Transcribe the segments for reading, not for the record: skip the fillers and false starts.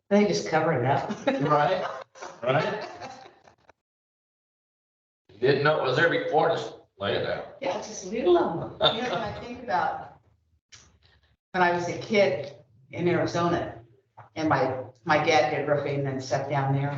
They just cover it up. Right, right. Didn't know it was there before, just lay it out. Yeah, just little of them. You know, when I think about when I was a kid in Arizona and my dad did roofing and stuff down there.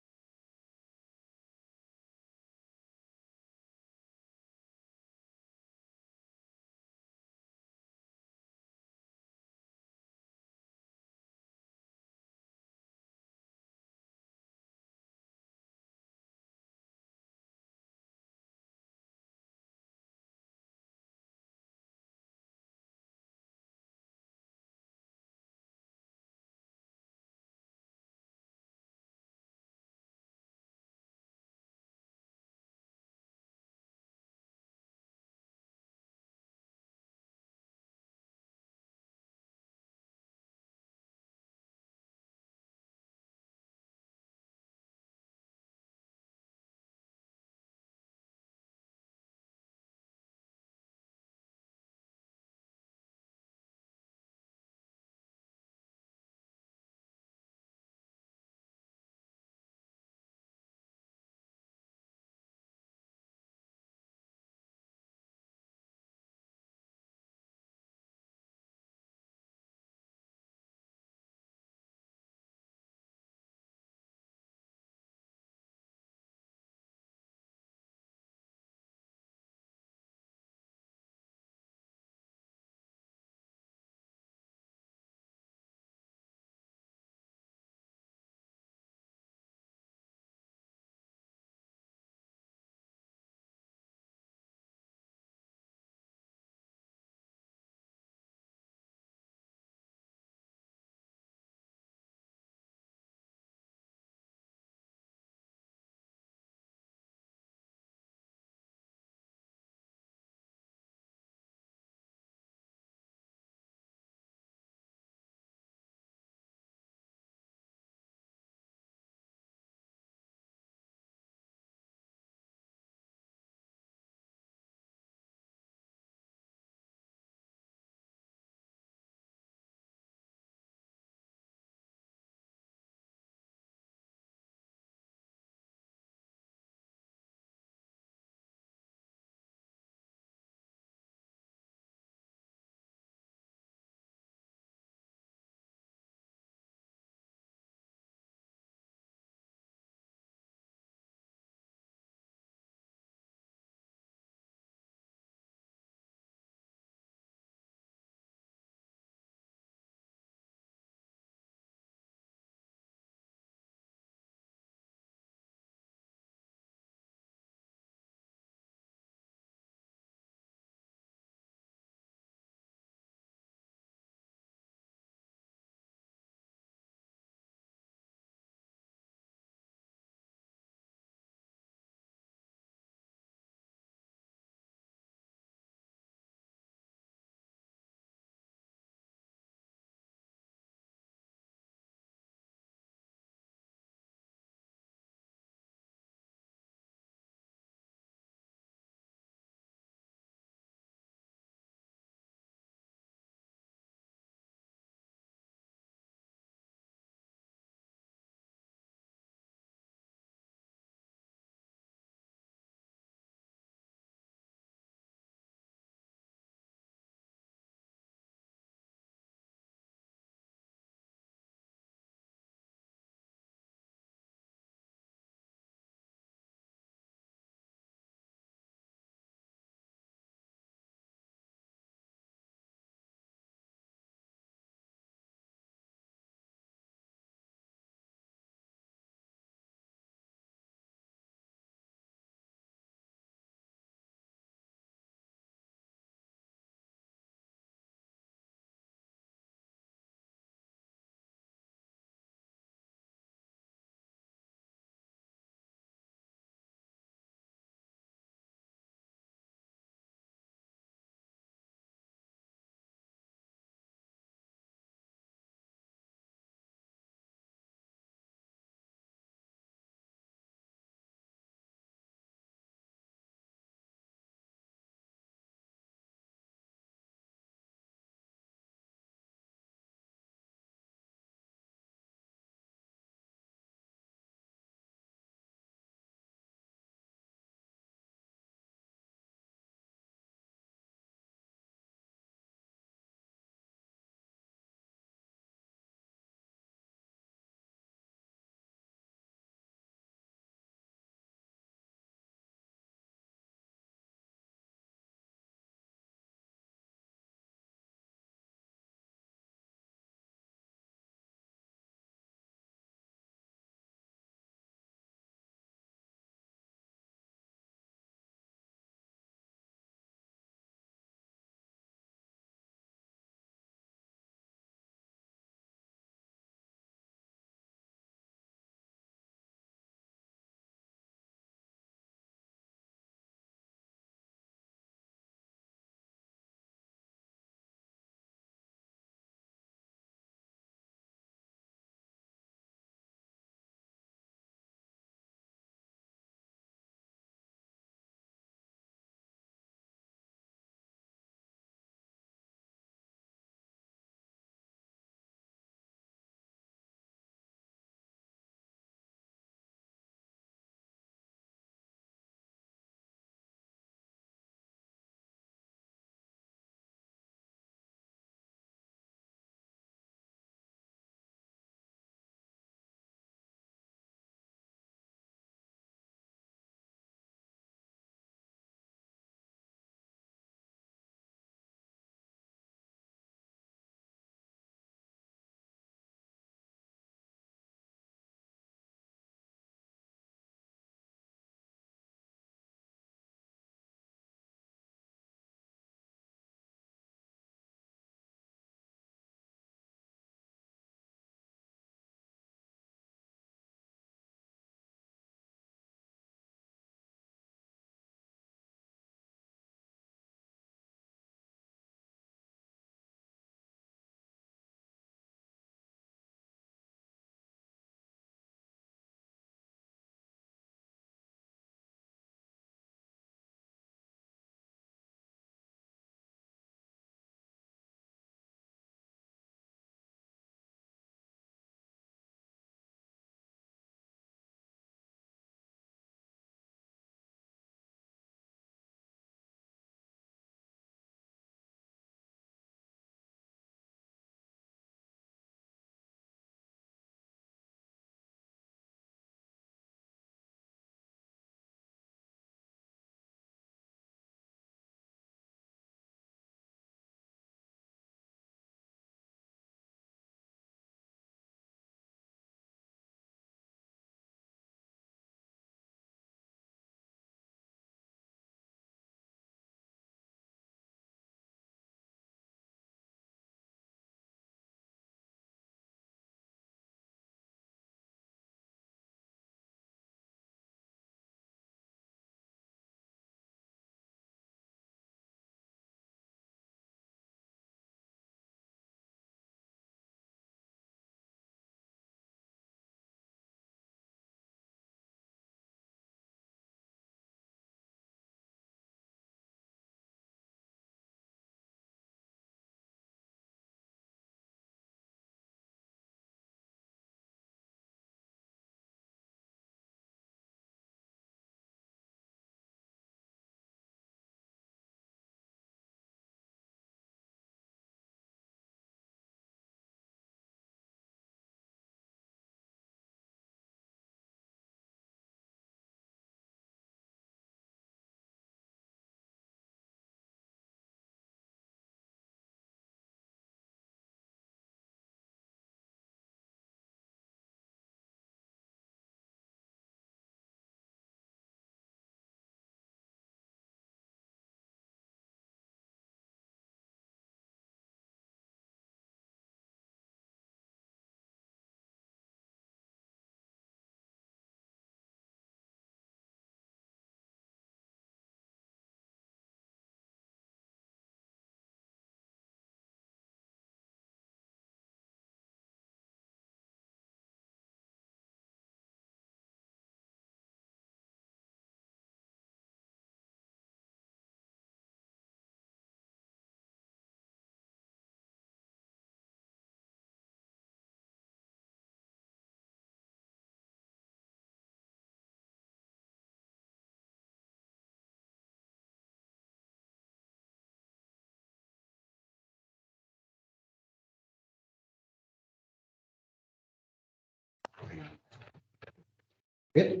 Good.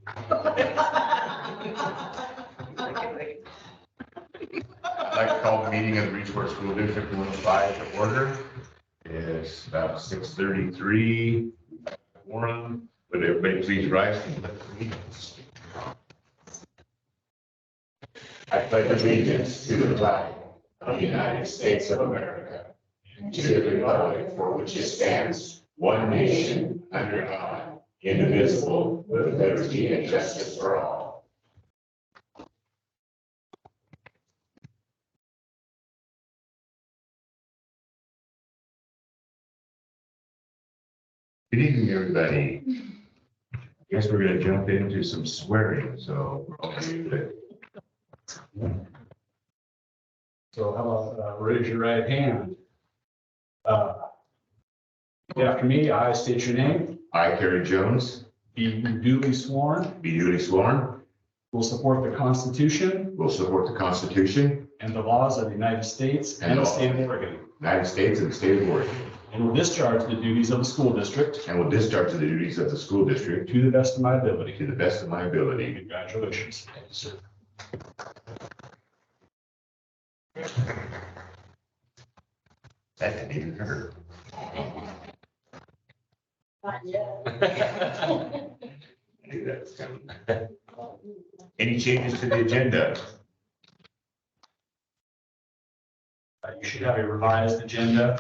I'd like to call the meeting of the Bridgeport School District 105 to order. It's about 6:33. Forum. Would everybody please rise and let the meeting? I pledge allegiance to the flag of the United States of America and to the republic for which it stands, one nation, under God, indivisible, with liberty and justice for all. Good evening, everybody. I guess we're gonna jump into some swearing, so we're all good. So how about raise your right hand? After me, I state your name, I, Kerry Jones, be duly sworn, be duly sworn, will support the Constitution will support the Constitution, and the laws of the United States And and the the state of Oregon, United States and the state of Oregon, and will discharge the duties of the school district and will discharge the duties of the school district to the best of my ability. to the best of my ability. Congratulations. Sir. That didn't even hurt. I knew that was coming. Any changes to the agenda? You should have a revised agenda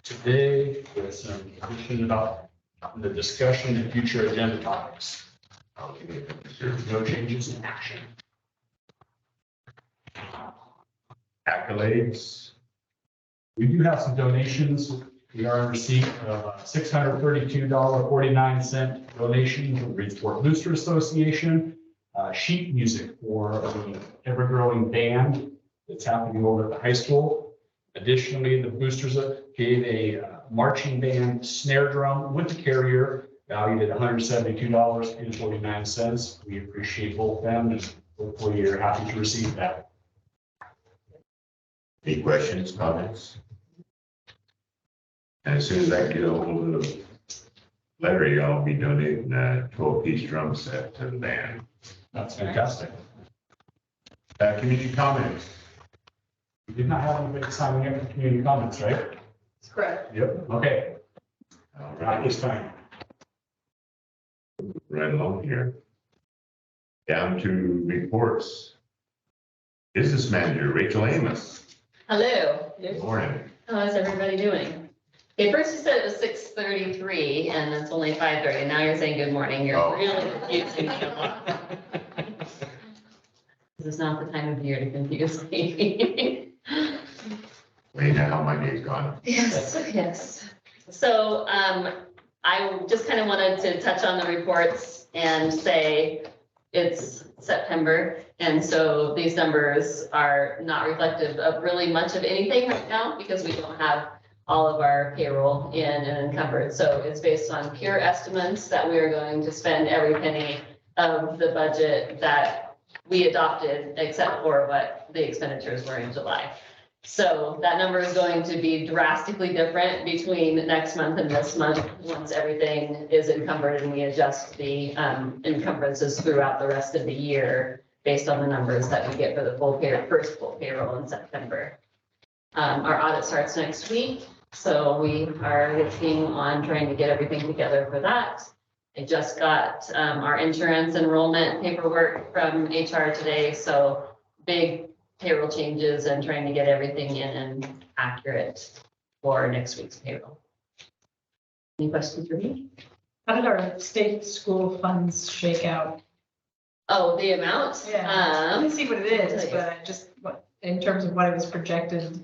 today with some information about the discussion and future agenda topics. No changes in action. Accolades? We do have some donations. We are in receipt of $632.49 donation from the Bridgeport Booster Association. Sheet music for the ever-growing band that's happening over at the high school. Additionally, the boosters gave a marching band snare drum with the carrier valued at $172.49. We appreciate both them and hopefully you're happy to receive that. Any questions, comments? And as soon as I get a hold of Larry, I'll be donating a 12-piece drum set to the band. That's fantastic. Community comments? We did not have anybody signing up for community comments, right? That's correct. Yep. Okay, All not right, this time. right along here. Down to reports. Business manager Rachel Amos. Hello, Good morning. how is everybody doing? Okay, first you said it was 6:33 and it's only 5:30, and now you're saying good morning, you're Oh. really confusing me. This is not the time of year to confuse me. Wait, now how my day's gone. Yes, yes. So, I just kind of wanted to touch on the reports and say it's September. And so these numbers are not reflective of really much of anything right now because we don't have all of our payroll in and encumbered. So it's based on pure estimates that we are going to spend every penny of the budget that we adopted, except for what the expenditures were in July. So that number is going to be drastically different between next month and this month, once everything is encumbered and we adjust the encumbrances throughout the rest of the year based on the numbers that we get for the first full payroll in September. Our audit starts next week, so we are working on trying to get everything together for that. I just got our insurance enrollment paperwork from HR today, so big payroll changes and trying to get everything in and accurate for next week's payroll. Any questions for me? How did our state school funds shake out? Oh, the amount? Yeah, I didn't see what it is, but I just, in terms of what it was projected.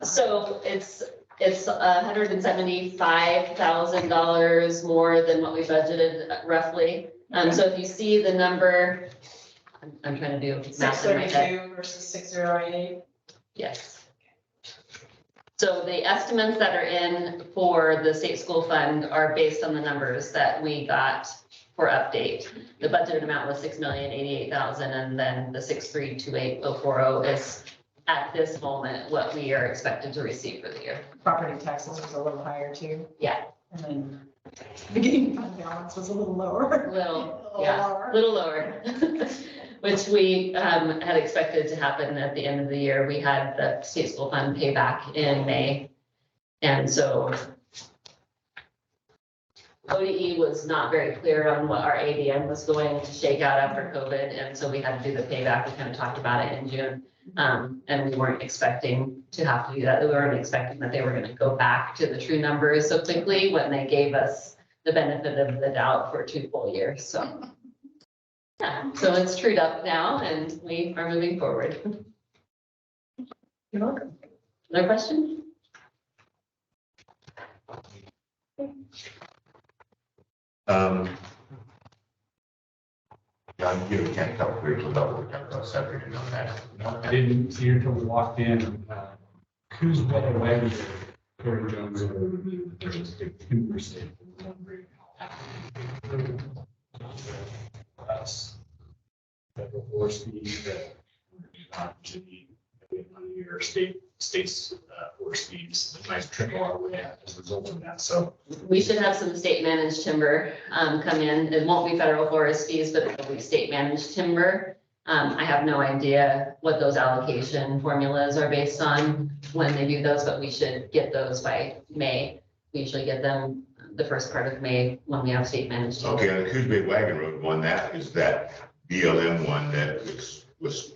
So it's $175,000 more than what we budgeted roughly. So if you see the number, I'm trying to do math in my head. 632 versus 6088. Yes. So the estimates that are in for the state school fund are based on the numbers that we got for update. The budgeted amount was $6,088,000, and then the 6328040 is at this moment what we are expected to receive for the year. Property taxes was a little higher too. Yeah. And then Beginning fund balance was a little lower. Little lower. Which we had expected to happen at the end of the year. We had the state school fund payback in May. And so ODE was not very clear on what our ADM was going to shake out after COVID. And so we had to do the payback. We kind of talked about it in June. And we weren't expecting to have to do that. We weren't expecting that they were going to go back to the true numbers so quickly when they gave us the benefit of the doubt for 2 full years. So yeah, so it's trued up now and we are moving forward. You're welcome. Another question? John, you can't tell Rachel about what we're talking about separating on that. No, I didn't see her until we walked in. Who's better way? Corey Jones. There's a big conversation. Wondering how us. Federal force fees that not to be money or state's force fees. That might trickle our way as a result of that. So We should have some state managed timber come in. It won't be federal forest fees, but it'll be state managed timber. I have no idea what those allocation formulas are based on when they do those, but we should get those by May. We usually get them the first part of May when we have state managed timber. Okay, on the Coos Bay Wagon Road one, that is that BLM one that was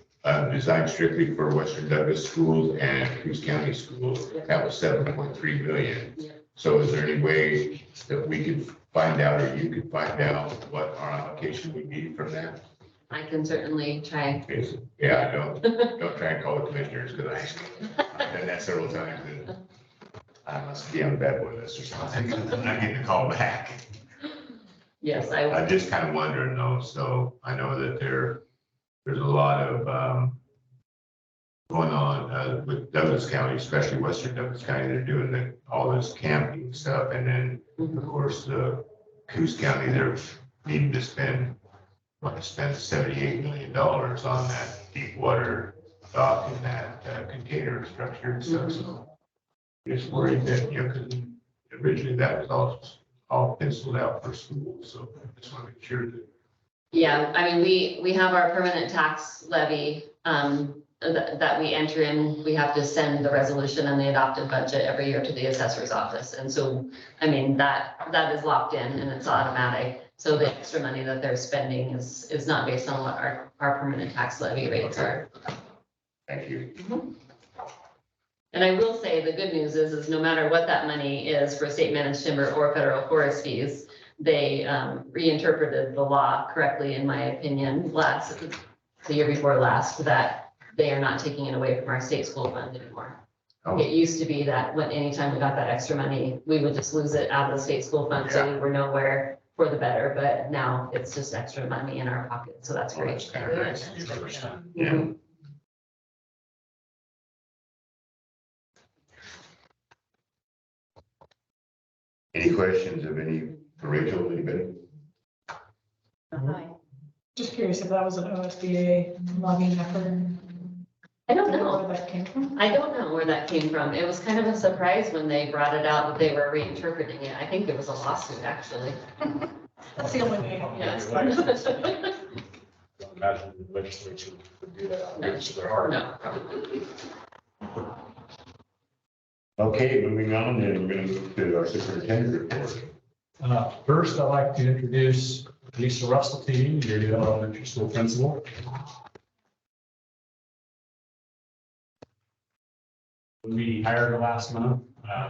designed strictly for Western Douglas schools and Coos County schools. That was 7.3 million. Yeah. So is there any way that we could find out, or you could find out what our allocation would be from that? I can certainly try. Yeah, don't try and call the commissioners, because I've done that several times and I must be on the bad boy list or something. I'm not getting a call back. Yes, I will. I'm just kind of wondering though, so I know that there's a lot of going on with Douglas County, especially Western Douglas County. They're doing all this camping stuff, and then of course the Coos County, they're needing to spend $78 million on that deep water dock and that container structure and stuff. So just worried that, because originally that was all penciled out for school. So I just want to make sure that. Yeah, I mean, we have our permanent tax levy that we enter in. We have to send the resolution and the adopted budget every year to the assessor's office. And so, I mean, that is locked in and it's automatic. So the extra money that they're spending is not based on what our permanent tax levy rates are. Thank you. And I will say, the good news is no matter what that money is for state managed timber or federal forest fees, they reinterpreted the law correctly, in my opinion, the year before last, that they are not taking it away from our state school fund anymore. Oh. It used to be that anytime we got that extra money, we would just lose it out of the state school fund, so we were nowhere for the better, but now it's just extra money in our pocket, so that's Oh, great. that's kind of nice. Yeah. Mhm. Any questions of any, for Rachel, anybody? Just curious if that was an OSBA logging effort. I don't Do you know. where that came from? I don't know where that came from. It was kind of a surprise when they brought it out that they were reinterpreting it. I think it was a lawsuit, actually. That's the only way. Yes. imagine the legislature would do that. It's their heart. No. Okay, moving on, then we're gonna move to our superintendent report. First, I'd like to introduce Lisa Russell to you, your new elementary school principal. We hired her last month.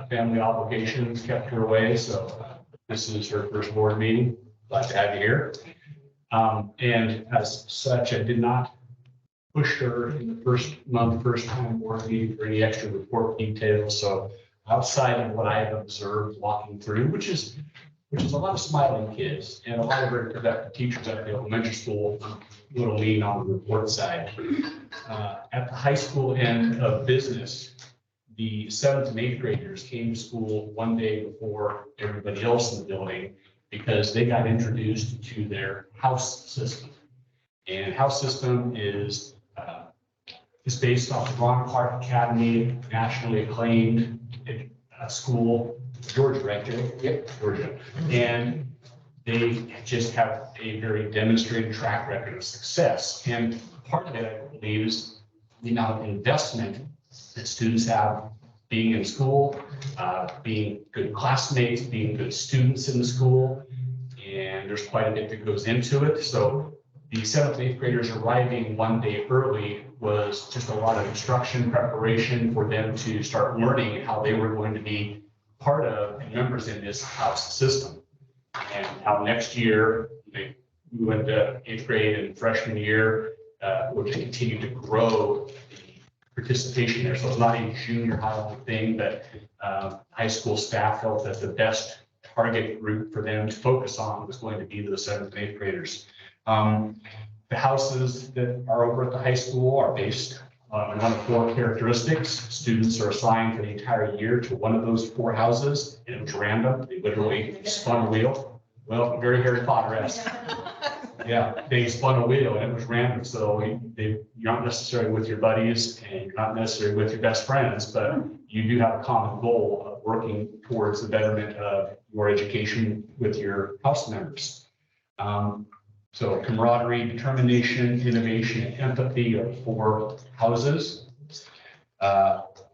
Family obligations kept her away, so this is her first board meeting. Glad to have you here. And as such, I did not push her in the first time board meeting for any extra report details. So outside of what I have observed walking through, which is a lot of smiling kids and a lot of very productive teachers at the elementary school, a little lean on the report side. At the high school end of business, the 7th and 8th graders came to school one day before everybody else in the building because they got introduced to their house system. And house system is based off the Ron Clark Academy, nationally acclaimed school, Georgia, right, Jay? Yep. Georgia. And they just have a very demonstrated track record of success. And part of it, I believe, is the amount of investment that students have being in school, being good classmates, being good students in the school. And there's quite a bit that goes into it. So the 7th and 8th graders arriving one day early was just a lot of instruction, preparation for them to start learning how they were going to be part of and members in this house system. And how next year, they move into 8th grade and freshman year, we're just continue to grow the participation there. So it's not a junior high thing, but high school staff felt that the best target group for them to focus on was going to be the 7th and 8th graders. The houses that are over at the high school are based on one of 4 characteristics. Students are assigned for the entire year to one of those 4 houses, and it was random. They literally spun a wheel. Well, very Harry Potter-esque. Yeah, they spun a wheel and it was random. So you're not necessarily with your buddies and you're not necessarily with your best friends, but you do have a common goal of working towards the betterment of your education with your house members. So camaraderie, determination, innovation, and empathy are 4 houses.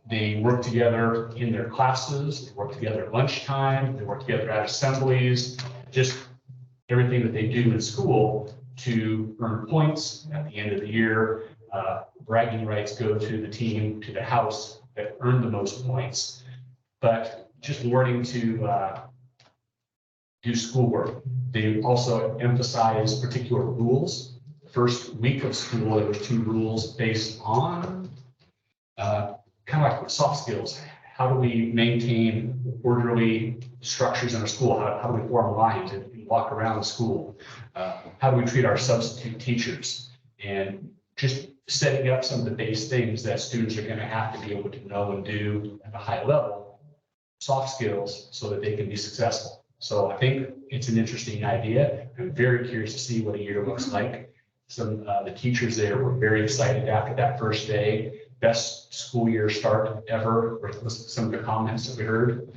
They work together in their classes, they work together at lunchtime, they work together at assemblies, just everything that they do in school to earn points at the end of the year. Bragging rights go to the team, to the house that earned the most points. But just learning to do schoolwork. They also emphasize particular rules. First week of school, there was 2 rules based on kind of like soft skills. How do we maintain orderly structures in our school? How do we form lines and walk around the school? How do we treat our substitute teachers? And just setting up some of the base things that students are going to have to be able to know and do at a high level, soft skills, so that they can be successful. So I think it's an interesting idea. I'm very curious to see what a year looks like. Some the teachers there were very excited after that first day. Best school year start ever, with some of the comments that we heard.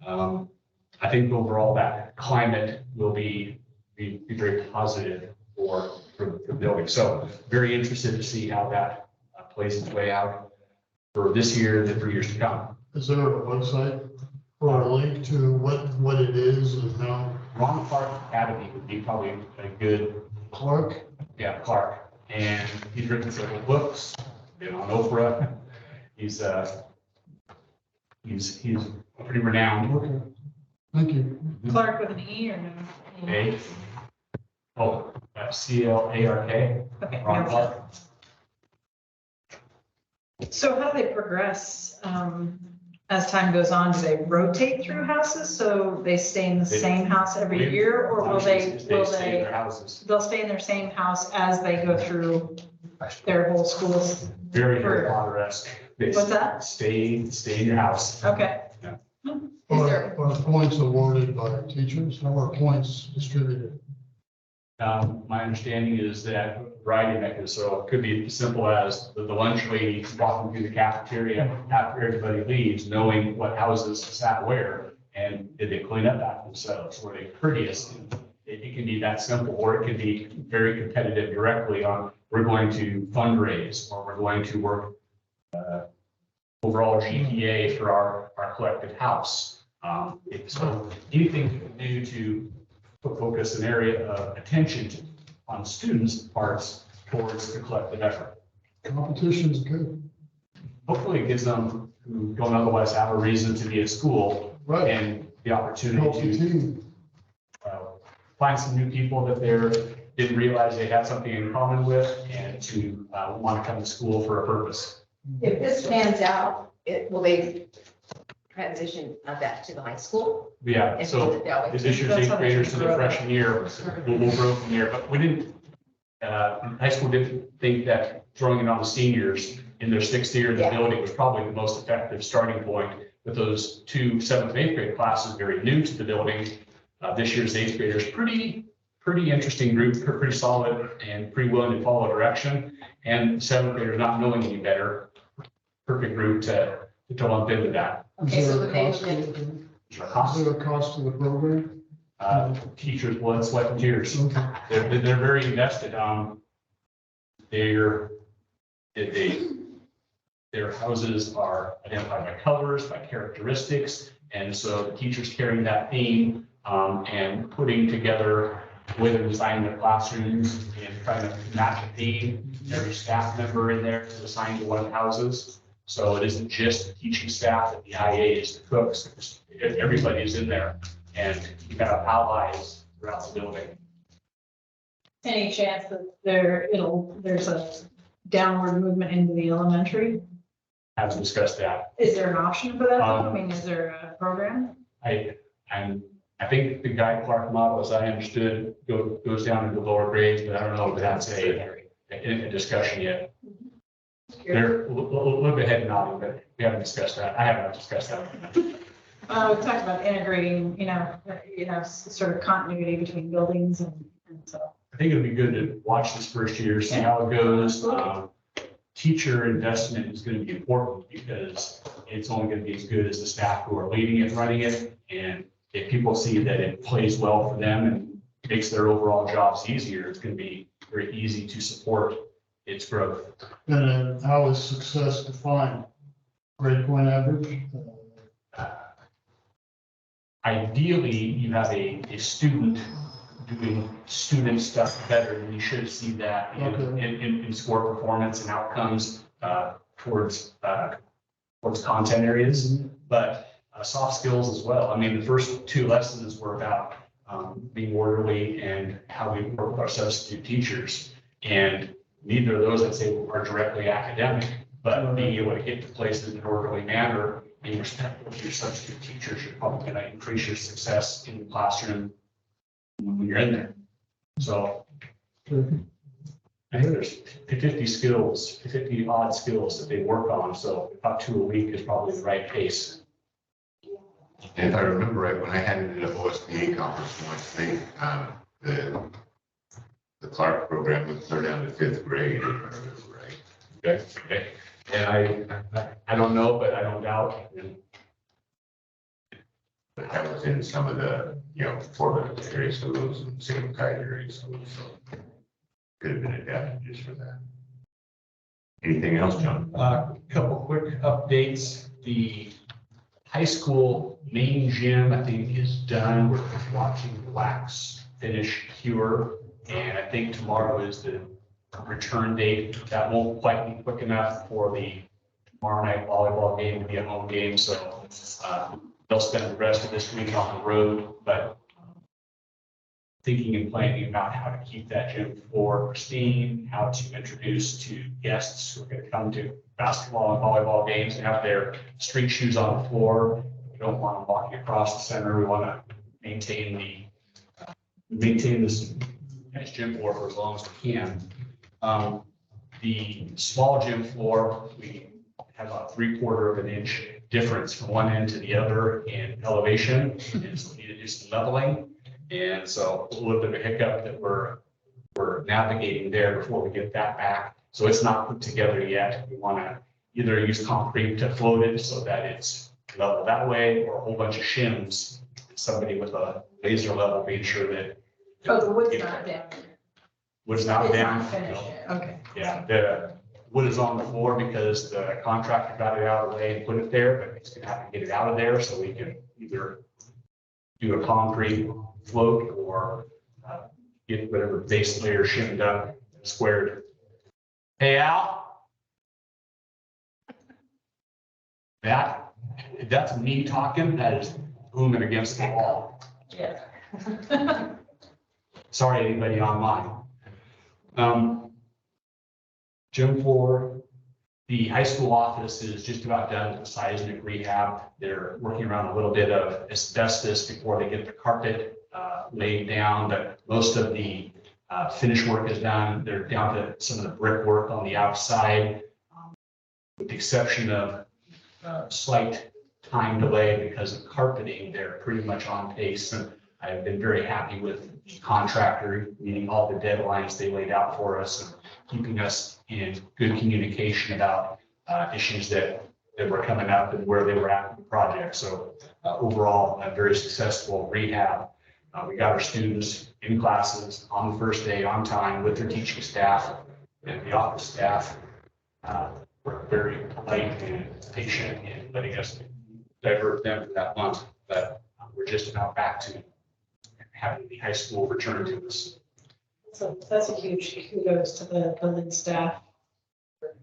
I think overall that climate will be very positive for the building. So very interested to see how that plays its way out for this year and for years to come. Is there a website or a link to what it is and how? Ron Clark Academy would be probably a good. Clark? Yeah, Clark. And he's written several books, been on Oprah. He's pretty renowned. Okay, thank you. Clark with an E or no? A. Oh, C-L-A-R-K. Okay. Ron Clark. So how do they progress as time goes on? Do they rotate through houses? So they stay in the same house every year, or will they, stay in their houses? they'll stay in their same house as they go through their whole schools? Very Harry Potter-esque. They What's that? Stay in your house. Okay. Are points awarded by teachers? How are points distributed? My understanding is that variety mechanism, so it could be as simple as the lunch lady walking through the cafeteria after everybody leaves, knowing what houses sat where, and did they clean up after themselves? Were they courteous? It can be that simple, or it can be very competitive directly on, we're going to fundraise, or we're going to work overall GPA for our collective house. So anything you can do to focus an area of attention on students' parts towards the collective effort. Competition's good. Hopefully it gives them, who don't otherwise have a reason to be at school, Right. and the Help opportunity the to team. find some new people that they didn't realize they had something in common with, and to want to come to school for a purpose. If this pans out, will they transition that to the high school? Yeah, And so hold it that way? this year's That's 8th how they graders to should their grow. freshman year, we'll grow from there, but we didn't, high school didn't think that throwing it on the seniors in their 6th year in the Yeah. building was probably the most effective starting point, with those 2 7th and 8th grade classes very new to the building. This year's 8th graders, pretty interesting group, pretty solid and pretty willing to follow direction, and 7th graders not knowing any better, perfect group to to lump into that. Okay, Is so there the a name cost of to it, it? There's a Is cost. there a cost to the program? Teachers' blood, sweat, and tears. Okay. They're very invested. Their houses are identified by colors, by characteristics. And so the teachers carrying that theme and putting together the way they're designing their classrooms and trying to match a theme. Every staff member in there is assigned to one of the houses. So it isn't just the teaching staff, the IAs, the cooks, everybody is in there. And you have allies throughout the building. Any chance that there's a downward movement into the elementary? Haven't discussed that. Is there an option for that? though? I Um, mean, is there a program? I think the Guy Clark model, as I understood, goes down into lower grades, but I don't know if that's a discussion yet. They're a little bit head nodding, but we haven't discussed that. I haven't discussed that. We talked about integrating, sort of continuity between buildings and so. I think it'd be good to watch this first year, see how it goes. Teacher investment is going to be important because it's only going to be as good as the staff who are leading it, running it. And if people see that it plays well for them and makes their overall jobs easier, it's going to be very easy to support its growth. And how is success defined? Grade point average? Ideally, you have a student doing student stuff better, and you should see that in score performance and outcomes towards content areas, but soft skills as well. I mean, the first two lessons were about being orderly and how we work with our substitute teachers. And neither of those, I'd say, are directly academic, but being able to get to places in an orderly manner, being respectful of your substitute teachers, you're probably going to increase your success in the classroom when you're in there. So I think there's 50 skills, 50 odd skills that they work on. So about 2 a week is probably the right pace. And if I remember right, when I had it at OSBA conference once, the Clark program was clear down to 5th grade, if I remember right. Okay. And I don't know, but I don't doubt. And But that was in some of the, formative area schools and single kite area schools, so could have been adapted just for that. Anything else, John? Couple quick updates. The high school main gym, I think, is done. We're watching the wax finish cure. And I think tomorrow is the return date. That won't quite be quick enough for the tomorrow night volleyball game to be a home game. So they'll spend the rest of this week on the road, but thinking and planning about how to keep that gym floor pristine, how to introduce to guests who are going to come to basketball and volleyball games and have their street shoes on the floor. We don't want them walking across the center. We want to maintain this nice gym floor for as long as we can. The small gym floor, we have about 3/4 of an inch difference from one end to the other in elevation, and so we need to do some leveling. And so a little bit of a hiccup that we're navigating there before we get that back. So it's not put together yet. We want to either use concrete to float it so that it's level that way, or a whole bunch of shims. Somebody with a laser level being sure that. Oh, the wood's not down. Wood's not It's down. not finished yet. Okay. Yeah, the wood is on the floor because the contractor got it out of the way and put it there, but he's gonna have to get it out of there so we can either do a concrete float or get whatever base layer shimmed up and squared. Hey, Al? That's me talking, that is booming against the wall. Yeah. Sorry, anybody online. Gym floor, the high school office is just about done with the seismic rehab. They're working around a little bit of asbestos before they get the carpet laid down, but most of the finish work is done. They're down to some of the brick work on the outside, with the exception of slight time delay because of carpeting. They're pretty much on pace. And I've been very happy with the contractor meeting all the deadlines they laid out for us and keeping us in good communication about issues that that were coming up and where they were at in the project. So overall, a very successful rehab. We got our students in classes on the first day, on time, with their teaching staff and the office staff. Were very polite and patient in letting us divert them for that month. But we're just about back to having the high school return to us. So that's a huge kudos to the building staff. for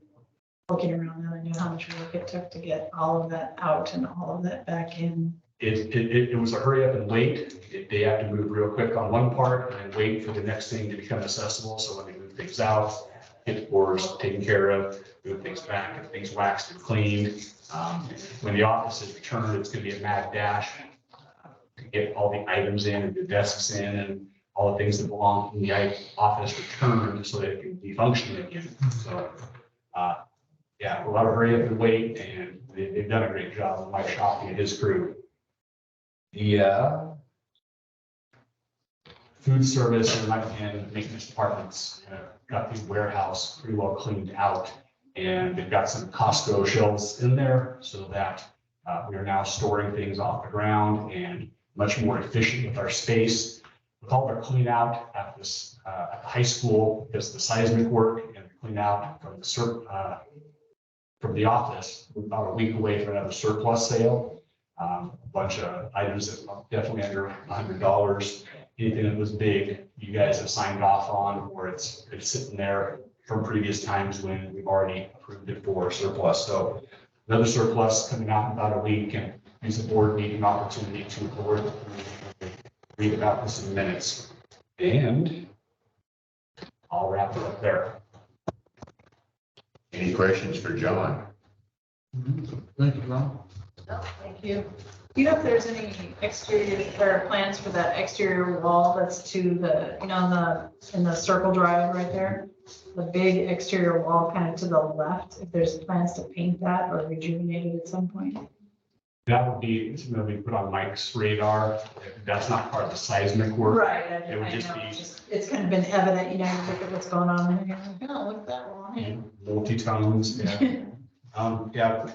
Working around that. I know how much work it took to get all of that out and all of that back in. It was a hurry up and wait. They have to move real quick on one part and then wait for the next thing to become accessible. So when they move things out, get the floors taken care of, move things back, and things waxed and cleaned. When the office is returned, it's going to be a mad dash to get all the items in and the desks in and all the things that belong in the office returned so that it can be functioning again. So, yeah, a lot of hurry up and wait, and they've done a great job. Mike Shopping and his crew. The food service and maintenance departments got the warehouse pretty well cleaned out, and they've got some Costco shelves in there so that we are now storing things off the ground and much more efficient with our space. With all their clean out at this at the high school, because the seismic work and the clean out from the office, we're about a week away from another surplus sale. A bunch of items that are definitely under $100. Anything that was big, you guys have signed off on, or it's sitting there from previous times when we've already approved it for surplus. So another surplus coming out in about a week, and use the board meeting opportunity to read about this in minutes. And I'll wrap it up there. Any questions for John? Thank you, Ron. Thank you. Do you know if there's any exterior or plans for that exterior wall that's to the, in the circle drive right there? The big exterior wall kind of to the left, if there's plans to paint that or rejuvenate it at some point? That would be something that we put on Mike's radar. That's not part of the seismic work. Right. It would just be It's kind of been evident, you look at what's going on there. You're like, oh, look at that wall. multi-tones. Yeah.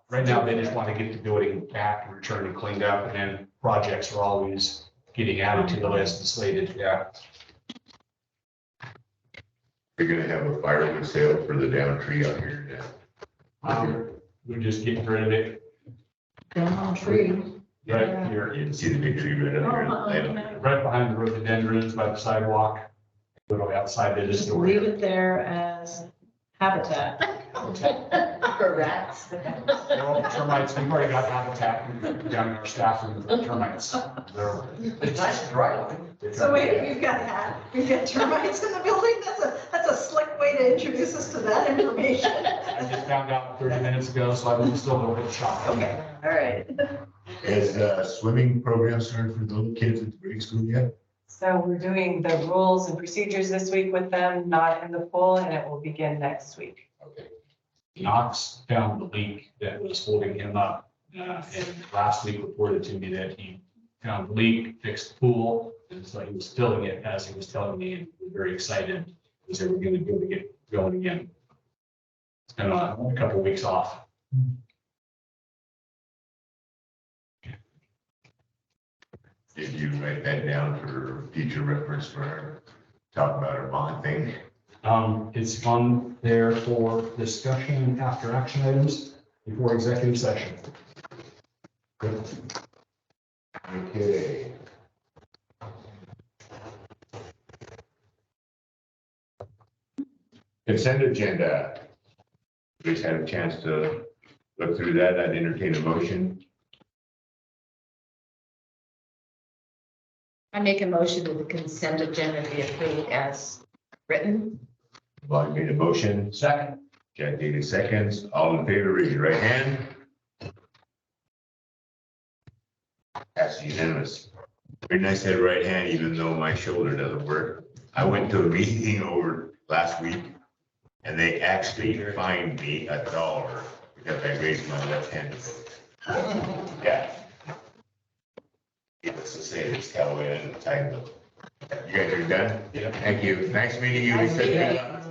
Right now, they just want to get the building back and returned and cleaned up, and then projects are always getting added to the list and slated. Yeah. You're gonna have a firewood sale for the down tree out here. We're just getting rid of it Down tree. right here, You can see the big tree right up here. right behind the rhododendrons by the sidewalk. Literally outside the Just store. leave it there as habitat. For rats. Well, termites, we've already got habitat down in our staff room for termites. It's nice and dry. So wait, we've got termites in the building? That's a slick way to introduce us to that information. I just found out 30 minutes ago, so I'm still a little bit shocked. Okay, all right. Has swimming program started for the little kids at the grade school yet? So we're doing the rules and procedures this week with them, not in the pool, and it will begin next week. Okay. Knox found the leak that was holding him up, and last week reported to me that he found the leak, fixed the pool, and so he was filling it as he was telling me, and was very excited because they were going to be able to get going again. It's been a couple of weeks off. Did you write that down for future reference for our, talk about our bond thing? It's on there for discussion after action items before executive session. Good. Okay. Consent agenda. You guys had a chance to look through that. I'd entertain a motion. I make a motion that the consent agenda be approved as written. Bob made a motion. Second. Jack Daly seconds. All in favor, raise your right hand. That's unanimous. Very nice to have right hand, even though my shoulder doesn't work. I went to a meeting over last week and they actually fined me $1 because I raised my left hand. Yeah. Needless to say, this Callaway and tighten them. You guys are done? Yeah. Thank you. Nice meeting you. Lisa.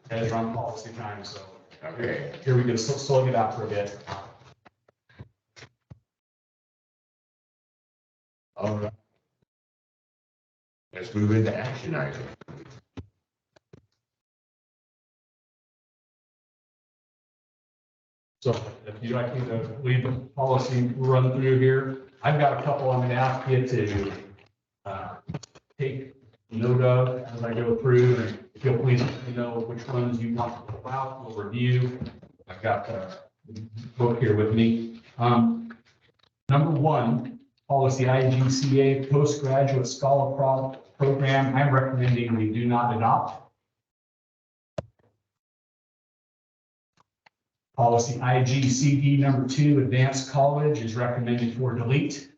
Guys run policy time, so Okay. Here we go, slow it out for a bit. All right. Let's move into action item. So if you'd like me to leave the policy run through here, I've got a couple I'm gonna ask you to take note of as I go through, and if you'll please let me know which ones you want to pull out, we'll review. I've got the book here with me. Number one, policy IGCA postgraduate scholar program. I'm recommending we do not adopt. Policy IGCD number 2, advanced college, is recommended for delete.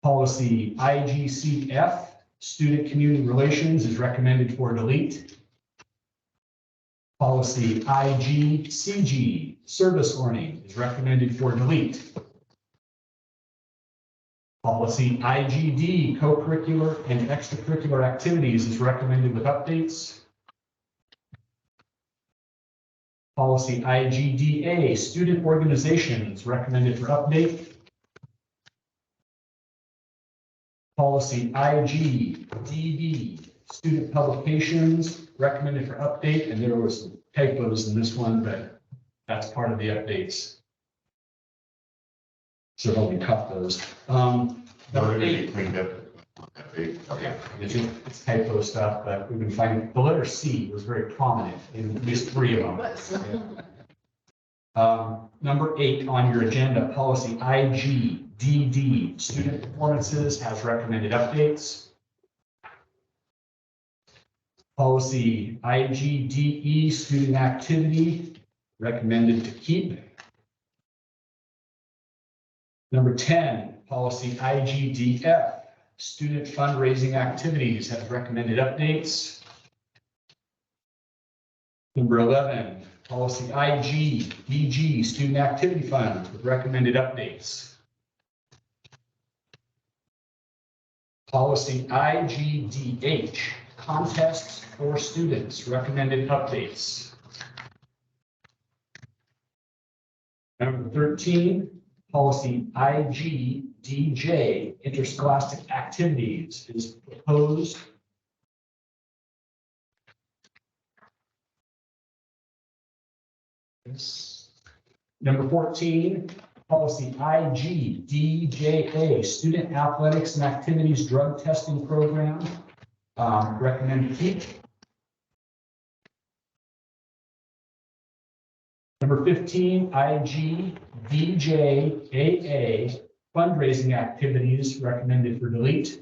Policy IGCF, student community relations, is recommended for delete. Policy IGCG, service learning, is recommended for delete. Policy IGD, co-curricular and extracurricular activities, is recommended with updates. Policy IGDA, student organizations, recommended for update. Policy IGDB, student publications, recommended for update, and there was some typos in this one, but that's part of the updates. So they'll be cut those. Number Those are 8. cleaned up. Okay, it's typo stuff, but we've been finding, the letter C was very prominent in at least 3 of them. Number 8 on your agenda, policy IGDD, student performances, has recommended updates. Policy IGDE, student activity, recommended to keep. Number 10, policy IGDF, student fundraising activities, has recommended updates. Number 11, policy IGDG, student activity funds, with recommended updates. Policy IGDH, contests for students, recommended updates. Number 13, policy IGDJ, interscholastic activities, is proposed. Number 14, policy IGDJA, student athletics and activities drug testing program, recommended to keep. Number 15, IGDJAA, fundraising activities, recommended for delete.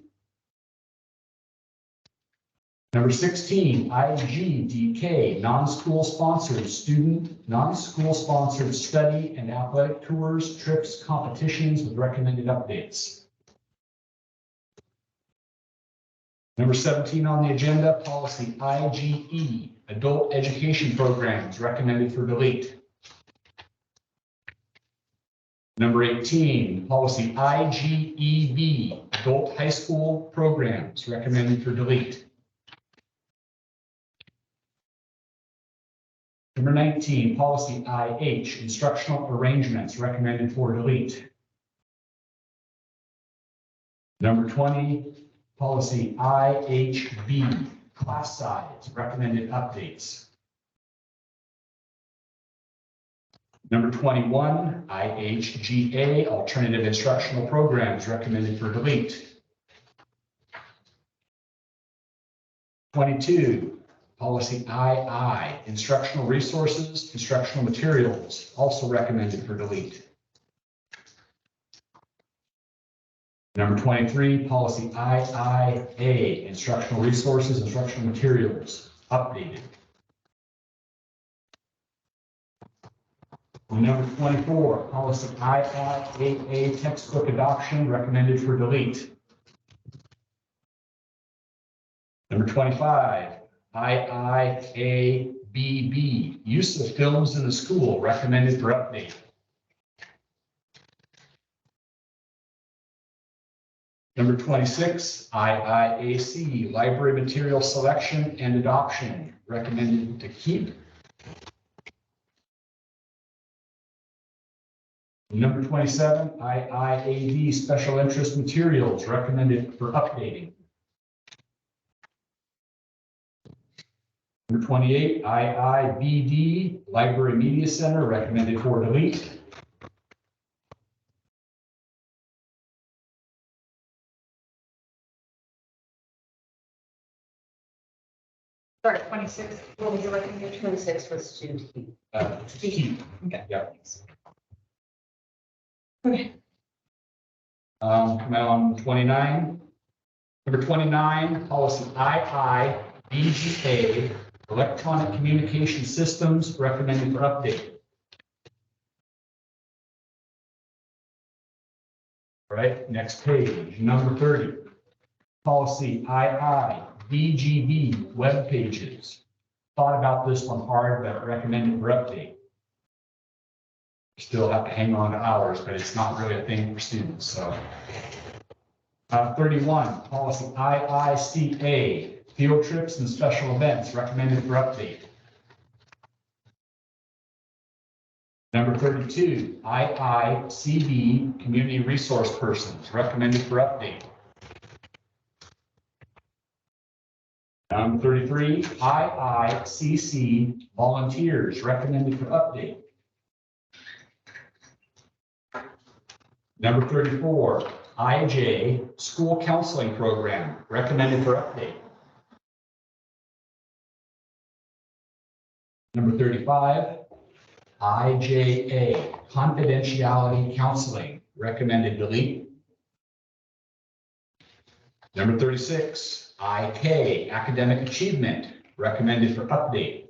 Number 16, IGDK, non-school sponsored study and athletic tours, trips, competitions, with recommended updates. Number 17 on the agenda, policy IGE, adult education programs, recommended for delete. Number 18, policy IGEB, adult high school programs, recommended for delete. Number 19, policy IH, instructional arrangements, recommended for delete. Number 20, policy IHB, class size, recommended updates. Number 21, IHGA, alternative instructional programs, recommended for delete. 22, policy II, instructional resources, instructional materials, also recommended for delete. Number 23, policy IIA, instructional resources, instructional materials, updated. Number 24, policy IIAA, textbook adoption, recommended for delete. Number 25, IIABB, use of films in the school, recommended for update. Number 26, IIAC, library material selection and adoption, recommended to keep. Number 27, IIAD, special interest materials, recommended for updating. Number 28, IIBD, library media center, recommended for delete. Sorry, 26, what was your recommendation? 26 was to keep. To keep. Okay. Yep. Okay. Come out on 29. Number 29, policy IIBGA, electronic communication systems, recommended for update. All right, next page, number 30. Policy IIBGB, web pages. Thought about this one hard, but recommended for update. Still have to hang on to hours, but it's not really a thing for students, so. 31, policy IICA, field trips and special events, recommended for update. Number 32, IICB, community resource persons, recommended for update. Number 33, IICC, volunteers, recommended for update. Number 34, IJ, school counseling program, recommended for update. Number 35, IJA, confidentiality counseling, recommended delete. Number 36, IK, academic achievement, recommended for update.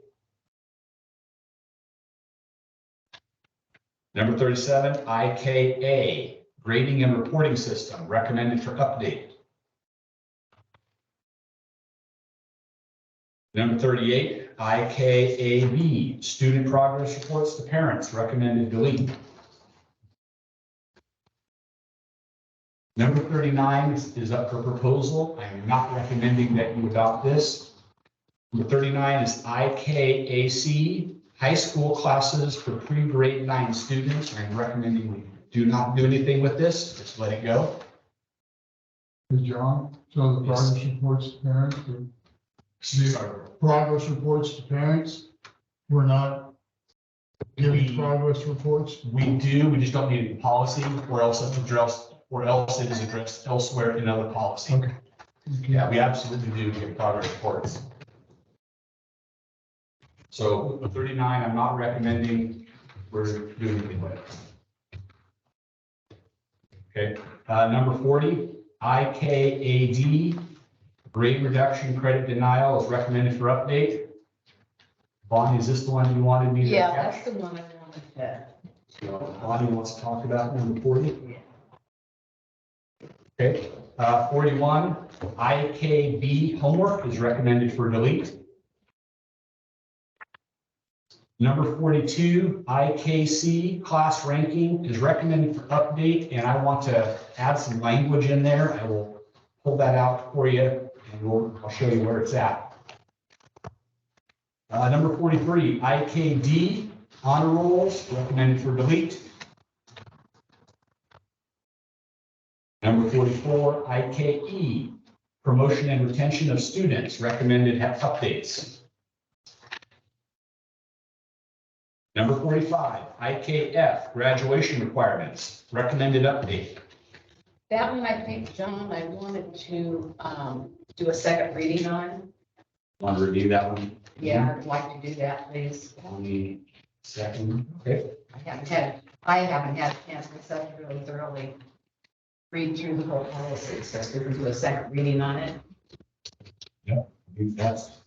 Number 37, IKA, grading and reporting system, recommended for update. Number 38, IKAB, student progress reports to parents, recommended delete. Number 39 is up for proposal. I am not recommending that you adopt this. Number 39 is IKAC, high school classes for pre-grade 9 students. I'm recommending we do not do anything with this, just let it go. Hey, John, so the Yes. progress reports to parents, Sorry. progress reports to parents, we're not giving We- progress reports. We do, we just don't need it in policy, or else it is addressed elsewhere in other policy. Okay. Yeah, we absolutely do give progress reports. So with 39, I'm not recommending we're doing anything with it. Okay, number 40, IKAD, grade reduction credit denial is recommended for update. Bonnie, is this the one you wanted me to Yeah, catch? that's the one I wanted to. So Bonnie wants to talk about number 40. Okay, 41, IKB homework is recommended for delete. Number 42, IKC class ranking is recommended for update, and I want to add some language in there. I will pull that out for you, and I'll show you where it's at. Number 43, IKD honor rolls, recommended for delete. Number 44, IKE, promotion and retention of students, recommended have updates. Number 45, IKF, graduation requirements, recommended update. That one, I think, John, I wanted to do a second reading on. Want to review that one? Yeah, I'd like to do that, please. On the second, okay. I haven't had a chance myself to really thoroughly read through the whole policy, so if we can do a second reading on it. I think that's,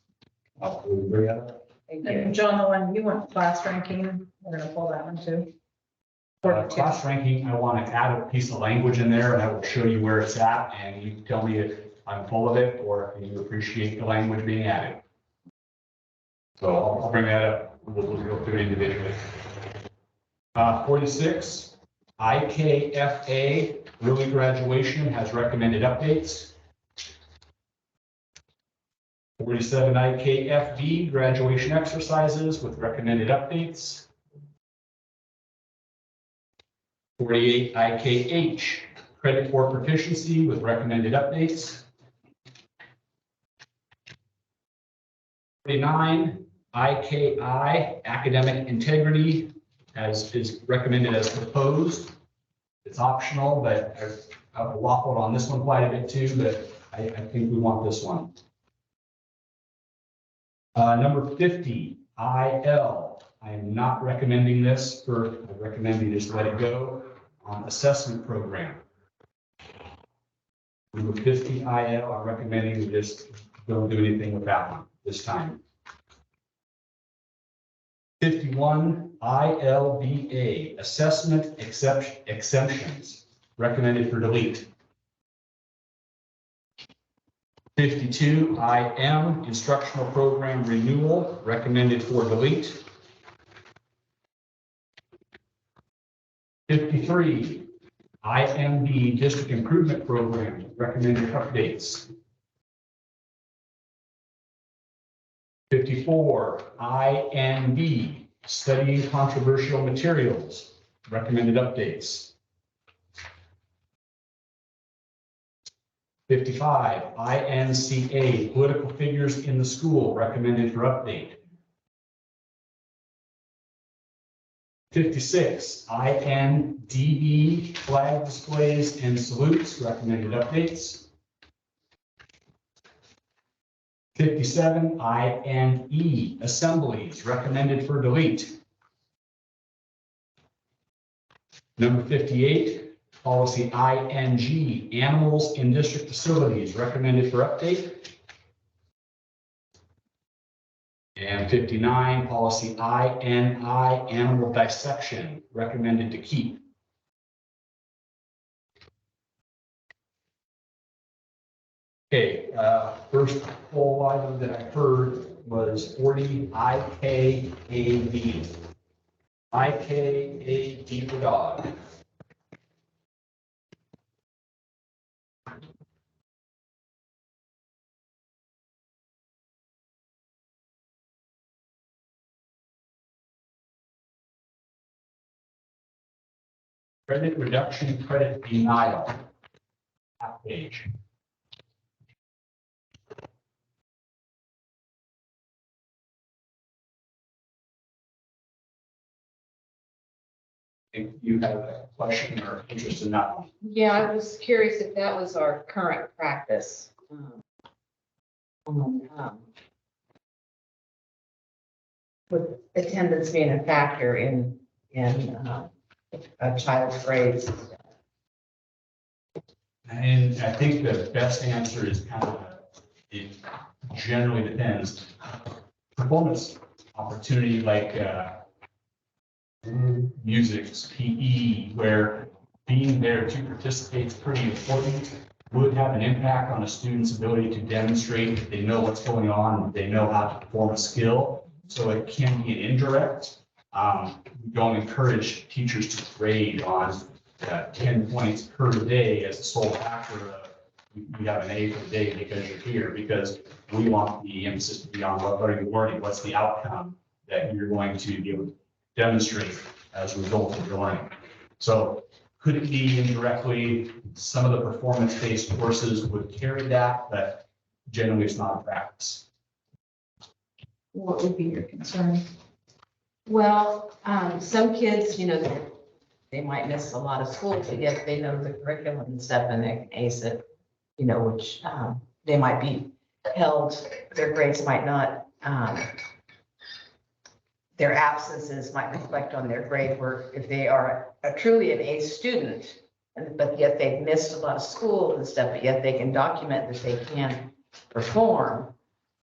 I'll bring that up. Thank And you. John, the one you want class ranking, we're gonna pull that one too. 42. Class ranking, I want to add a piece of language in there, and I will show you where it's at, and you can tell me if I'm full of it, or if you appreciate the language being added. So I'll bring that up, we'll go through it individually. 46, IKFA, early graduation, has recommended updates. 47 IKFB, graduation exercises with recommended updates. 48 IKH, credit for proficiency with recommended updates. 49 IKI, academic integrity, as is recommended as proposed. It's optional, but I've waffled on this one quite a bit too, but I think we want this one. Number 50, IL. I am not recommending this I recommend you just let it go. Assessment program. Number 50, IL, I'm recommending you just don't do anything with that one this time. 51, ILBA, assessment exemptions, recommended for delete. 52, IM, instructional program renewal, recommended for delete. 53, IMB, district improvement program, recommended updates. 54, INB, studying controversial materials, recommended updates. 55, INCA, political figures in the school, recommended for update. 56, INDB, flag displays and salutes, recommended updates. 57, INE, assemblies, recommended for delete. Number 58, policy ING, animals in district facilities, recommended for update. And 59, policy INI, animal dissection, recommended to keep. Okay, first full item that I heard was 40 IKAD. IKAD for dog. Credit reduction, credit denial. Half page. If you have a question or interest in that one. Yeah, I was curious if that was our current practice. With attendance being a factor in a child's grades. And I think the best answer is kind of, it generally depends. Performance opportunity like music, PE, where being there to participate is pretty important, would have an impact on a student's ability to demonstrate that they know what's going on, they know how to perform a skill. So it can be an indirect. We don't encourage teachers to grade on 10 points per day as a sole factor of you have an A for the day because you're here, because we want the emphasis to be on what are you learning, what's the outcome that you're going to be able to demonstrate as a result of your learning. So could it be indirectly, some of the performance-based courses would carry that, but generally it's not a practice. What would be your concern? Well, some kids, they might miss a lot of school, but yet they know the curriculum and stuff and they can ace it, which they might be held, their grades might not, their absences might reflect on their grade work if they are truly an A student, but yet they've missed a lot of school and stuff, but yet they can document that they can perform.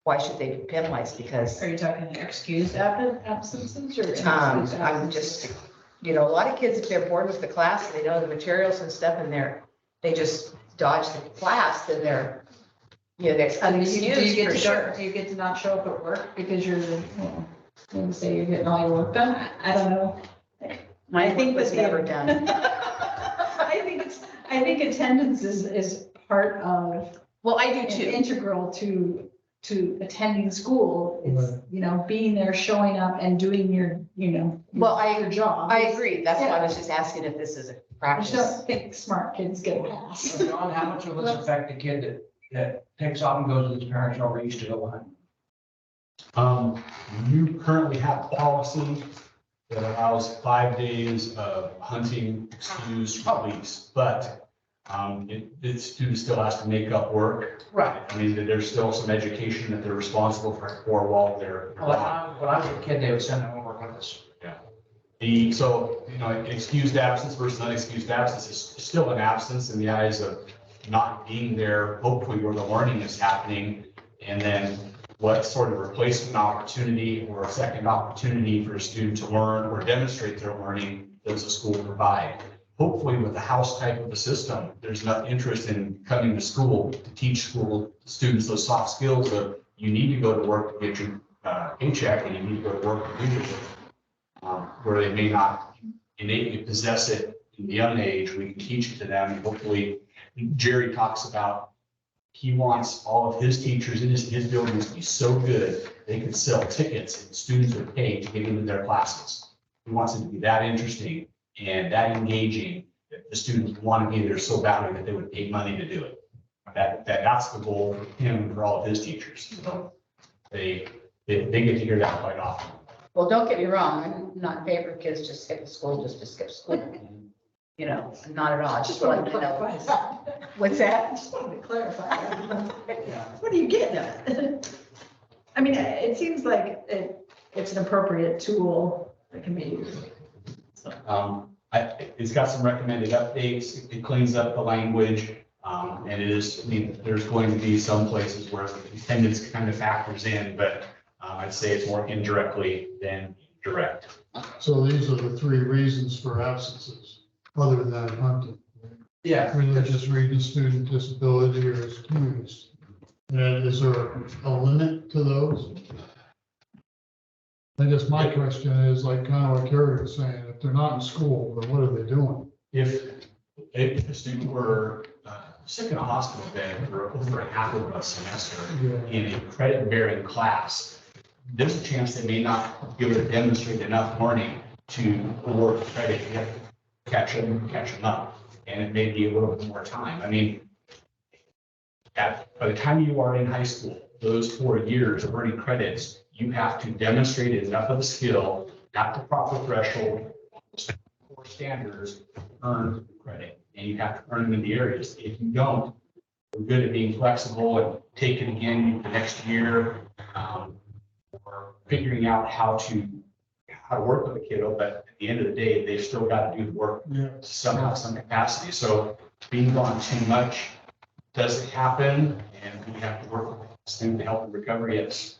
Why should they be penalized? Because Are you talking excused absences or? inexcused I'm absences? just, a lot of kids, if they're bored with the class, they know the materials and stuff, and they just dodge the class, then they're Do you unexcused get for to sure. do you get to not show up at work because you're, maybe say you're getting all your work done? I don't know. I think was never done. I think attendance is part of, Well, I do and too. integral to attending school. It's, you know, being there, showing up and doing your, you know, Well, your job. I agree. That's why I was just asking if this is a I just practice. don't think smart kids get a pass. So John, how much will this affect the kid that takes off and goes with his parents over east to go hunt? You currently have a policy that allows 5 days of hunting excused release, but the student still has to make up work. Right. I mean, there's still some education that they're responsible for while they're. When I was a kid, they would send them over with us. So, you know, excused absence versus unexcused absence is still an absence in the eyes of not being there, hopefully where the learning is happening. And then what sort of replacement opportunity or a second opportunity for a student to learn or demonstrate their learning does the school provide? Hopefully with the house type of a system, there's enough interest in coming to school to teach school students those soft skills of you need to go to work to get your paycheck and you need to go to work to do your work. Where they may not innately possess it in the young age, we can teach it to them. And hopefully, Jerry talks about he wants all of his teachers in his buildings to be so good, they can sell tickets and students would pay to get into their classes. He wants it to be that interesting and that engaging that the students want to be there so badly that they would pay money to do it. That's the goal for him and for all of his teachers. So they get to hear that quite often. Well, don't get me wrong, I'm not in favor of kids just skipping school just to skip school. You know, not at all. I just wanted to know. that. What's that? Just wanted to clarify that. What are you getting at? I mean, it seems like it's an appropriate tool that can be used. It's got some recommended updates. It cleans up the language. And it is, I mean, there's going to be some places where attendance kind of factors in, but I'd say it's more indirectly than direct. So these are the 3 reasons for absences, other than hunting. Yeah. Religious reason, student disability, or excused. And is there a limit to those? I guess my question is like, kind of like Carrie was saying, if they're not in school, then what are they doing? If a student were sick in a hospital bed for over half of a semester in a credit-bearing class, there's a chance they may not be able to demonstrate enough learning to award credit. You have to catch them up, and it may be a little bit more time. I mean, by the time you are in high school, those 4 years of earning credits, you have to demonstrate enough of a skill at the proper threshold or standards to earn credit, and you have to earn them in the areas. If you don't, we're good at being flexible and take it again the next year, or figuring out how to work with a kiddo, but at the end of the day, they've still got to do the work somehow, some capacity. So being gone too much doesn't happen, and we have to work with this thing to help the recovery. Yes.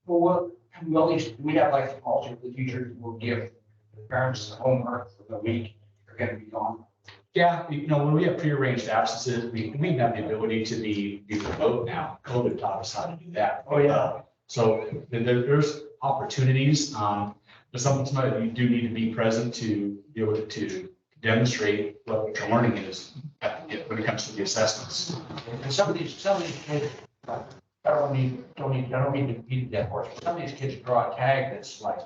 Well, at least we have like also the teachers will give the parents homework for the week. They're going to be gone. Yeah, you know, when we have prearranged absences, we have the ability to be remote now. COVID taught us how to do that. Oh, yeah. So there's opportunities, but sometimes you do need to be present to be able to demonstrate what the learning is when it comes to the assessments. And some of these kids, I don't mean to beat that horse, but some of these kids draw a tag that's like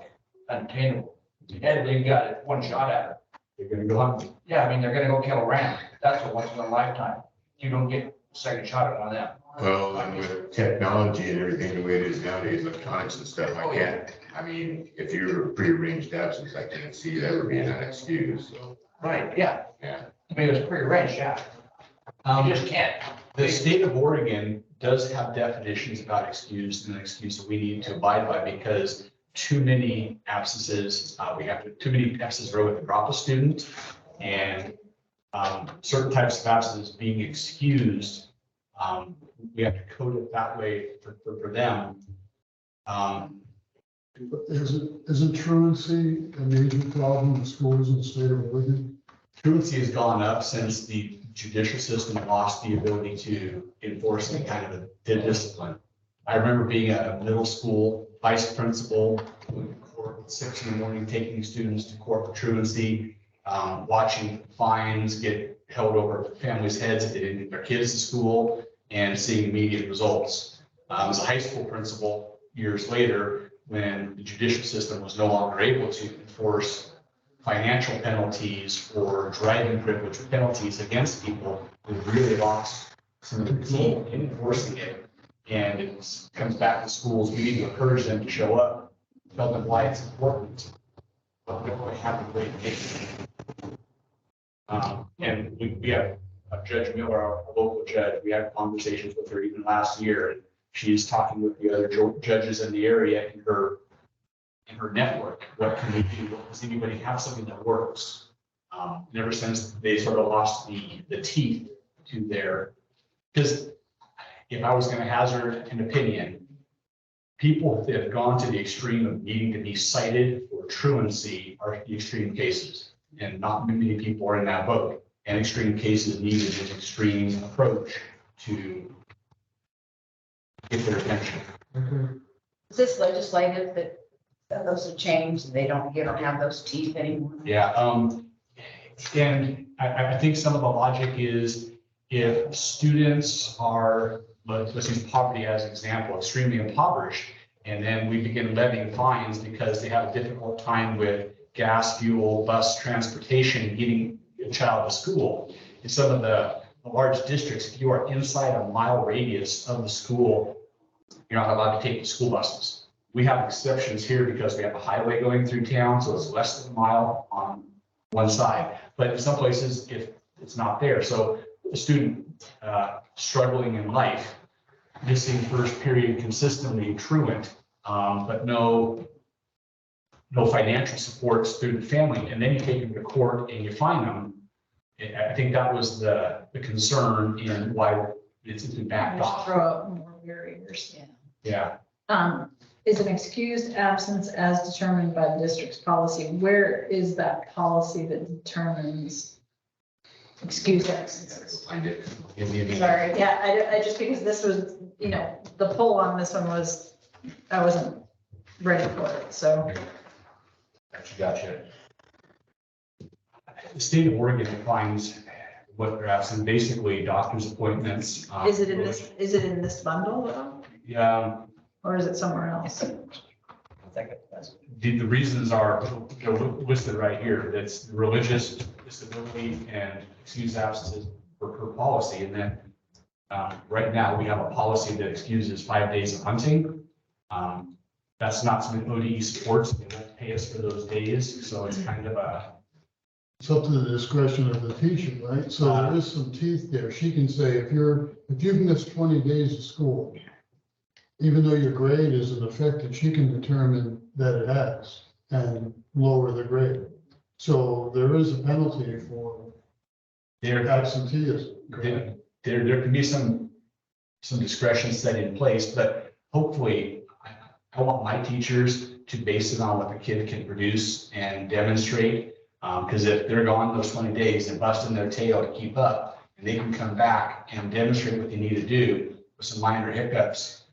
unattainable. And they've got it one shot at it. They're gonna go hunting. Yeah, I mean, they're gonna go kill a ram. That's a once in a lifetime. You don't get a second shot at one of them. Well, and with technology and everything the way it is nowadays, electronics and stuff, I can't, I mean, if you're prearranged absence, I can't see that would be an excuse, so, Right, yeah. yeah. I mean, it's prearranged, yeah. You just can't. The state of Oregon does have definitions about excused and excused that we need to abide by because too many absences, too many absences where we have to drop a student and certain types of absences being excused. We have to code it that way for them. Isn't truancy a major problem in schools in the state of Oregon? Truancy has gone up since the judicial system lost the ability to enforce any kind of a discipline. I remember being a middle school vice principal, going to court at 6 in the morning, taking students to court for truancy. watching fines get held over families' heads if they didn't get their kids to school and seeing immediate results. As a high school principal, years later, when the judicial system was no longer able to enforce financial penalties for driving privilege penalties against people, we really lost some of the key in enforcing it. And it comes back to schools, we need to encourage them to show up, tell them why it's important. But we don't have a great case. And we have Judge Miller, our local judge, we had conversations with her even last year. And she's talking with the other judges in the area in her network. What can we do? Does anybody have something that works? And ever since they sort of lost the teeth to their, because if I was going to hazard an opinion, people that have gone to the extreme of needing to be cited for truancy are the extreme cases. And not many people are in that boat. And extreme cases needed an extreme approach to get their attention. Is this legislative that those have changed and you don't have those teeth anymore? Yeah, and I think some of the logic is if students are, let's use poverty as an example, extremely impoverished, and then we begin levying fines because they have a difficult time with gas, fuel, bus transportation, getting a child to school. In some of the large districts, if you are inside a mile radius of the school, you're not allowed to take the school buses. We have exceptions here because we have a highway going through town, so it's less than a mile on one side. But in some places, if it's not there, so a student struggling in life, missing first period consistently, truant, but no financial supports through the family, and then you take them to court and you fine them. I think that was the concern in why it's been backed off. Throw up more barriers. Yeah. Is an excused absence as determined by the district's policy? Where is that policy that determines excused absences? Find it. Give me a minute. Sorry, yeah, I just, because this was, the poll on this one was, I wasn't ready for it, so. Gotcha. The state of Oregon defines what they're absent, basically doctor's appointments. Is it in this bundle though? Yeah, Or is it somewhere else? the reasons are they're listed right here. That's religious disability and excused absences per policy. And then right now we have a policy that excuses 5 days of hunting. That's not something ODE supports. They won't pay us for those days. So it's kind of a. It's up to the discretion of the teacher, right? So there is some teeth there. She can say, if you've missed 20 days of school, even though your grade isn't affected, she can determine that it has and lower the grade. So there is a penalty for absenteeism. There can be some discretion set in place, but hopefully I want my teachers to base it on what the kid can produce and demonstrate. Because if they're gone those 20 days and busting their tail to keep up, and they can come back and demonstrate what they need to do with some minor hiccups,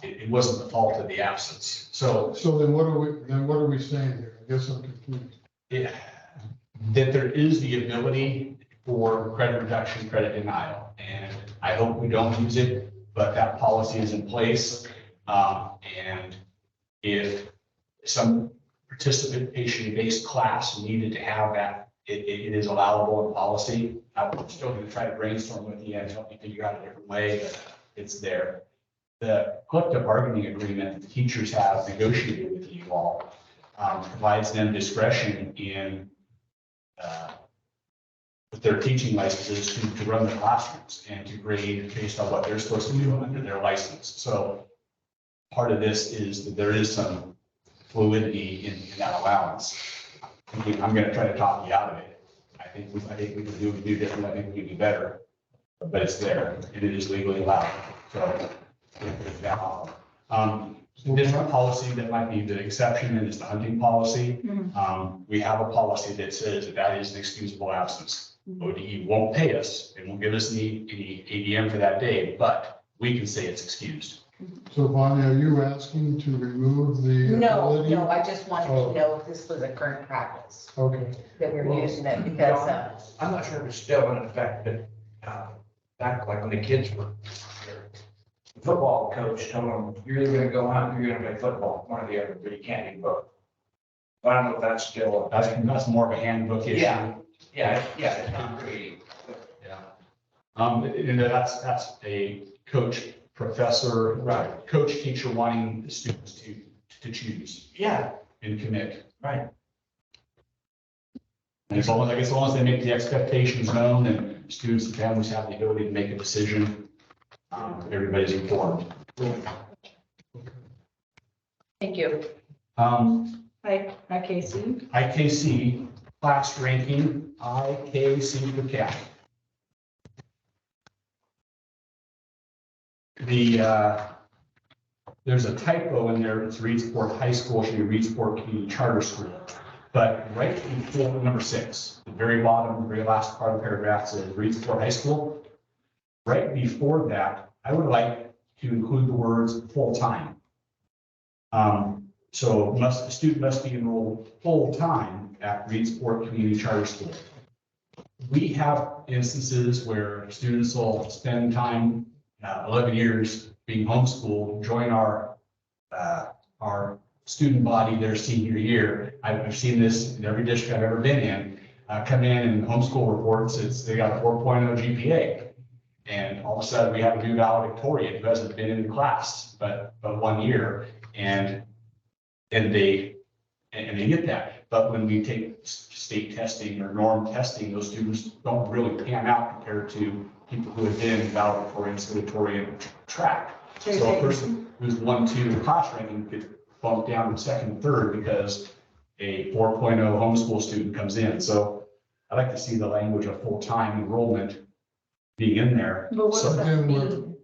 it wasn't the fault of the absence. So then what are we saying here? I guess I'm confused. That there is the ability for credit reduction, credit denial, and I hope we don't use it, but that policy is in place. And if some participation-based class needed to have that, it is allowable in policy. I'm still going to try to brainstorm with you and help you figure out a different way, but it's there. The collective bargaining agreement that the teachers have negotiated with you all provides them discretion in with their teaching licenses to run their classrooms and to grade based on what they're supposed to do under their license. So part of this is that there is some fluidity in that allowance. I'm going to try to talk you out of it. I think we can do different. I think we can do better, but it's there and it is legally allowed. So different policy that might be the exception is the hunting policy. We have a policy that says that is an excusable absence. ODE won't pay us and won't give us any ADM for that day, but we can say it's excused. So Bonnie, are you asking to remove the No, ability? no, I just wanted Oh. to know if this was a current practice, Okay, that we're Well, using it because, I'm not sure if it's still in effect, but, back like when the kids were, the football coach told them, you're either gonna go hunt, or you're gonna play football, one or the other, but you can't do both. I don't know if that's still. That's more of a handbook issue. Yeah. Yeah, it's not really. Yeah. And that's a coach, professor, Right. coach, teacher wanting the students to choose Yeah, and commit. right. And as long as they make the expectations known and students and families have the ability to make a decision, everybody's informed. thank you. Hi, Casey. IKC, class ranking, IKC for Cat. There's a typo in there, it's Reedsport High School, should be Reedsport Community Charter School. But right before number 6, the very bottom, the very last part of the paragraph says Reedsport High School. Right before that, I would like to include the words full-time. So the student must be enrolled full-time at Reedsport Community Charter School. We have instances where students will spend time, 11 years being homeschooled, join our student body their senior year. I've seen this in every district I've ever been in, come in and homeschool reports, they got a 4.0 GPA. And all of a sudden we have a new valedictorian who hasn't been in the class, but 1 year, and they get that. But when we take state testing or norm testing, those students don't really pan out compared to people who have been valedictorian, salutatorian track. So a person who's 1-2 in the class ranking could bump down to second and third because a 4.0 homeschool student comes in. So I like to see the language of full-time enrollment being in there. But what So- does that Again, mean?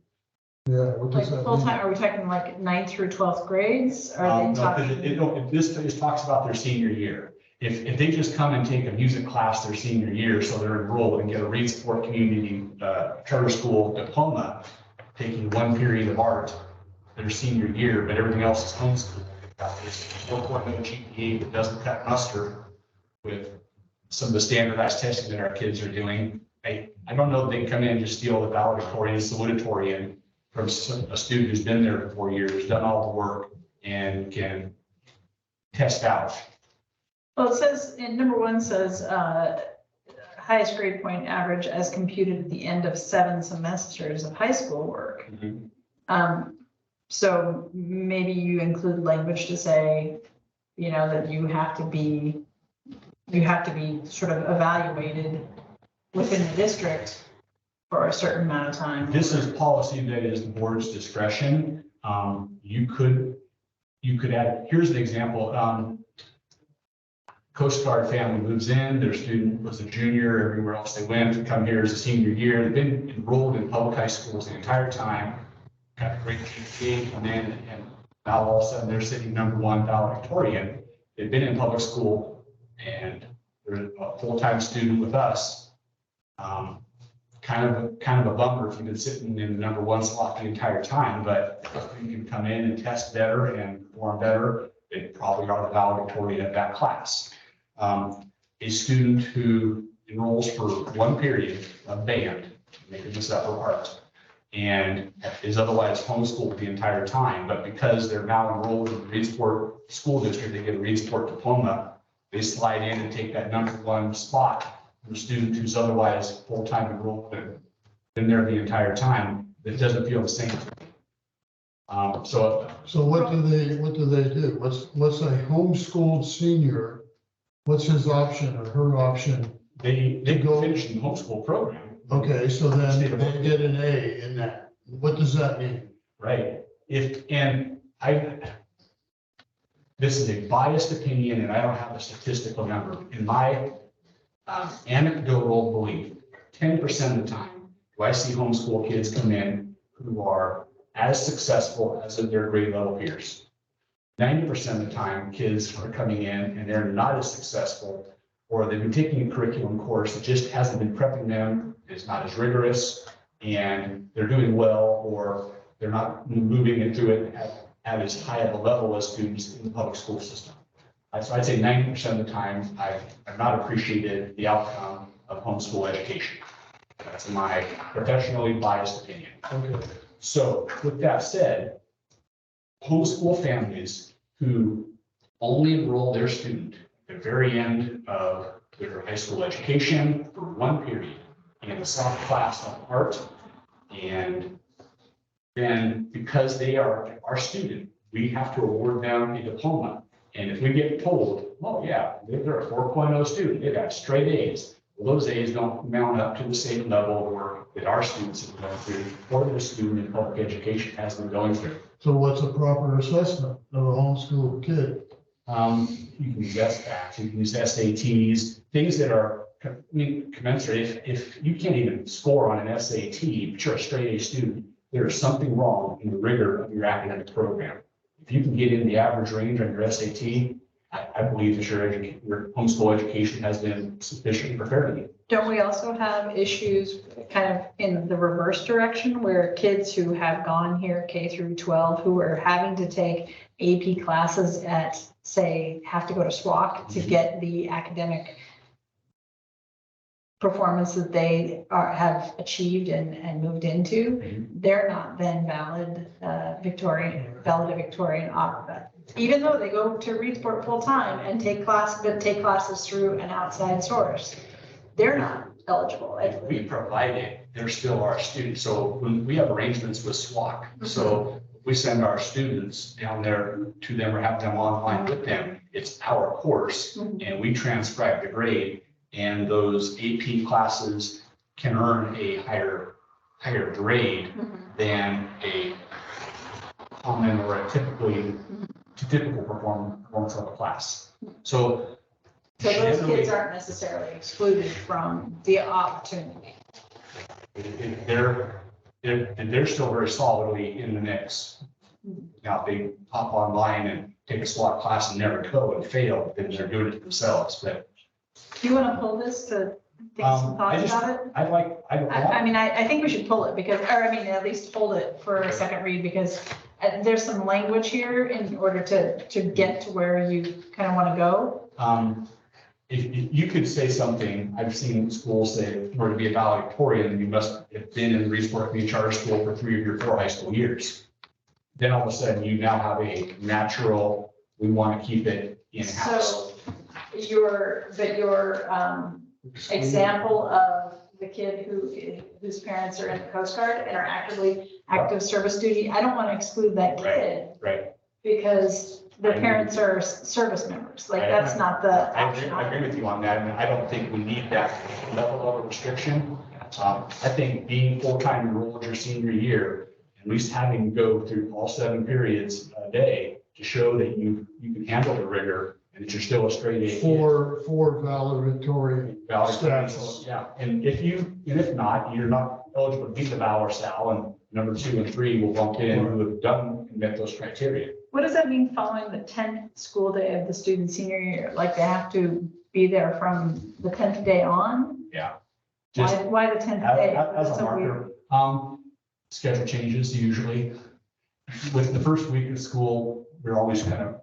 yeah, what Like does that mean? full-time, are we talking like 9th through 12th grades? Are No, they 'cause talking? this just talks about their senior year. If they just come and take a music class their senior year, so they're enrolled and get a Reedsport Community Charter School diploma, taking 1 period of art their senior year, but everything else is homeschool. They've got this 4.0 GPA that doesn't cut muster with some of the standardized testing that our kids are doing. I don't know if they can come in and just steal the valedictorian, salutatorian from a student who's been there for 4 years, done all the work, and can test out. Well, it says, in number 1 says, highest grade point average as computed at the end of 7 semesters of high school work. So maybe you include language to say, that you have to be sort of evaluated within the district for a certain amount of time. This is policy that is the board's discretion. You could add, here's an example. Coast Guard family moves in, their student was a junior, everywhere else they went, come here as a senior year. They've been enrolled in public high schools the entire time, got a great GPA, come in, and now all of a sudden they're sitting number 1 valedictorian. They've been in public school and they're a full-time student with us. Kind of a bummer if you've been sitting in the number 1 slot the entire time, but if you can come in and test better and perform better, they probably are the valedictorian of that class. A student who enrolls for 1 period of band, making this up or art, and is otherwise homeschooled the entire time, but because they're now enrolled in the Reedsport School District, they get a Reedsport diploma, they slide in and take that number 1 spot from a student who's otherwise full-time enrolled and been there the entire time, that doesn't feel the same. So So what do they do? What's a homeschooled senior, what's his option or her option? they go finish the homeschool program. Okay, so then they get an A in that. What does that mean? Right. This is a biased opinion and I don't have a statistical number. In my anecdotal belief, 10% of the time, do I see homeschool kids come in who are as successful as their grade level peers. 90% of the time, kids are coming in and they're not as successful, or they've been taking a curriculum course that just hasn't been prepping them, it's not as rigorous, and they're doing well, or they're not moving into it at as high of a level as students in the public school system. So I'd say 90% of the time, I've not appreciated the outcome of homeschool education. That's my professionally biased opinion. Okay. So with that said, homeschool families who only enroll their student at the very end of their high school education for one period in a soft class on art, and then because they are our student, we have to award them a diploma. And if we get told, oh yeah, they're a 4.0 student, they got straight A's, well, those A's don't mount up to the same level of work that our students have gone through, or the student in public education has been going through. So what's a proper assessment of a homeschool kid? You can use SBAC, you can use SATs, things that are, commensurate. If you can't even score on an SAT, but you're a straight A student, there is something wrong in the rigor of your academic program. If you can get in the average range on your SAT, I believe that your homeschool education has been sufficiently prepared you. Don't we also have issues kind of in the reverse direction where kids who have gone here K through 12, who are having to take AP classes at, say, have to go to SWAC to get the academic performance that they have achieved and moved into, they're not then valedictorian even though they go to Reedsport full time and take classes through an outside source, they're not eligible. If we provide it, they're still our students. So when we have arrangements with SWAC, so if we send our students down there to them or have them online with them, it's our course and we transcribe the grade, and those AP classes can earn a higher grade than a common or a typical performance of a class. So those kids aren't necessarily excluded from the opportunity. They're still very solidly in the mix. Now, if they hop online and take a SWAT class and never go and fail, then they're doing it themselves. But Do you want to pull this to think some thoughts about it? I think we should pull it because, at least hold it for a second read because there's some language here in order to get to where you kind of want to go. If you could say something, I've seen schools say, in order to be a valedictorian, you must have been in the Reedsport Community Charter School for 3 of your 4 high school years. Then all of a sudden you now have a natural, we want to keep it in-house. So your example of the kid whose parents are in the Coast Guard and are active service duty, I don't want to exclude that kid. Right. Because their parents are service members, like that's not the I option. agree with you on that, and I don't think we need that level of a restriction. I think being full-time enrolled your senior year, at least having to go through all 7 periods a day to show that you can handle the rigor and that you're still a straight A. For valedictorian status. Yeah, and if not, you're not eligible to beat the Val or Sal, and number 2 and 3 will bump in who have done and met those criteria. What does that mean following the 10th school day of the student senior year? Like they have to be there from the 10th day on? Yeah. Just Why the 10th day? as That's a so weird. marker, schedule changes usually. With the first week of school, we're always kind of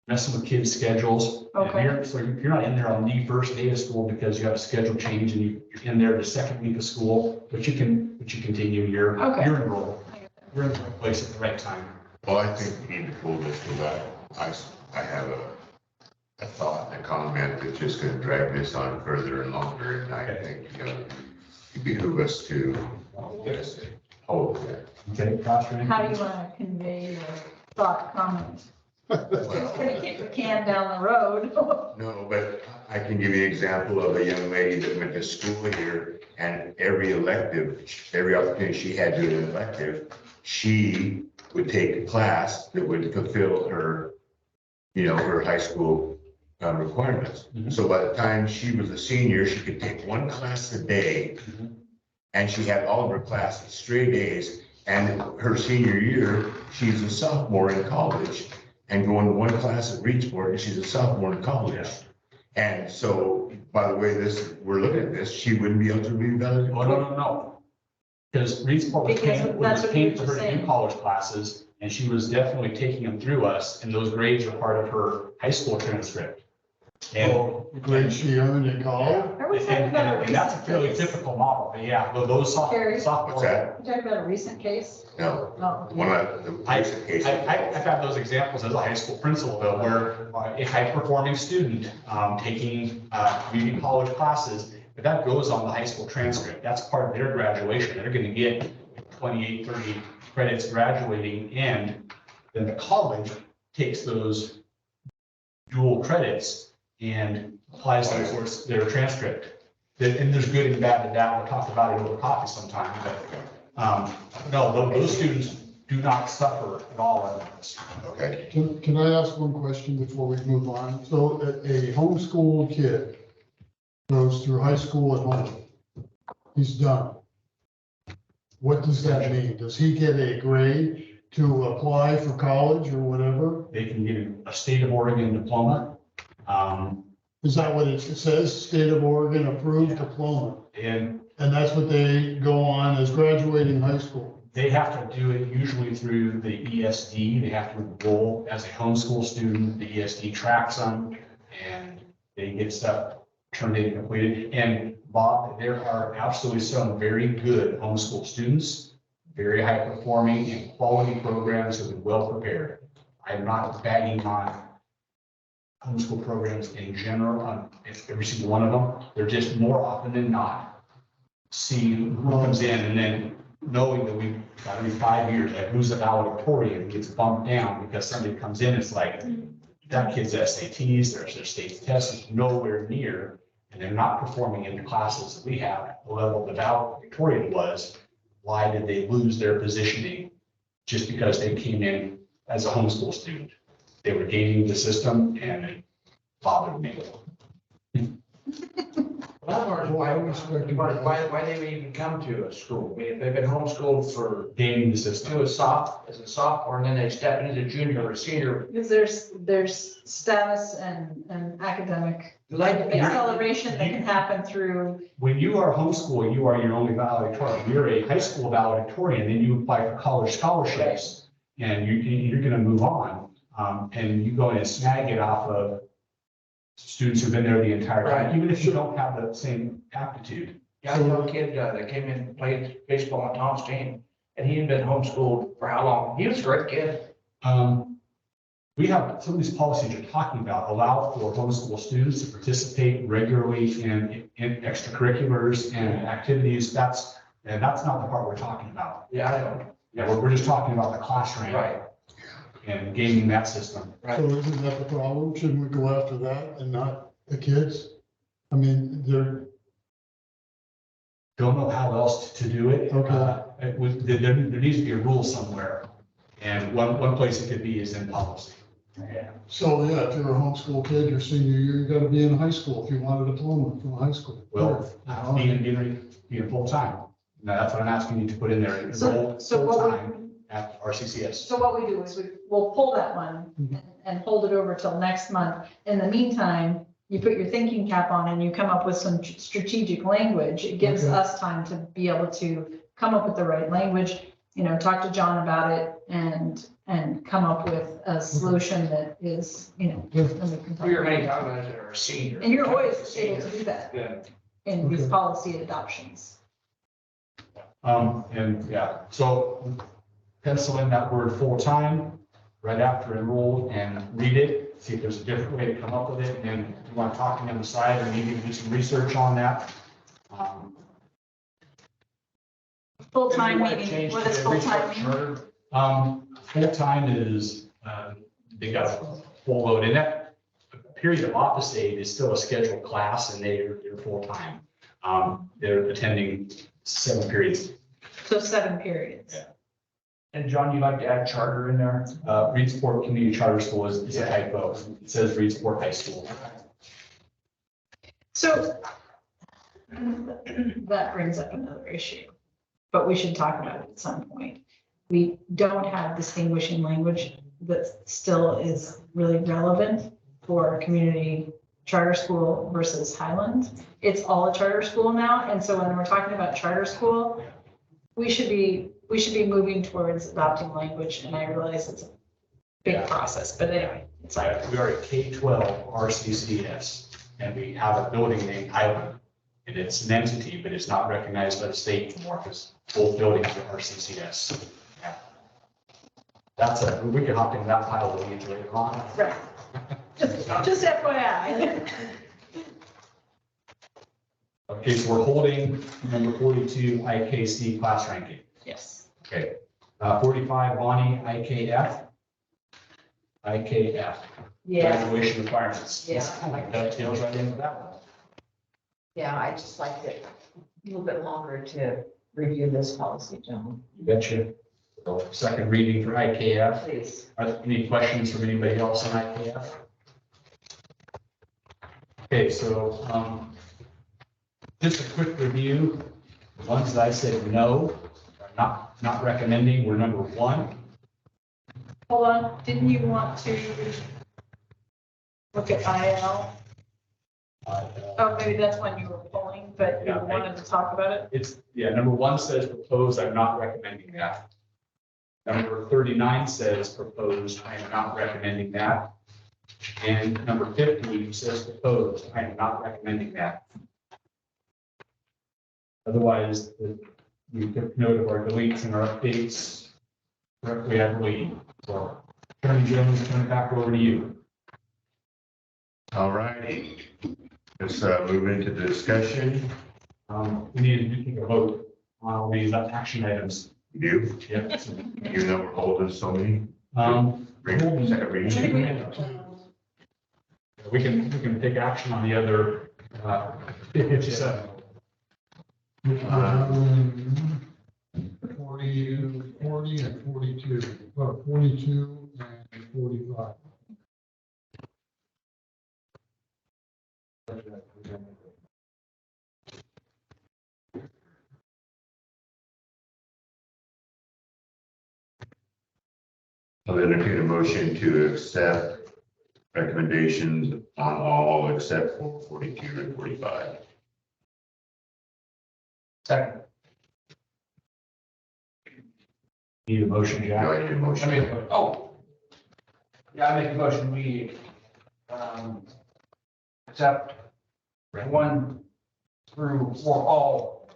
messing with kids' schedules. And Okay. So you're not in there on the first day of school because you have a schedule change and you're in there the second week of school, but you continue, you're enrolled. You're in the right place at the right time. Well, I think we need to pull this because I have a thought, a comment that's just gonna drag this on further and longer, and I think, it behoove us to just hold that. Okay, Costa? How do you want to convey your thought, comment? Just gonna kick the can down the road. No, but I can give you an example of a young lady that went to school here, and every opportunity she had to do an elective, she would take a class that would fulfill her, her high school requirements. So by the time she was a senior, she could take 1 class a day, and she had all of her classes straight A's. And her senior year, she's a sophomore in college and going to 1 class at Reedsport, and she's a sophomore in college. And so, by the way, we're looking at this, she wouldn't be able to be valedictorian. Oh, no. Because Reedsport was Because paying, that's was what you paying were for her just to do saying. college classes, and she was definitely taking them through us, and those grades are part of her high school transcript. And Oh, the grade she earned in college? Are we talking about a and that's a recent fairly case? typical model, but yeah, those Carrie? sophomore. What's that? You talking about a recent case? No, Oh, one of the recent cases. I've had those examples as a high school principal though, where a high-performing student taking community college classes, but that goes on the high school transcript. That's part of their graduation. They're going to get 28, 30 credits graduating, and then the college takes those dual credits and applies them towards their transcript. And there's good and bad to that. We'll talk about it over coffee sometime, but no, those students do not suffer at all in this. Okay, Can I ask one question before we move on? So a homeschooled kid goes through high school at home. He's done. What does that mean? Does he get a grade to apply for college or whatever? They can get a state of Oregon diploma. Is that what it says? State of Oregon approved diploma? And And that's what they go on as graduating high school? they have to do it usually through the ESD. They have to enroll as a homeschool student. The ESD tracks them and they get stuff turned in and completed. And Bob, there are absolutely some very good homeschool students, very high performing and quality programs who are well prepared. I'm not bagging on homeschool programs in general, on every single one of them. They're just more often than not, see who comes in and then knowing that we've got every 5 years, like who's the valedictorian gets bumped down because somebody comes in, it's like, that kid's SATs, their state test is nowhere near, and they're not performing in the classes that we have, the level the valedictorian was. Why did they lose their positioning just because they came in as a homeschool student? They were gaming the system and it bothered me. Why they would even come to a school? I mean, if they've been homeschooled for, Gaming the system. as a sophomore, and then they step into junior or senior, because there's status and academic like. acceleration that can happen through, When you are homeschooled, you are your only valedictorian. You're a high school valedictorian, then you apply for college scholarships and you're gonna move on. And you go in and snag it off of students who've been there the entire time, Right. even if you don't have the same aptitude. Yeah, I know a kid that came in and played baseball on Tom's team, and he had been homeschooled for how long? He was a great kid. We have, some of these policies you're talking about allow for homeschool students to participate regularly in extracurriculars and activities. That's not the part we're talking about. Yeah, I know. Yeah, we're just talking about the classroom. Right. And gaming that system. So isn't that the problem? Shouldn't we go after that and not the kids? I mean, they're, Don't know how else to do it. Okay. There needs to be a rule somewhere. And one place it could be is in policy. so yeah, if you're a homeschool kid, your senior year, you gotta be in high school if you want a diploma from high school. Well, being full-time. Now, that's what I'm asking you to put in there. Enroll so what full-time at RCCS. so what we do is we'll pull that one and hold it over till next month. In the meantime, you put your thinking cap on and you come up with some strategic language. It gives Okay. us time to be able to come up with the right language, talk to John about it and come up with a solution that is, and we can talk We were many about it. times that are a senior. And you're always able to do that Yeah. in these Okay. policy adoptions. And yeah, so pencil in that word full-time right after enroll and read it, see if there's a different way to come up with it. And then if you want to talk to me on the side or maybe do some research on that. Full-time You wanna meaning, change what to does the full-time research mean? charter? Full-time is, they got a full load, and that period of office aid is still a scheduled class, and they're full-time. They're attending 7 periods. So 7 periods. Yeah. And John, you'd like to add charter in there? Reedsport Community Charter School is a typo. It says Reedsport High School. So that brings up another issue, but we should talk about it at some point. We don't have distinguishing language that still is really relevant for community charter school versus Highland. It's all a charter school now. And so when we're talking about charter school, we should be moving towards adopting language, and I realize it's a big Yeah. process, but anyway, it's like, We are a K-12 RCCS, and we have a building named Highland. And it's an entity, but it's not recognized by the state anymore because both buildings are RCCS. Yeah. We could hop into that pile of weeds later on. right. Just FYI. Okay, so we're holding number 42 IKC class ranking. Yes. Okay. 45 Bonnie IKF. IKF. Graduation requirements. Yeah, I like That tails right into that one. Yeah, I just liked it a little bit longer to review this policy, John, You betcha. So, second reading for IKF. please. Are there any questions from anybody else on IKF? Okay, so just a quick review. The ones that I said no, are not recommending, were number 1. Hold on, didn't you want to look at IL? Oh, maybe that's when you were pulling, but you Yeah, wanted to talk about it? It's, yeah, number 1 says proposed, I'm not recommending that. Number 39 says proposed, I am not recommending that. And number 50 says proposed, I am not recommending that. Otherwise, we took note of our deletes and our updates correctly, I believe. So, Attorney Jones, turn it back over to you. All righty. Let's move into the discussion. We need to take a vote on all these action items. You, Yep. So, you know, we're holding so many. We Second reading. can take action on the other, 57. 40 and 42, or 42 and 45. I'll entertain a motion to accept recommendations on all except for 42 and 45. Second. Need a motion, Go Jack? ahead, your motion. Yeah, I make a motion, we, accept 1 through 4, all,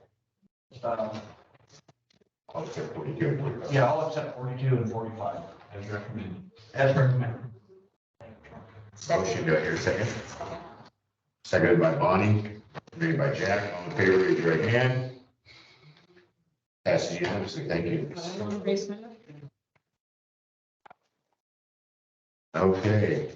I'll accept 42 and 45. yeah, all except 42 and 45, As recommended. as recommended. Motion, do I hear a second? Seconded by Bonnie, made by Jack. All in favor, raise your right hand. Passes unanimously. Thank you. Okay.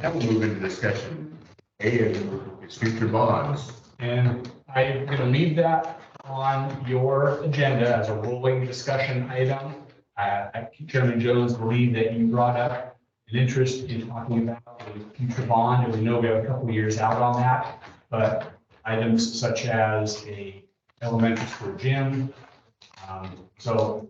Now we'll move into discussion. A is future bonds. And I'm going to leave that on your agenda as a rolling discussion item. Chairman Jones believed that you brought up an interest in talking about the future bond, and we know we have a couple of years out on that. But items such as a elementary school gym. So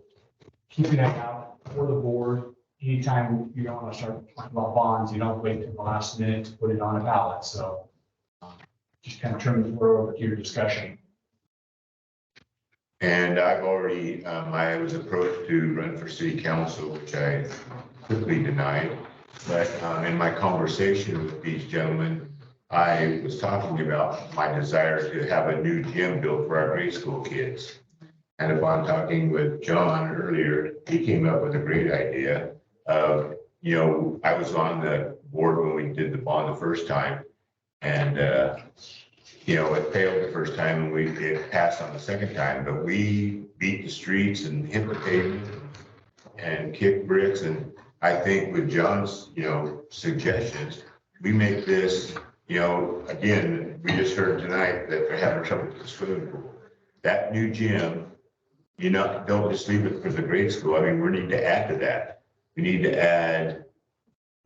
keeping that out for the board. Anytime you don't want to start talking about bonds, you don't wait till the last minute to put it on a ballot. So just kind of turn the floor over to your discussion. And I've already, I was approached to run for city council, which I quickly denied. But in my conversation with these gentlemen, I was talking about my desire to have a new gym built for our grade school kids. And upon talking with John earlier, he came up with a great idea of, you know, I was on the board when we did the bond the first time. And, you know, it failed the first time and it passed on the second time, but we beat the streets and hit the pavement and kicked bricks. And I think with John's, you know, suggestions, we make this, you know, again, we just heard tonight that they're having trouble with the swimming pool. That new gym, you know, don't just leave it for the grade school. I mean, we need to add to that. We need to add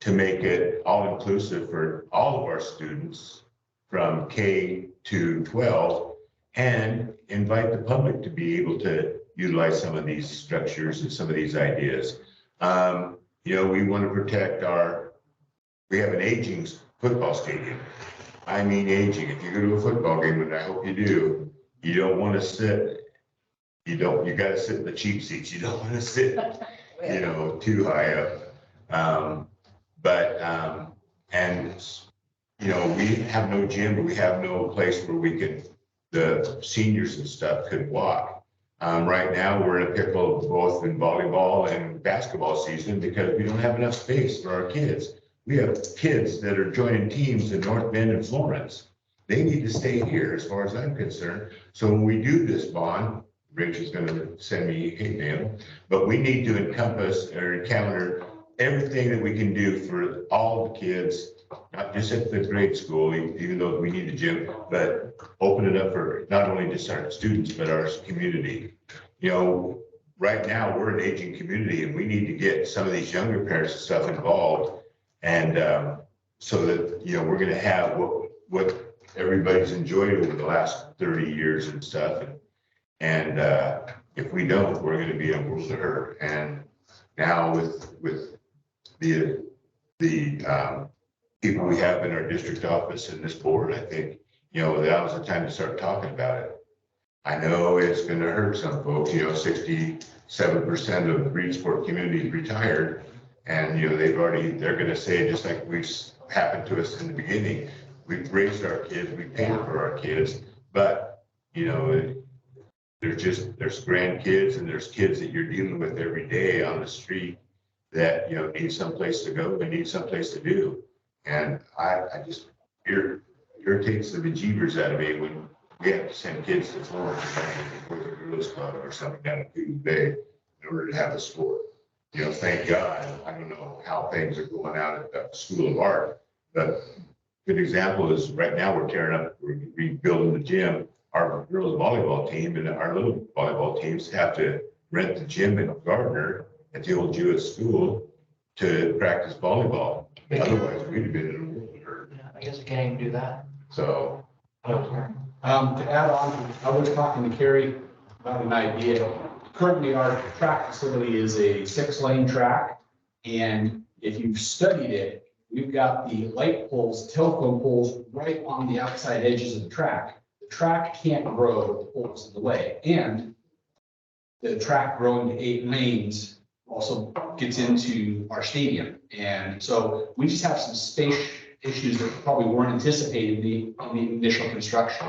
to make it all inclusive for all of our students from K to 12 and invite the public to be able to utilize some of these structures and some of these ideas. You know, we want to protect our we have an aging football stadium. I mean aging. If you go to a football game, and I hope you do, you don't want to sit, you gotta sit in the cheap seats. You don't want to sit, too high up. And, we have no gym, but we have no place where the seniors and stuff could walk. Right now, we're in a pickle both in volleyball and basketball season because we don't have enough space for our kids. We have kids that are joining teams in North Bend and Florence. They need to stay here as far as I'm concerned. So when we do this bond, Rachel's gonna send me hate mail, but we need to encompass or encounter everything that we can do for all the kids, not just at the grade school, even though we need a gym, but open it up for not only just our students, but our community. Right now, we're an aging community and we need to get some of these younger parents and stuff involved. And so that, we're gonna have what everybody's enjoyed over the last 30 years and stuff. And if we don't, we're gonna be in a world of hurt. And now with the people we have in our district office and this board, I think, that was the time to start talking about it. I know it's gonna hurt some folks, 67% of the Reedsport community retired. And, they're gonna say, just like happened to us in the beginning, we've raised our kids, we paid for our kids, but, there's grandkids and there's kids that you're dealing with every day on the street that, need someplace to go, they need someplace to do. And I just, irritates the bejeebers out of me when we have to send kids to Florida or the Girls Club or something down in Coos Bay in order to have a sport. Thank God, I don't know how things are going out at the School of Art, but a good example is right now we're rebuilding the gym. Our girls volleyball team and our little volleyball teams have to rent the gym in Gardner at the old Jewish school to practice volleyball. Otherwise, we'd have been in a world of hurt. I guess I can't even do that. So, To add on, I was talking to Carrie about an idea. Currently, our track facility is a 6-lane track. And if you've studied it, we've got the light poles, telephone poles right on the outside edges of the track. The track can't grow with the poles in the way. And the track growing to 8 lanes also gets into our stadium. And so we just have some space issues that probably weren't anticipated in the initial construction.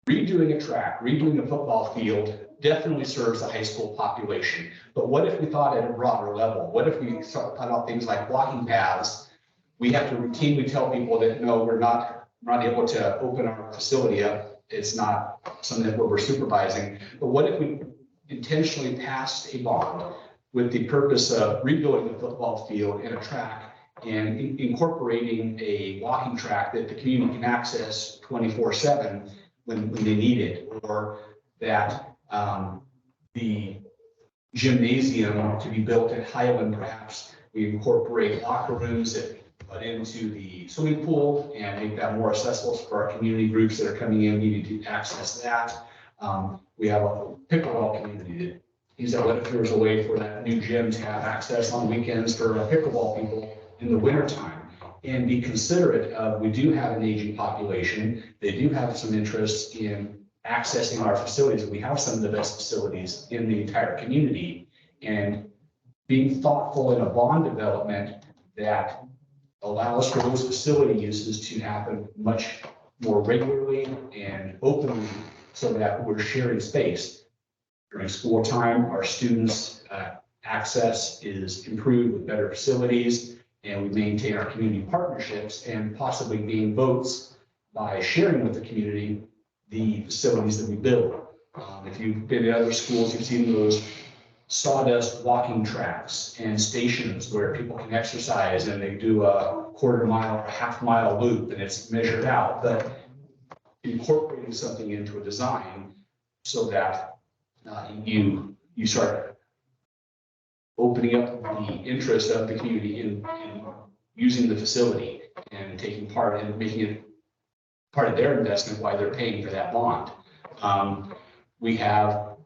Redoing a track, redoing a football field definitely serves the high school population. But what if we thought at a broader level? What if we thought about things like walking paths? We have to routinely tell people that, no, we're not able to open our facility up. It's not something that we're supervising. But what if we intentionally passed a bond with the purpose of rebuilding the football field and a track and incorporating a walking track that the community can access 24/7 when they need it, or that the gymnasium to be built at Highland, perhaps we incorporate locker rooms that put into the swimming pool and make that more accessible for our community groups that are coming in needing to access that. We have a pickleball community that he said, what if there was a way for that new gym to have access on weekends for pickleball people in the wintertime? And be considerate of, we do have an aging population. They do have some interest in accessing our facilities. We have some of the best facilities in the entire community, and being thoughtful in a bond development that allows for those facility uses to happen much more regularly and openly, so that we're sharing space. During school time, our students' access is improved with better facilities, and we maintain our community partnerships and possibly gain votes by sharing with the community the facilities that we build. If you've been to other schools, you've seen those sawdust walking tracks and stations where people can exercise and they do a quarter-mile or half-mile loop and it's measured out. But incorporating something into a design so that you start opening up the interest of the community in using the facility and taking part and making it part of their investment while they're paying for that bond. We don't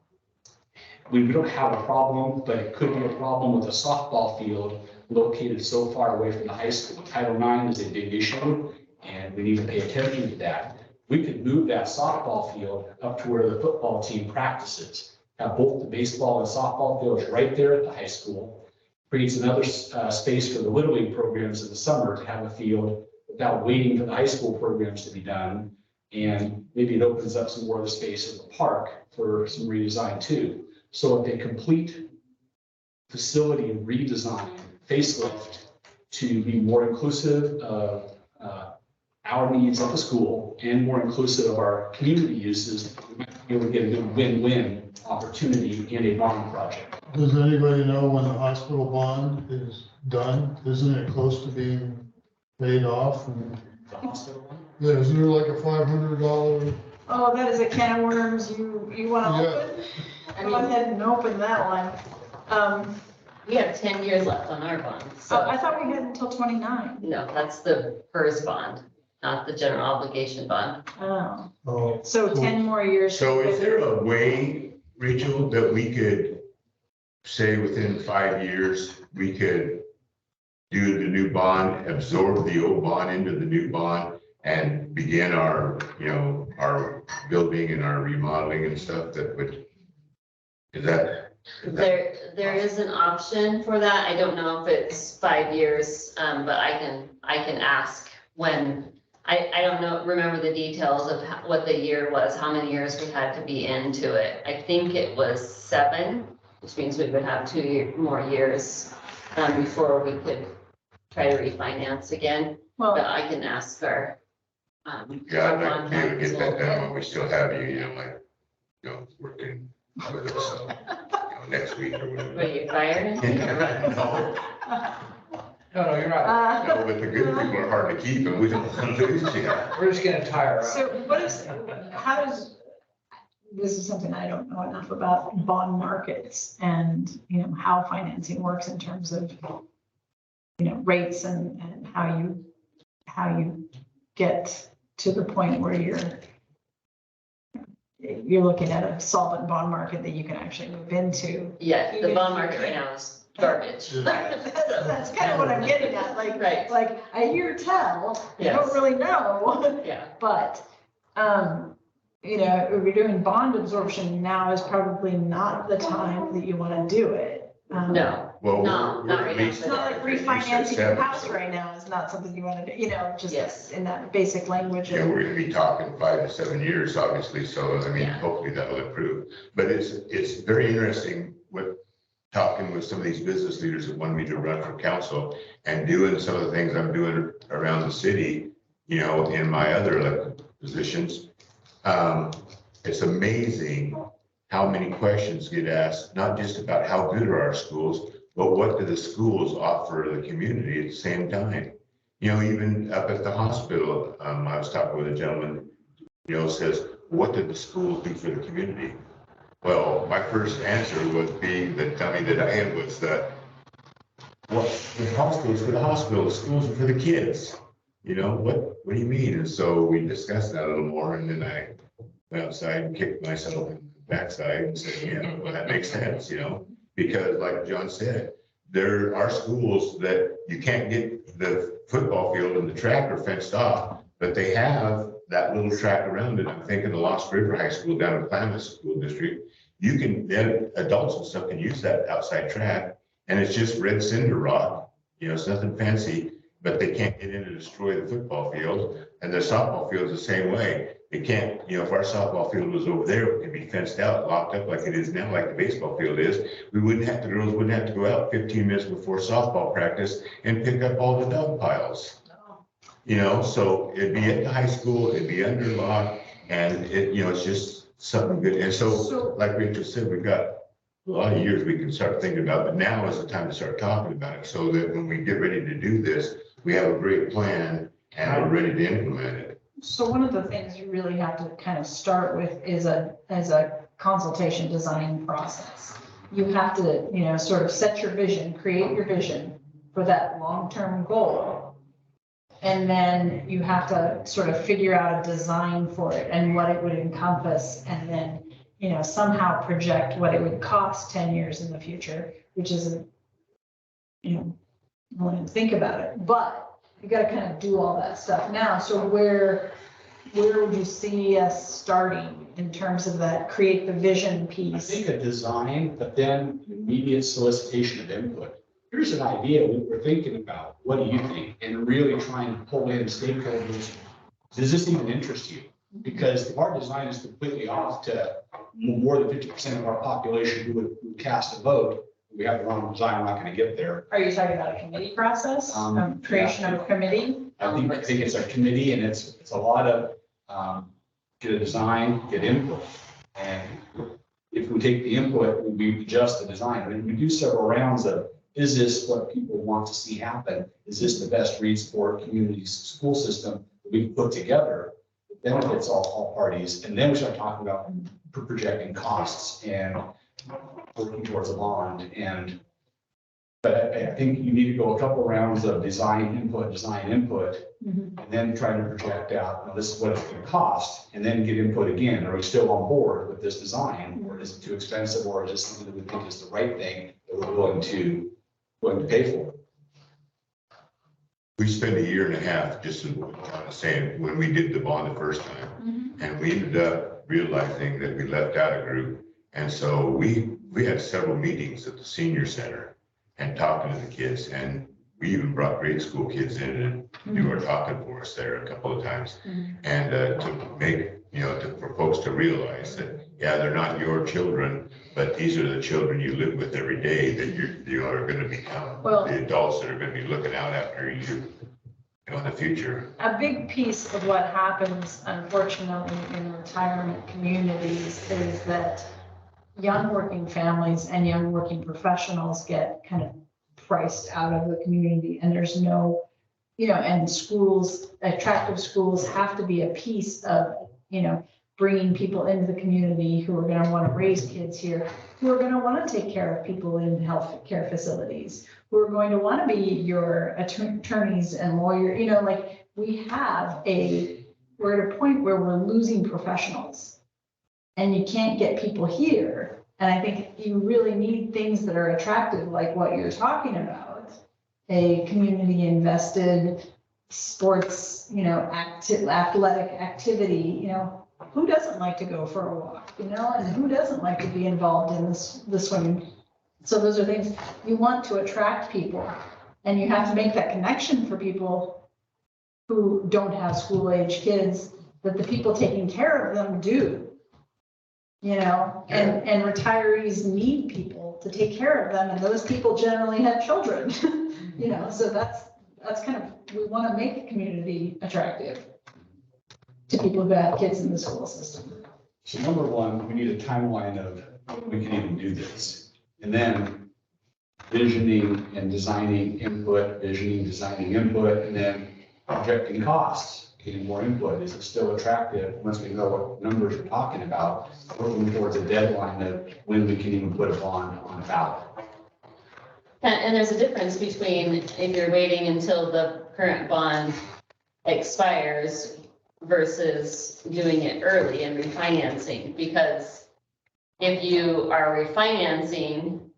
have a problem, but it could be a problem with a softball field located so far away from the high school. Title IX is a big issue, and we need to pay attention to that. We could move that softball field up to where the football team practices. Have both the baseball and softball fields right there at the high school. Creates another space for the Little League programs in the summer to have a field without waiting for the high school programs to be done. And maybe it opens up some more of the space in the park for some redesign too. So if a complete facility redesign, facelift, to be more inclusive of our needs at the school and more inclusive of our community uses, we might be able to get a good win-win opportunity in a bond project. Does anybody know when the hospital bond is done? Isn't it close to being paid off? And The hospital one? yeah, isn't there like a $500? Oh, that is a can of worms you want to Yeah. open? Go ahead and open that one. We have 10 years left on our bond, So I so, thought we had until 29. no, that's the PERS bond, not the general obligation bond. Oh, Oh, so 10 more years. So is there a way, Rachel, that we could say within 5 years, we could do the new bond, absorb the old bond into the new bond and begin our, our building and our remodeling and stuff that would, is that? There is an option for that. I don't know if it's 5 years, but I can ask when, I don't know, remember the details of what the year was, how many years we had to be into it. I think it was 7, which means we would have 2 more years before we could try to refinance again. But Well, I can ask our. Yeah, I'd like bond to be able to get that counsel. done when we still have you, working with us, next week or Were whatever. you fired? No, No, you're right. no, but the good people are hard to keep and we don't want to lose you. We're just gonna tire out. so what is, how does, this is something I don't know enough about bond markets and, how financing works in terms of, rates and how you get to the point where you're looking at a solvent bond market that you can actually move into. Yeah, the bond market right now is garbage. That's kind of what I'm getting at, Right. like I hear tell, I Yes. don't really know. Yeah, But, if you're doing bond absorption, now is probably not the time that you want to do it. no, Well, No, we're not at right now. least- It's not like you said refinancing your 7, house so- right now is not something you want to do, just Yes. in that basic language. Yeah, we're gonna be talking 5 to 7 years, obviously, so Yeah. hopefully that'll improve. But it's very interesting with talking with some of these business leaders that want me to run for council and doing some of the things I'm doing around the city, in my other elected positions. It's amazing how many questions get asked, not just about how good are our schools, but what do the schools offer the community at the same time? Even up at the hospital, I was talking with a gentleman, says, what did the schools do for the community? Well, my first answer would be, the dummy that I am, was that, well, the hospitals for the hospital, the schools are for the kids. What do you mean? And so we discussed that a little more, and then I went outside and kicked myself in the backside and said, yeah, well, that makes sense, because like John said, there are schools that you can't get the football field and the track are fenced off, but they have that little track around it. I'm thinking of Lost River High School down in Klamath School District. You can, then adults and stuff can use that outside track, and it's just red cinder rock. It's nothing fancy, but they can't get in and destroy the football field. And the softball field is the same way. It can't, if our softball field was over there, it could be fenced out, locked up like it is now, like the baseball field is. The girls wouldn't have to go out 15 minutes before softball practice and pick up all the dog piles. So it'd be at the high school, it'd be under lock, and it's just something good. And so, like Rachel said, we've got a lot of years we can start thinking about, but now is the time to start talking about it, so that when we get ready to do this, we have a great plan and we're ready to implement it. So one of the things you really have to kind of start with is a consultation design process. You have to, sort of set your vision, create your vision for that long-term goal. And then you have to sort of figure out a design for it and what it would encompass, and then, somehow project what it would cost 10 years in the future, which isn't, don't even think about it, but you gotta kind of do all that stuff now. So where would you see us starting in terms of that, create the vision I piece? think a design, but then immediate solicitation of input. Here's an idea we were thinking about. What do you think? And really trying to pull in stakeholders. Does this even interest you? Because if our design is completely off to more than 50% of our population who would cast a vote, we have the wrong design, we're not going to get there. Are you talking about a committee process, creation of a committee? I think it's a committee and it's a lot of, get a design, get input. And if we take the input, we adjust the design. I mean, we do several rounds of, is this what people want to see happen? Is this the best Reed Sport community school system that we can put together? It benefits all parties. And then we start talking about projecting costs and working towards a bond. But I think you need to go a couple rounds of design input, and then try to project out, well, this is what it's going to cost, and then get input again. Are we still on board with this design, or is it too expensive, or is this something that we think is the right thing that we're willing to pay for? We spent 1.5 years, just as what John is saying, when we did the bond the first time. And we ended up realizing that we left out a group. And so we had several meetings at the senior center and talking to the kids. And we even brought grade school kids in and do our talking for us there a couple of times. And to make, for folks to realize that, yeah, they're not your children, but these are the children you live with every day that you are going to become the adults that are going to be looking out after you in the future. A big piece of what happens, unfortunately, in retirement communities is that young working families and young working professionals get kind of priced out of the community, and there's no, and schools, attractive schools have to be a piece of, bringing people into the community who are going to want to raise kids here, who are going to want to take care of people in health care facilities, who are going to want to be your attorneys and lawyers, we're at a point where we're losing professionals and you can't get people here. And I think you really need things that are attractive, like what you're talking about, a community invested sports, athletic activity, who doesn't like to go for a walk, and who doesn't like to be involved in the swimming? So those are things you want to attract people, and you have to make that connection for people who don't have school age kids, that the people taking care of them do, and retirees need people to take care of them. And those people generally have children, so that's kind of, we want to make the community attractive to people who have kids in the school system. So number one, we need a timeline of when we can even do this. And then visioning and designing input, and then projecting costs, getting more input. Is it still attractive? Once we know what numbers we're talking about, working towards a deadline of when we can even put a bond on a ballot. And there's a difference between if you're waiting until the current bond expires versus doing it early and refinancing, because if you are refinancing,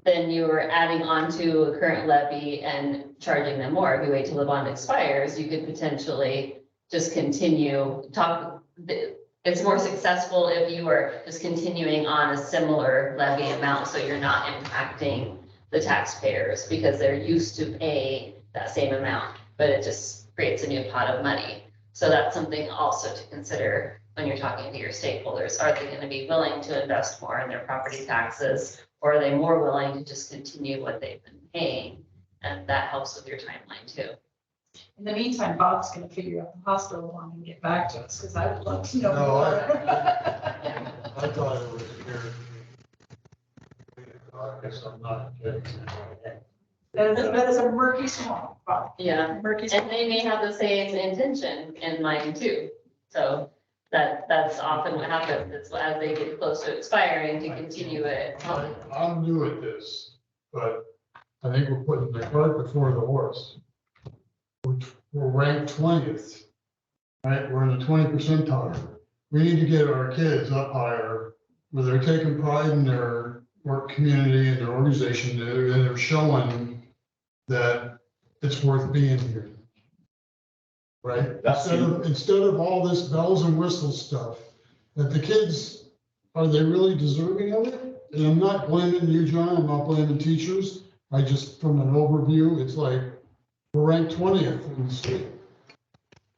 then you are adding on to a current levy and charging them more. If you wait till the bond expires, you could potentially just continue it's more successful if you are just continuing on a similar levy amount, so you're not impacting the taxpayers because they're used to pay that same amount, but it just creates a new pot of money. So that's something also to consider when you're talking to your stakeholders. Are they going to be willing to invest more in their property taxes, or are they more willing to just continue what they've been paying? And that helps with your timeline too. In the meantime, Bob's going to figure out the hospital one and get back to us, because I would love to know. No, more. I thought it was here. I guess I'm not kidding. That is a murky swamp, Bob. Yeah, Murky swamp. and they may have the same intention in mind too. So that's often what happens. It's as they get close to expiring to continue it. I'm new at this, but I think we're putting the cart before the horse. We're ranked 20th, right? We're in the 20 percentile. We need to get our kids up higher, where they're taking pride in their work community and their organization, and they're showing that it's worth being here. Right? That's Instead of all this bells and whistles stuff, that the kids, are they really deserving of it? And I'm not blaming you, John, I'm not blaming teachers. I just, from an overview, it's like, we're ranked 20th in the state.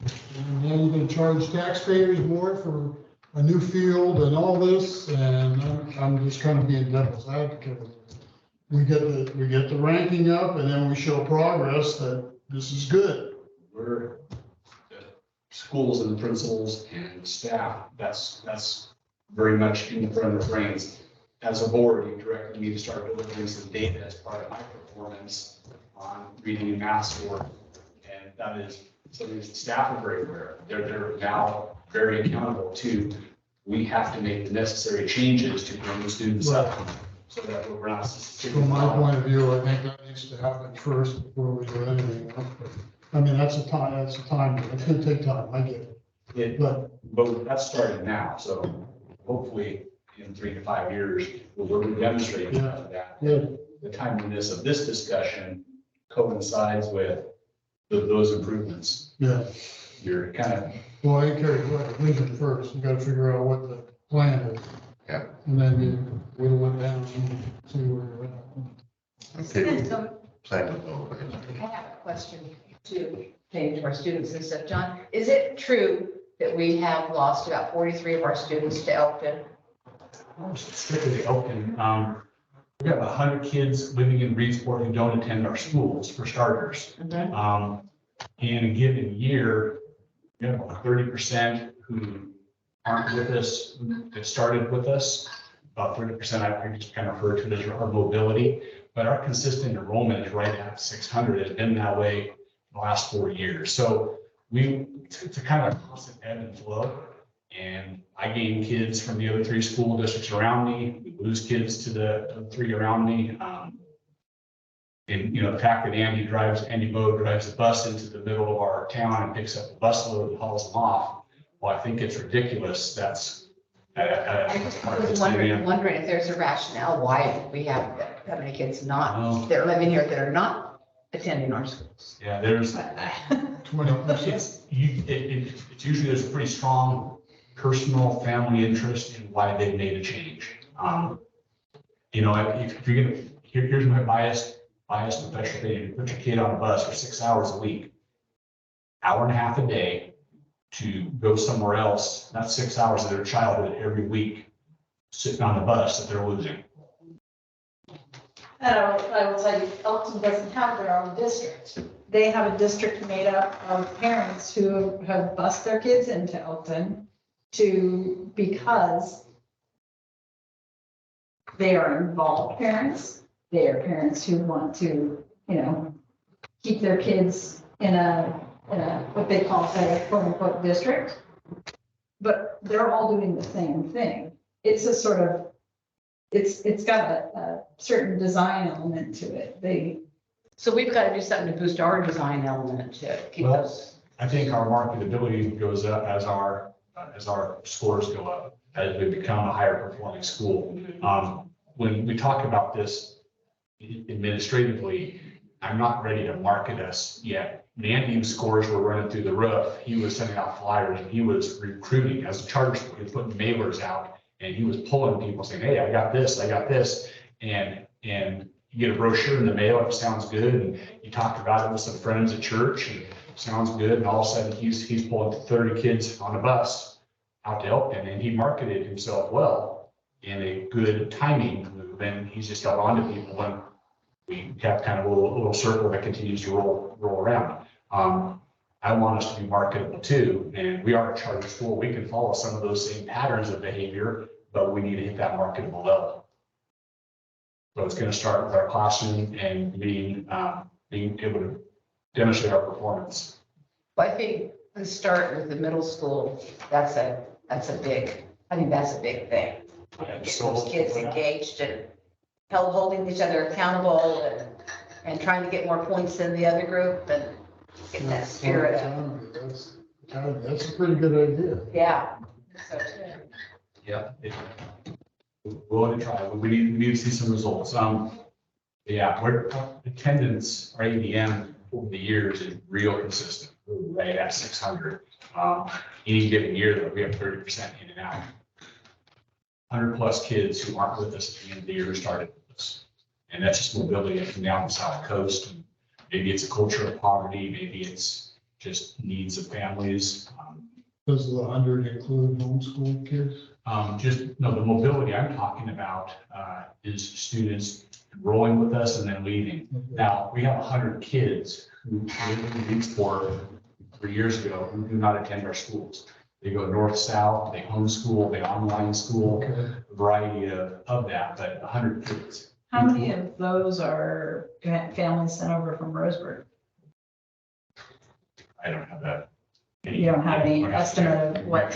And now you're gonna charge taxpayers more for a new field and all this, and I'm just kind of being devil's advocate. We get the ranking up, and then we show progress that this is good. We're, the schools and the principals and staff, that's very much in the front of their brains. As a board, you directed me to start delivering some data as part of my performance on reading and math score. And that is something that staff are very aware of. They're now very accountable to, we have to make the necessary changes to bring the students up so that we're not. From my point of view, I think that needs to happen first before we do anything else. I mean, that's a time, it's gonna take time, I get it. But That's starting now, so hopefully in 3 to 5 years, we'll demonstrate that. yeah, The timeliness of this discussion coincides with those improvements. yeah. You're kind of, Well, I carry the vision first. You gotta figure out what the plan is. Yeah. And then you whittle it down and see where you're at. Okay, So plan to vote. I have a question to to our students and stuff. John, is it true that we have lost about 43 of our students to Elkton? strictly Elkton, we have 100 kids living in Reedsport who don't attend our schools, for starters. In a given year, we have about 30% who aren't with us, that started with us. About 30%, I just kind of refer to it as our mobility, but our consistent enrollment is right at 600. It's been that way the last 4 years. So it's a kind of constant ebb and flow. And I gain kids from the other 3 school districts around me. We lose kids to the 3 around me. And, the fact that Andy Bo drives the bus into the middle of our town and picks up the bus load and hauls them off. Well, I think it's ridiculous. That's. I was wondering if there's a rationale why we have that many kids not, Oh. that are living here that are not attending our schools. Yeah, there's, 20%. it's usually there's a pretty strong personal family interest in why they made a change. If you're gonna, here's my biased professional opinion. You put your kid on a bus for 6 hours a week, hour and a half a day to go somewhere else, that's 6 hours of their childhood every week sitting on the bus that they're losing. And I will tell you, Elton doesn't have their own district. They have a district made up of parents who have bused their kids into Elton because they are involved parents. They are parents who want to, keep their kids in a what they call a quote unquote district. But they're all doing the same thing. It's a sort of, it's got a certain design element to it. So we've got to do something to boost our design element to keep Well, those. I think our marketability goes up as our scores go up, as we become a higher performing school. When we talk about this administratively, I'm not ready to market us yet. Andy's scores were running through the roof. He was sending out flyers and he was recruiting as a charter school. He was putting mailers out and he was pulling people saying, hey, I got this. And you get a brochure in the mail, if it sounds good, and you talk about it with some friends at church and it sounds good. And all of a sudden he's pulling 30 kids on a bus out to Elkton, and he marketed himself well in a good timing move. And he's just got on to people, and we have kind of a little circle that continues to roll around. I want us to be marketable too, and we are a charter school. We can follow some of those same patterns of behavior, but we need to hit that marketable level. So it's going to start with our classroom and being able to demonstrate our performance. Well, I think the start with the middle school, I think that's a big thing. Get those kids engaged and holding each other accountable and trying to get more points than the other group and get that spirit of. That's a pretty good idea. Yeah. So, Yeah. We're going to try. We need to see some results. Yeah, we're attendance, our ADM over the years is real consistent, right at 600. Any given year, though, we have 30% in and out. 100+ kids who aren't with us at the end of the year who started with us. And that's just mobility up and down the South Coast. Maybe it's a culture of poverty, maybe it's just needs of families. Does the 100 include homeschool kids? No, the mobility I'm talking about is students enrolling with us and then leaving. Now, we have 100 kids who lived in Reedsport 3 years ago who do not attend our schools. They go north, south, they homeschool, they online school, Okay. a variety of that, but 100 kids. How many of those are families sent over from Roseburg? I don't have that. You don't have any estimate of what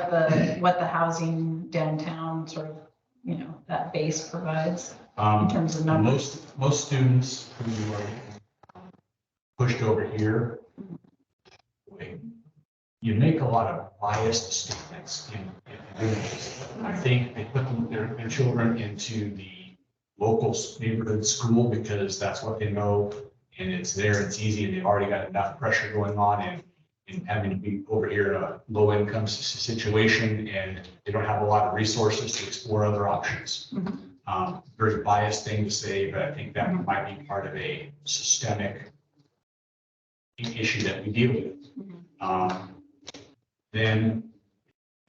the housing downtown sort of, you know, that base provides in terms of numbers? Most students who are pushed over here, you make a lot of biased statements in doing this. I think they put their children into the local neighborhood school because that's what they know, and it's there, it's easy, and they've already got enough pressure going on, and having to be over here in a low income situation, and they don't have a lot of resources to explore other options. Very biased thing to say, but I think that might be part of a systemic issue that we deal with. Then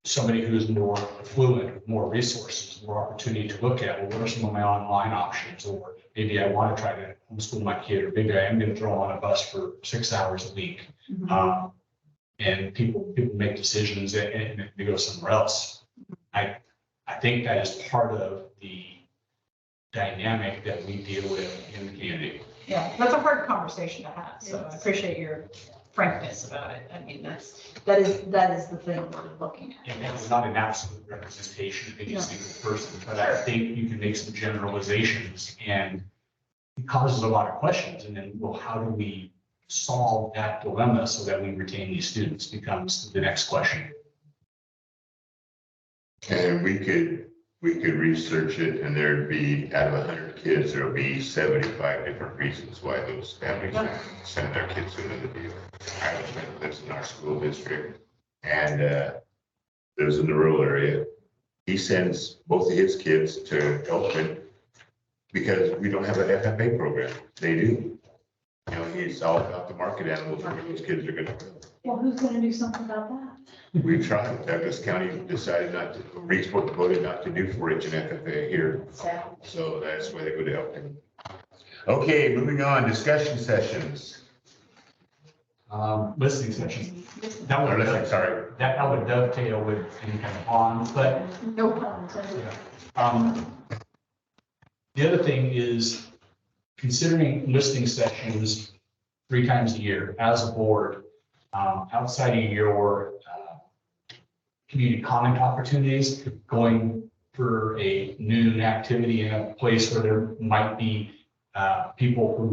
somebody who's more affluent, with more resources, more opportunity to look at, well, what are some of my online options? Or maybe I want to try to homeschool my kid, or maybe I am going to throw on a bus for 6 hours a week. And people make decisions and they go somewhere else. I think that is part of the dynamic that we deal with in the community. Yeah, that's a hard conversation to have, so I appreciate your frankness about it. I mean, that is the thing we're looking at. And it's not an absolute representation of any single person, but I think you can make some generalizations, and it causes a lot of questions. And then, well, how do we solve that dilemma so that we retain these students becomes the next question. And we could research it, and there'd be, out of 100 kids, there'll be 75 different reasons why those families send their kids to another deal. I have a friend who lives in our school district, and lives in the rural area. He sends both of his kids to Elkton because we don't have an FFA program. They do. You know, he's all about the market animals and where those kids are gonna go. Well, who's gonna do something about that? We tried. Douglas County decided not to, Reedsport voted not to do 4-H and FFA here. So that's why they go to Elkton. Okay, moving on, discussion sessions. Listening sessions. That Or would, listening, sorry. that would dovetail with any kind of bonds, but No pun intended. the other thing is considering listening sessions 3 times a year as a board, outside of your community comment opportunities, going for a noon activity in a place where there might be people who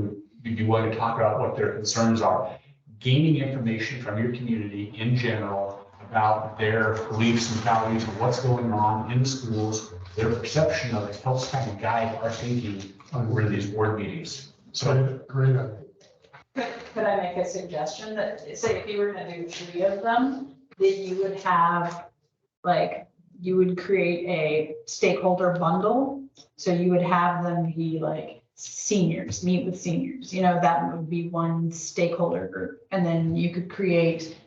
would be willing to talk about what their concerns are. Gaining information from your community in general about their beliefs and values and what's going on in the schools, their perception of it helps kind of guide our thinking when we're in these board meetings. So Great idea. Could I make a suggestion that, say, if you were gonna do 3 of them, that you would have, like, you would create a stakeholder bundle. So you would have them be like seniors, meet with seniors, you know, that would be one stakeholder group. And then you could create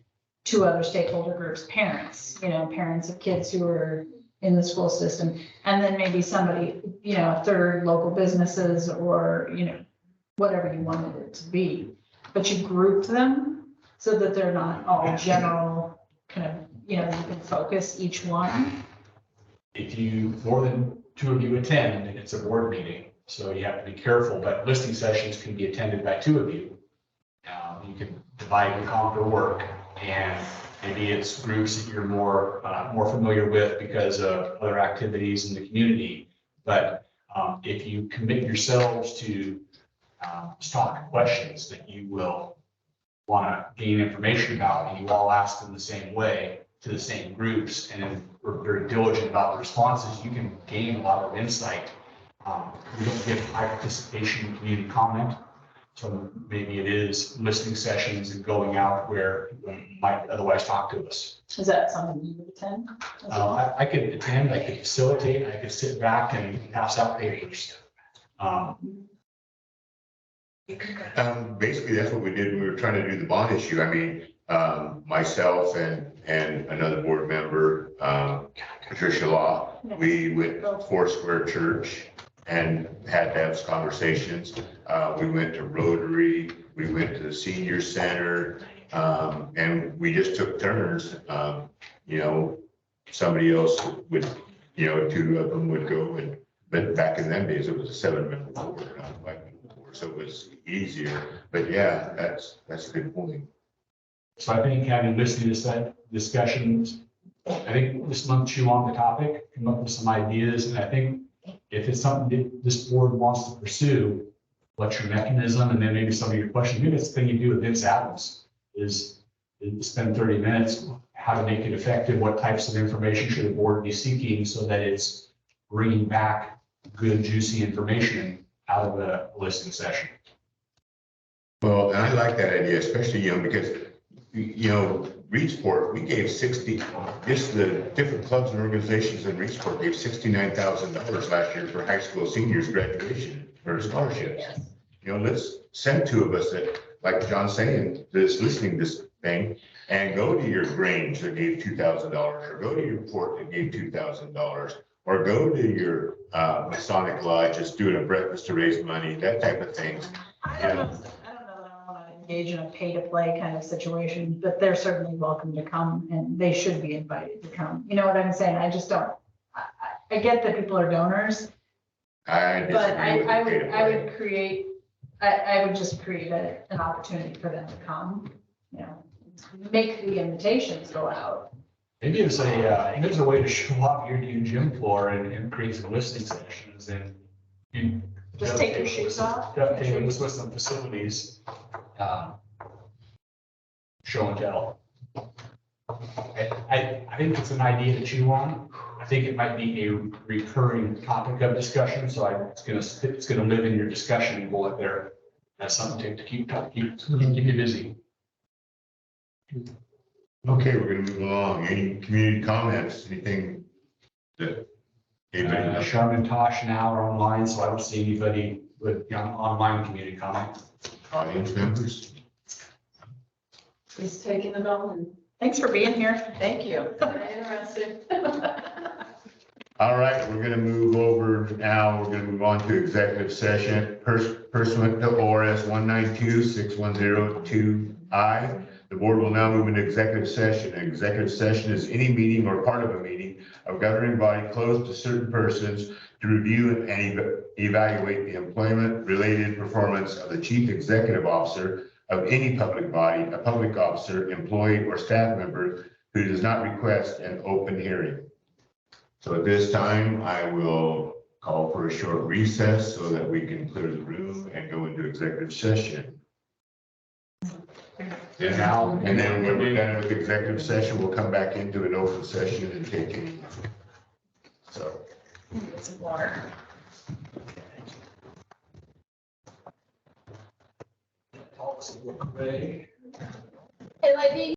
2 other stakeholder groups, parents, you know, parents of kids who are in the school system. And then maybe somebody, you know, a third local businesses, or, you know, whatever you wanted it to be. But you group them so that they're not all general, kind of, you know, you can focus each one. if you, more than 2 of you attend, it's a board meeting, so you have to be careful, but listening sessions can be attended by 2 of you. You can divide and conquer work, and maybe it's groups that you're more familiar with because of other activities in the community. But if you commit yourselves to stock questions that you will want to gain information about, and you all ask them the same way to the same groups, and then we're very diligent about the responses, you can gain a lot of insight We don't get high participation in community comment. So maybe it is listening sessions and going out where people might otherwise talk to us. Is that something you would attend? as well? I could attend, I could facilitate, I could sit back and pass out papers. Basically, that's what we did when we were trying to do the bond issue. I mean, myself and another board member, Patricia Law, we went to Foursquare Church and had to have conversations. We went to Rotary, we went to the senior center, and we just took turns. You know, somebody else would, you know, two of them would go and, but back in them days, it was a 7-member board, not a 5-member board, so it was easier. But yeah, that's a good point. So I think having listened to that discussions, I think this month chew on the topic, come up with some ideas, and I think if it's something that this board wants to pursue, what's your mechanism, and then maybe some of your questions, maybe that's the thing you do with Vince Adams, is spend 30 minutes, how to make it effective, what types of information should the board be seeking so that it's bringing back good, juicy information out of a listening session. Well, and I like that idea, especially, you know, because, you know, Reedsport, we gave 60, just the different clubs and organizations in Reedsport gave $69,000 last year for high school seniors graduation for scholarships. You know, let's send two of us that, like John's saying, this listening to this thing, and go to your Grange that gave $2,000, or go to your Port that gave $2,000, or go to your Masonic Lodge just doing a breakfast to raise money, that type of things. I don't know that I want to engage in a pay-to-play kind of situation, but they're certainly welcome to come and they should be invited to come. You know what I'm saying? I just don't, I get that people are donors, I but disagree with the I pay-to-play. would create, I would just create an opportunity for them to come, you know, make the invitations go out. Maybe it's there's a way to show up here to your gym floor and create some listening sessions and you Just take your shoes off. dovetail this with some facilities. Show and tell. I think it's an idea to chew on. I think it might be a recurring topic of discussion, so it's gonna live in your discussion bullet there. That's something to keep you busy. Okay, we're gonna move along. Any community comments, anything that? anybody- Sharman and Tosh now are online, so I don't see anybody with online community comment. Audience members? He's taking it all and Thanks for being here. Thank you. interested. All right, we're gonna move over now. We're gonna move on to executive session. Pursuant to ORS 192-6102I, the board will now move into executive session. An executive session is any meeting or part of a meeting of governing body closed to certain persons to review and evaluate the employment-related performance of the chief executive officer of any public body, a public officer, employee, or staff member who does not request an open hearing. So at this time, I will call for a short recess so that we can clear the room and go into executive session. And then when we're done with executive session, we'll come back into an open session and take it. So. Get some water. Ray. Hey, like,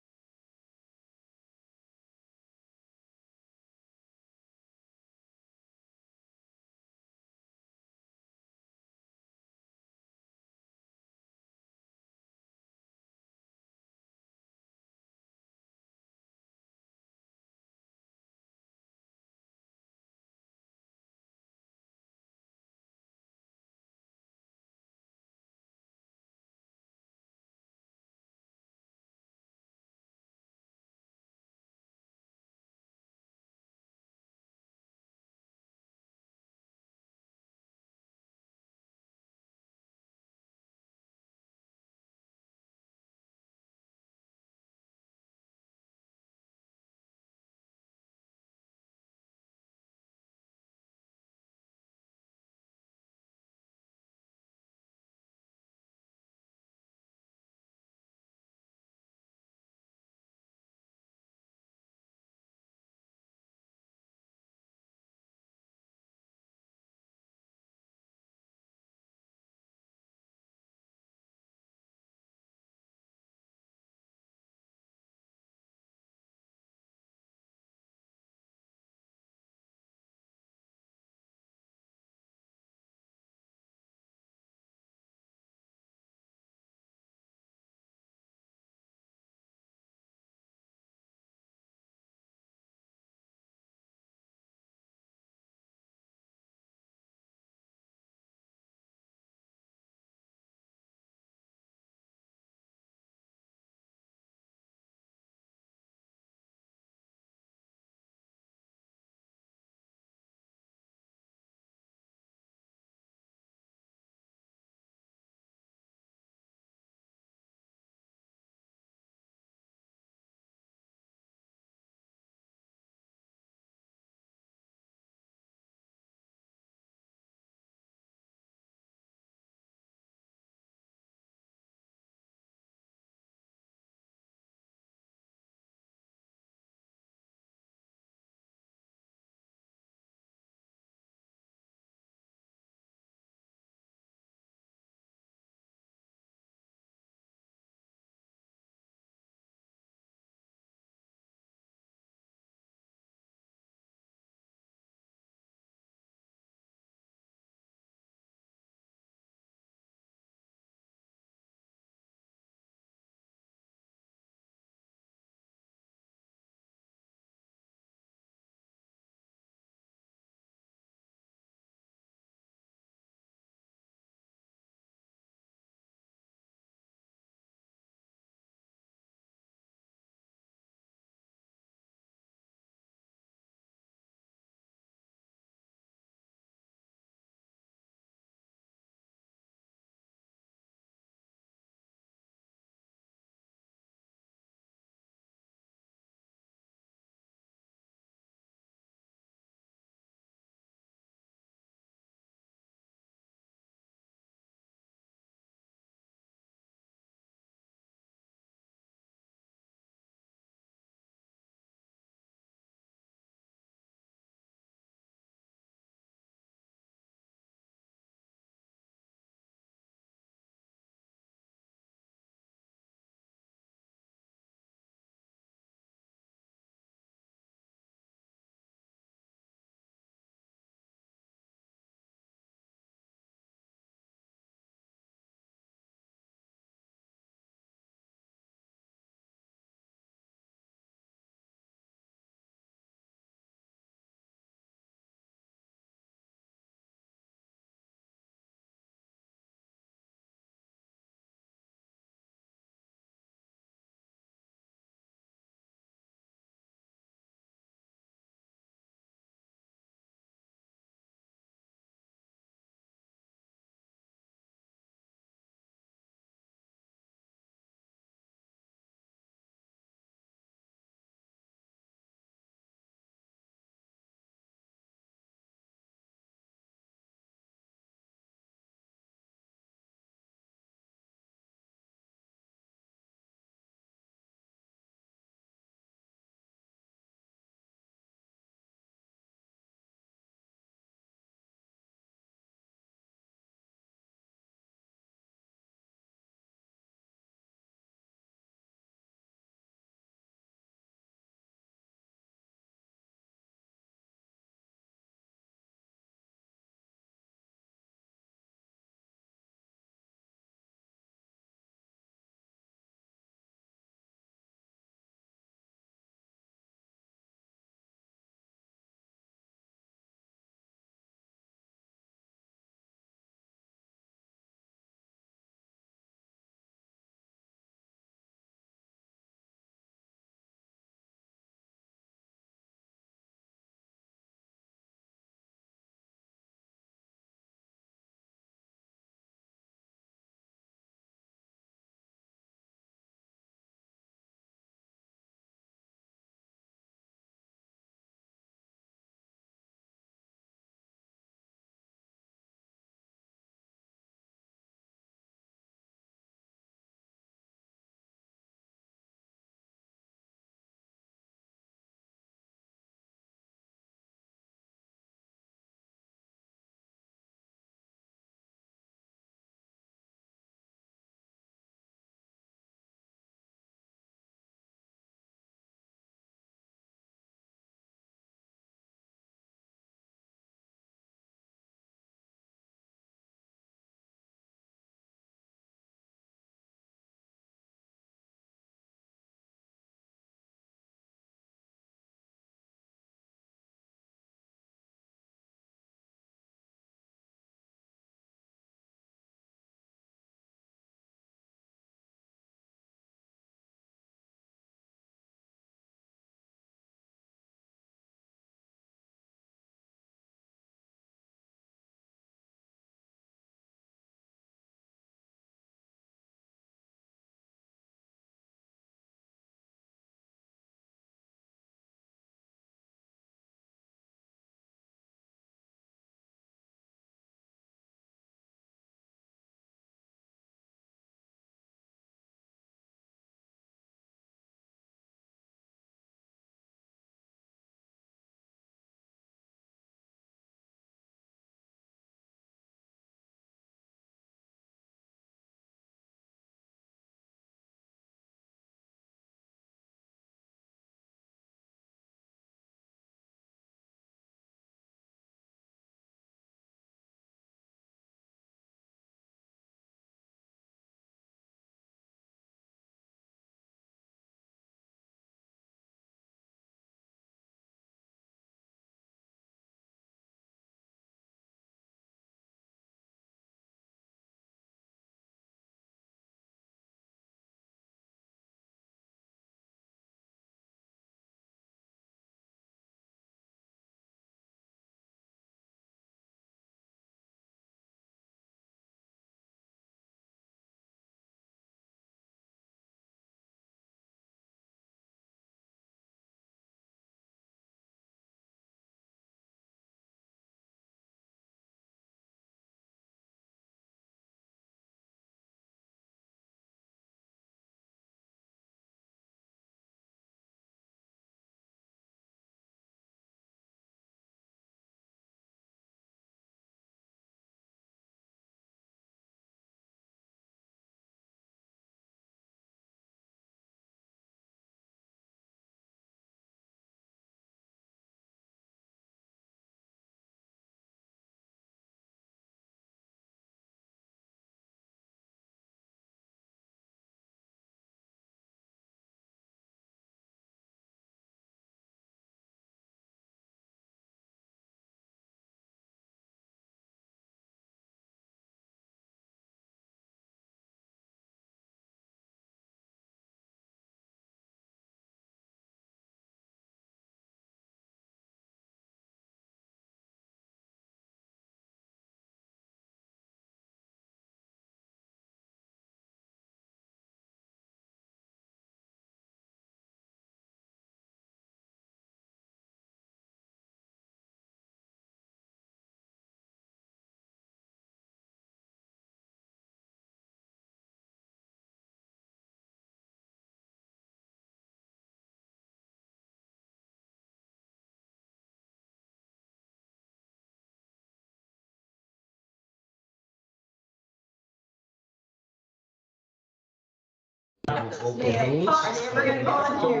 We're gonna go on you.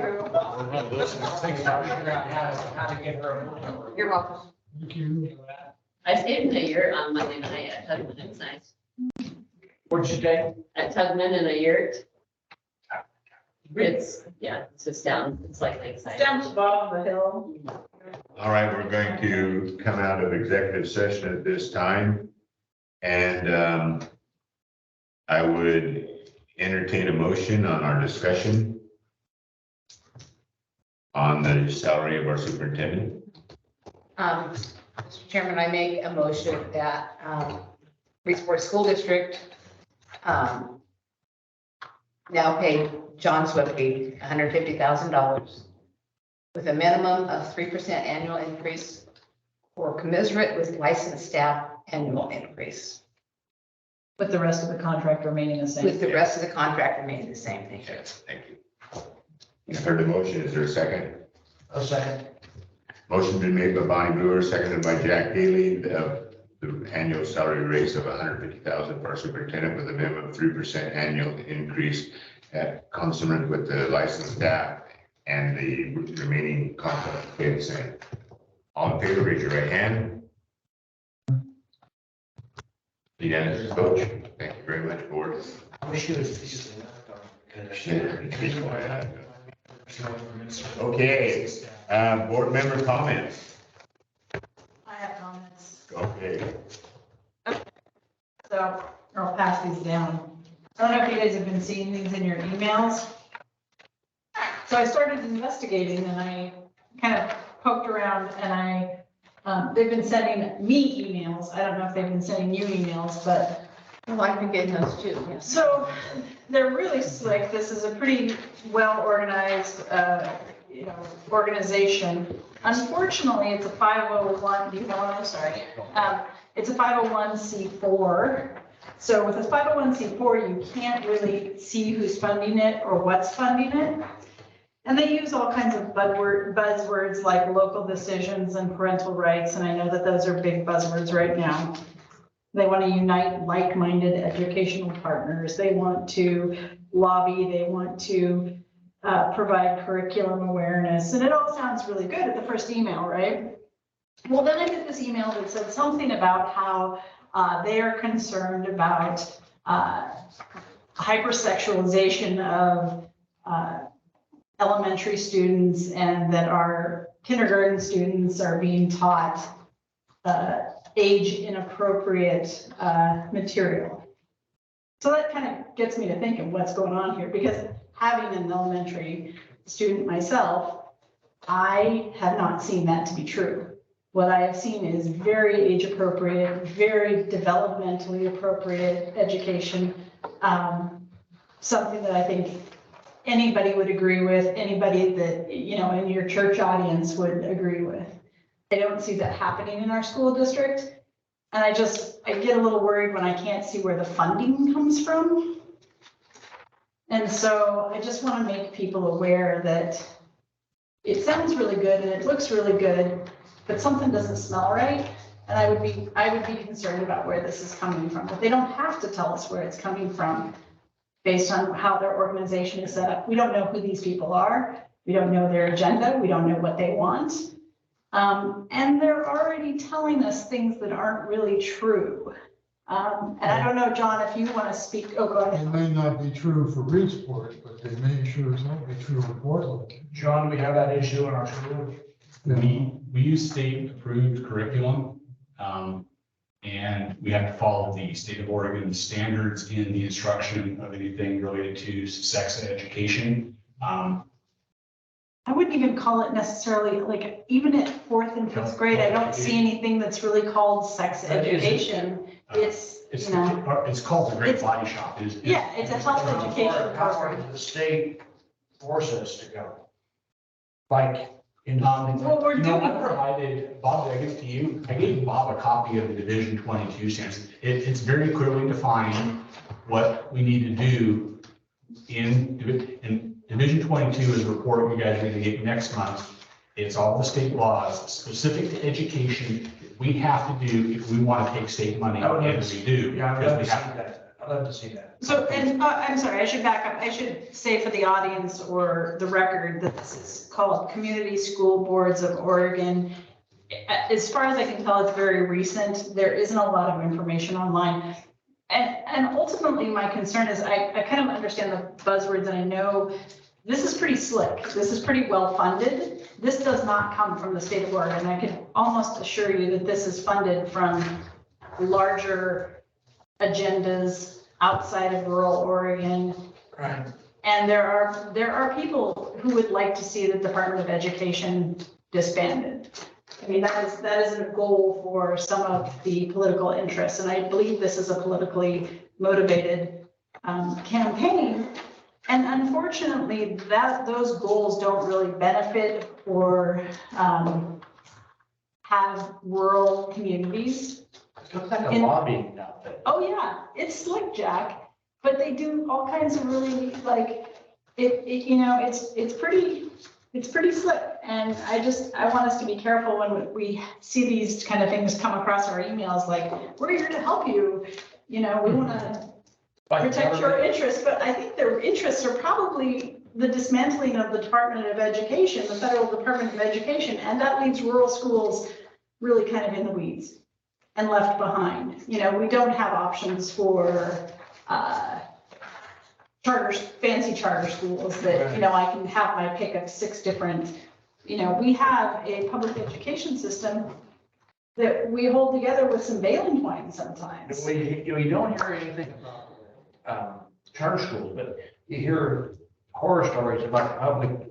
Figure out how to get her a phone number. You're welcome. Thank you. I stayed in a yurt on Monday night at Tugman. It was nice. What'd you say? At Tugman in a yurt. It's, yeah, it's just down, it's like lakeside. Down to the bottom of the hill. All right, we're going to come out of executive session at this time. And I would entertain a motion on our discussion on the salary of our superintendent. Mr. Chairman, I make a motion that Reedsport School District now pay John Swifty $150,000 with a minimum of 3% annual increase or commensurate with licensed staff annual increase, With the rest of the contract remaining the same. with the rest of the contract remaining the same thing. Thank you. You heard the motion. Is there a second? A second. Motion been made by Bonnie Brewer, seconded by Jack Daly, the annual salary raise of $150,000 for our superintendent with a minimum of 3% annual increase at consonant with the licensed staff and the remaining contract pay the same. All in favor, raise your right hand. Unanimous, Coach. Thank you very much, board. I wish you would. Be quiet. Okay, board member comments. I have comments. Okay. So I'll pass these down. I don't know if you guys have been seeing these in your emails. So I started investigating and I kind of poked around and they've been sending me emails. I don't know if they've been sending you emails, but Well, I've been getting those too, yes. so they're really slick. This is a pretty well-organized, organization. Unfortunately, it's a 501, do you know what I'm sorry? It's a 501c4. So with a 501c4, you can't really see who's funding it or what's funding it. And they use all kinds of buzzwords like local decisions and parental rights. And I know that those are big buzzwords right now. They want to unite like-minded educational partners. They want to lobby. They want to provide curriculum awareness. And it all sounds really good at the first email, right? Well, then I get this email that said something about how they are concerned about hypersexualization of elementary students and that our kindergarten students are being taught age inappropriate material. So that kind of gets me to thinking what's going on here, because having an elementary student myself, I have not seen that to be true. What I have seen is very age appropriate, very developmentally appropriate education. Something that I think anybody would agree with, anybody that, in your church audience would agree with. I don't see that happening in our school district. And I get a little worried when I can't see where the funding comes from. And so I just want to make people aware that it sounds really good and it looks really good, but something doesn't smell right. And I would be concerned about where this is coming from, but they don't have to tell us where it's coming from based on how their organization is set up. We don't know who these people are. We don't know their agenda. We don't know what they want. And they're already telling us things that aren't really true. And I don't know, John, if you want to speak. Oh, go It ahead. may not be true for Reedsport, but they may sure as hell be true for Portland. John, we have that issue in our school. We use state approved curriculum. And we have to follow the state of Oregon standards in the instruction of anything related to sex education. I wouldn't even call it necessarily, like, even at 4th and 5th grade, I don't see anything that's really called sex That isn't- education. It's, It's called the Great Body Shop. yeah, it's a health education How far program. does the state force us to go? Like, in. Well, we're I doing, provided, Bob, did I give it to you? I gave Bob a copy of the Division 22 standards. It's very clearly defined what we need to do in Division 22 is a report you guys are going to get next month. It's all the state laws specific to education that we have to do if we want to take state money, I would and like to we do. Yeah, I'd because love we to have- see that. I'd love to see that. So, and I'm sorry, I should back up. I should say for the audience or the record that this is called Community School Boards of Oregon. As far as I can tell, it's very recent. There isn't a lot of information online. And ultimately, my concern is I kind of understand the buzzwords, and I know this is pretty slick. This is pretty well funded. This does not come from the state of Oregon. I can almost assure you that this is funded from larger agendas outside of rural Oregon. Right. And there are people who would like to see the Department of Education disbanded. I mean, that is a goal for some of the political interests, and I believe this is a politically motivated campaign. And unfortunately, those goals don't really benefit or have rural communities. It looks like a lobbying outfit. Oh, yeah, it's slick, Jack, but they do all kinds of really, like, it's pretty slick. And I want us to be careful when we see these kind of things come across our emails, like, we're here to help you. We want to protect your interests, but I think their interests are probably the dismantling of the Department of Education, the federal Department of Education, and that leaves rural schools really kind of in the weeds and left behind. We don't have options for fancy charter schools that, I can have my pick of 6 different, we have a public education system that we hold together with some baling twine sometimes. We don't hear anything about charter schools, but you hear horror stories about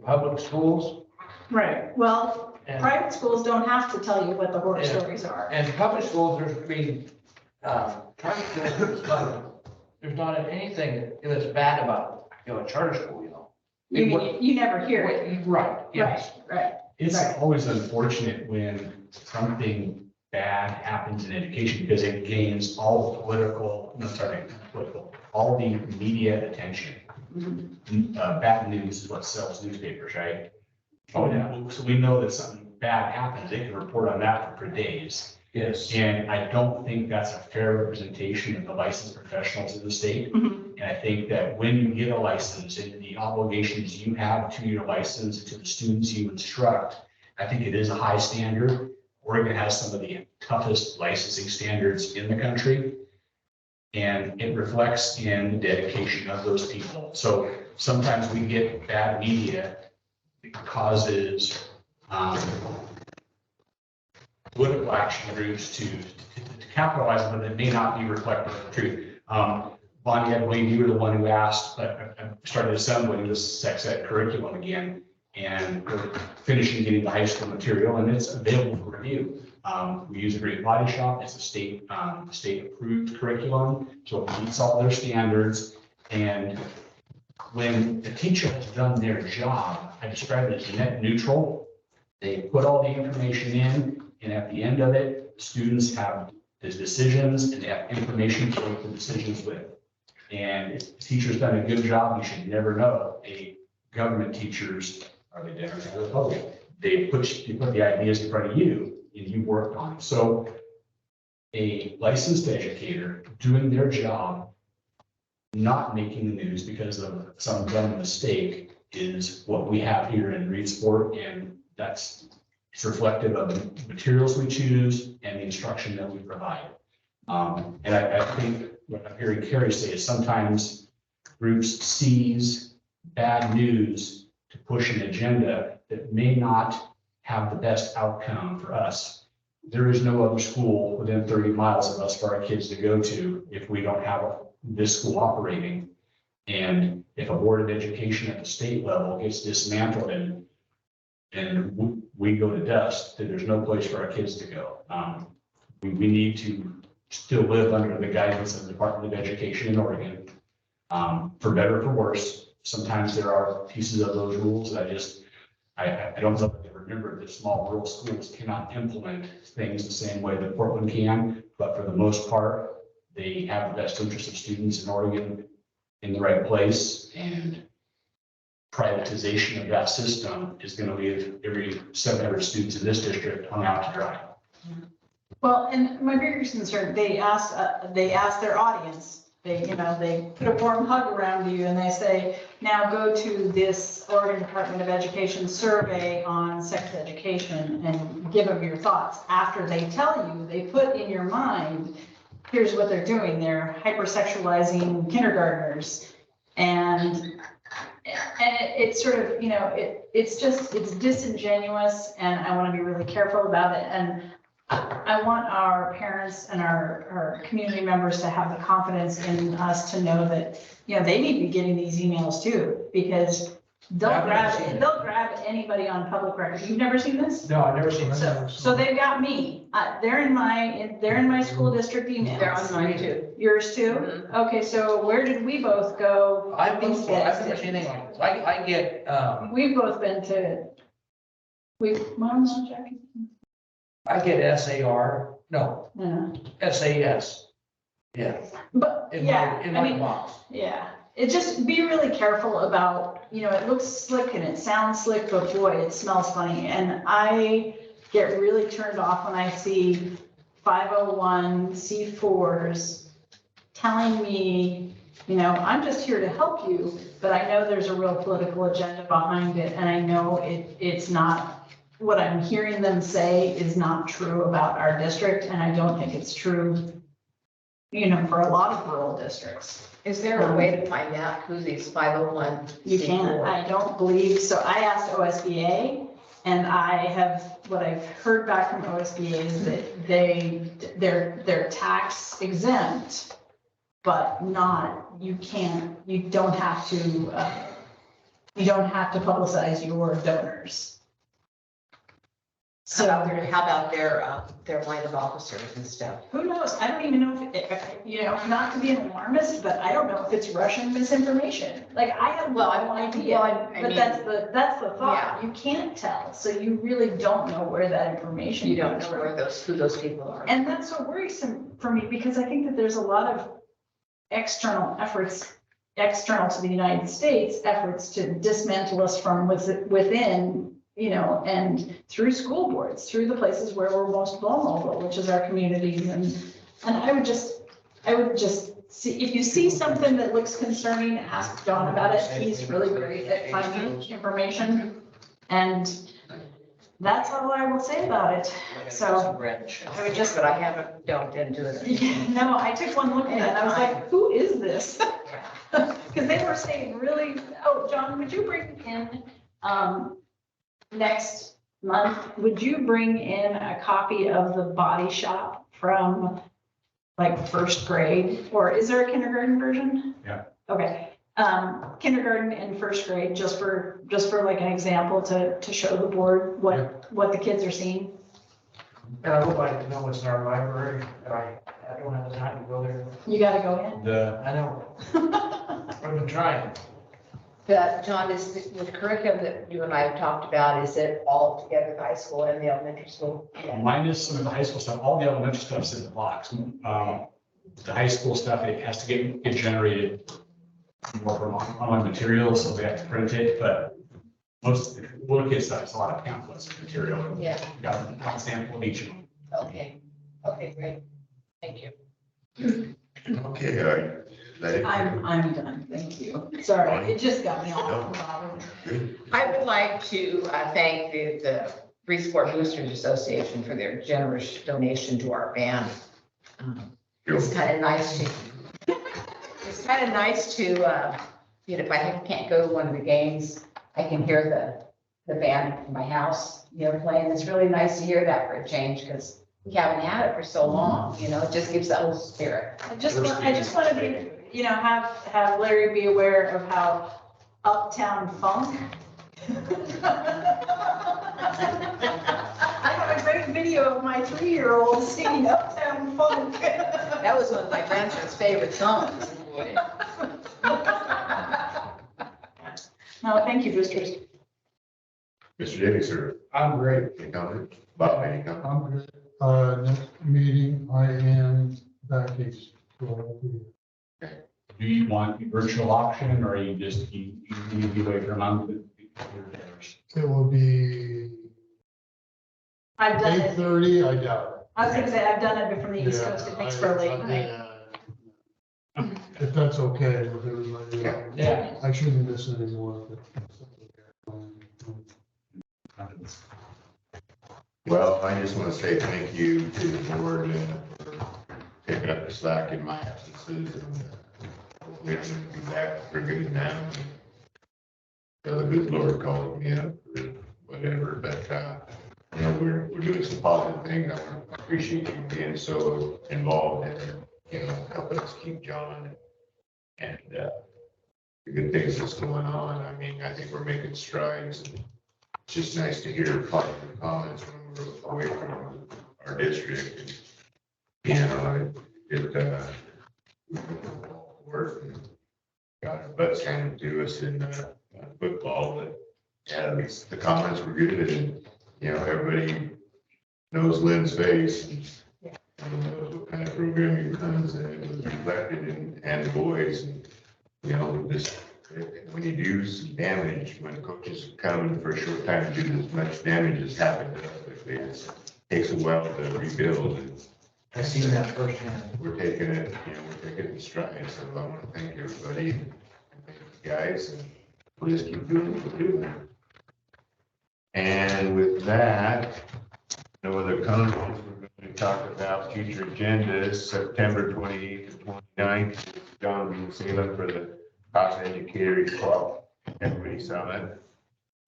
public schools. Right, well, And, private schools don't have to tell you what the horror Yeah. stories are. and public schools, charter schools, there's not anything that's bad about, a charter school, You never hear it. Right, yes. Right. It's Right. always unfortunate when something bad happens in education because it gains all the all the media attention. Bad news is what sells newspapers, right? Oh, yeah. So we know that something bad happens, they can report on that for days. Yes. And I don't think that's a fair representation of the licensed professionals in the state. Mhm. And I think that when you get a license and the obligations you have to your license and to the students you instruct, I think it is a high standard. Oregon has some of the toughest licensing standards in the country. And it reflects in the dedication of those people. So sometimes we get bad media that causes political action groups to capitalize on it that may not be reflective of the truth. Bonnie, I believe you were the one who asked, but I started assembling this sex ed curriculum again, and we're finishing getting the high school material, and it's available for review. We use a Great Body Shop. It's a state approved curriculum, so it meets all their standards. And when the teacher has done their job, I describe it as net neutral. They put all the information in, and at the end of it, students have the decisions and they have information to make the decisions with. And if the teacher's done a good job, you should never know. Government teachers, are they Democrat or Republican? They put the ideas in front of you and you work on it. So a licensed educator doing their job, not making the news because of some dumb mistake is what we have here in Reedsport, and it's reflective of the materials we choose and the instruction that we provide. And I think what I'm hearing Carrie say is sometimes groups seize bad news to push an agenda that may not have the best outcome for us. There is no other school within 30 miles of us for our kids to go to if we don't have this school operating. And if a board of education at the state level gets dismantled and we go to dust, then there's no place for our kids to go. We need to still live under the guidance of the Department of Education in Oregon, for better or for worse. Sometimes there are pieces of those rules that I don't know if they remember that small rural schools cannot implement things the same way that Portland can, but for the most part, they have the best interest of students in Oregon in the right place, and privatization of that system is going to leave every 700 students in this district hung out to dry. Well, and my bigger concern, they asked their audience, They put a warm hug around you and they say, now go to this Oregon Department of Education survey on sex education and give them your thoughts. After they tell you, they put in your mind, here's what they're doing. They're hypersexualizing kindergartners. And it's sort of, it's disingenuous, and I want to be really careful about it. And I want our parents and our community members to have the confidence in us to know that, they need to be getting these emails too, because they'll grab anybody on public record. You've never seen this? No, I've never seen that. So they've got me. They're in my school district emails. They're on mine too. Yours too? Okay, so where did we both go? I've never seen anything like this. I get, We've both been to, Jackie? I get SAR, no, Yeah. SAS. Yeah, But, in yeah, my, in my box. Yeah, it just be really careful about, it looks slick and it sounds slick, but boy, it smells funny. And I get really turned off when I see 501c4s telling me, I'm just here to help you, but I know there's a real political agenda behind it. And I know it's not, what I'm hearing them say is not true about our district. And I don't think it's true, for a lot of rural districts. Is there a way to find out who these 501? You can't, I don't believe, so I asked OSBA, and what I've heard back from OSBA is that they're tax exempt, but you don't have to publicize your donors. How about their line of officers and stuff? Who knows? I don't even know not to be an alarmist, but I don't know if it's Russian misinformation. Like, I have no idea, but that's the thought. You can't tell, so you really don't know where that information You don't comes know from. who those people are. And that's so worrisome for me, because I think that there's a lot of external efforts, external to the United States, efforts to dismantle us from within, and through school boards, through the places where we're most vulnerable, which is our communities. And I would just see, if you see something that looks concerning, ask John about it. He's really great at finding information. And that's all I will say about it. So, But I haven't delved into it. no, I took one look at it and I was like, who is this? Because they were saying really, John, would you bring in, next month, would you bring in a copy of the Body Shop from like first grade? Or is there a kindergarten version? Yeah. Okay, kindergarten and first grade, just for like an example to show the board what the kids are seeing. And I would like to know what's in our library, but I don't have the time to go there. You gotta go in. I know, I've been trying. But John, is the curriculum that you and I have talked about, is it all together, the high school and the elementary school? Minus some of the high school stuff, all the elementary stuff's in the box. The high school stuff, it has to get generated more from online materials, so we have to print it, but most little kid stuff is a lot of pamphlets and material. Yeah. We got a sample of each of them. Okay, great. Thank you. Okay, all right. Let it- I'm done, thank you. Sorry, it just got me all bothered. Good. I would like to thank the Freesport Boosters Association for their generous donation to our band. It's kind of nice to, if I can't go to one of the games, I can hear the band in my house, playing. It's really nice to hear that for a change, because we haven't had it for so long, it just gives that little spirit. I just want to be, have Larry be aware of how Uptown Funk. I have a great video of my 3-year-old singing Uptown Funk. That was one of my grandson's favorite songs. No, thank you, boosters. Mr. Davis, sir, I'm great. any comment? Bob, any comment? I'm good. Next meeting, I am back east. So I'll be- Do you want the virtual option, or you need to wait for a month? It will be I've done it. 8:30, I doubt I was gonna say, I've done it from the it. East Coast. It makes for a late night. If that's okay with everybody. Yeah. I shouldn't miss any more of it. Well, I just want to say thank you to the board for picking up the slack in my absences. And we're going to be back for good now. The good Lord called me up or whatever, but you know, we're doing some positive things. I appreciate you being so involved and, you know, helping us keep John and the good things that's going on. I mean, I think we're making strides. It's just nice to hear positive comments when we're away from our district. And, you know, work and got our butts handed to us in football, but yeah, the comments were good and, you know, everybody knows Lynn's face and knows what kind of program he runs and it was reflected in, and the boys and, you know, just when you do some damage, when coaches come in for a short time to do as much damage as happened to us, it takes a while to rebuild and I seen that firsthand. we're taking it, you know, we're taking it in stride. So I want to thank everybody, thank you guys, and we'll just keep doing what we're doing. And with that, no other comments. We're going to talk about future agendas, September 28th and 29th. John will be in Salem for the Cost Educators Club Equity Summit.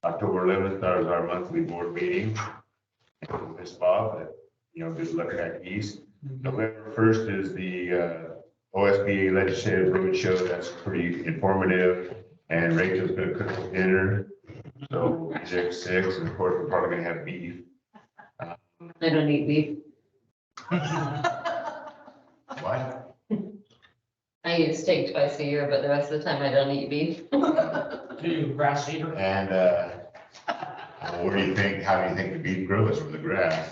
October 11th is our monthly board meeting. And Miss Bob, but, you know, good luck at East. November 1st is the OSBA Legislative Roadshow. That's pretty informative. And Rachel's gonna cook us dinner. So 6, and of course, we're probably gonna have beef. I don't eat beef. What? I eat steak twice a year, but the rest of the time I don't eat beef. Do you grass eater? And where do you think, how do you think the beef grows from the grass?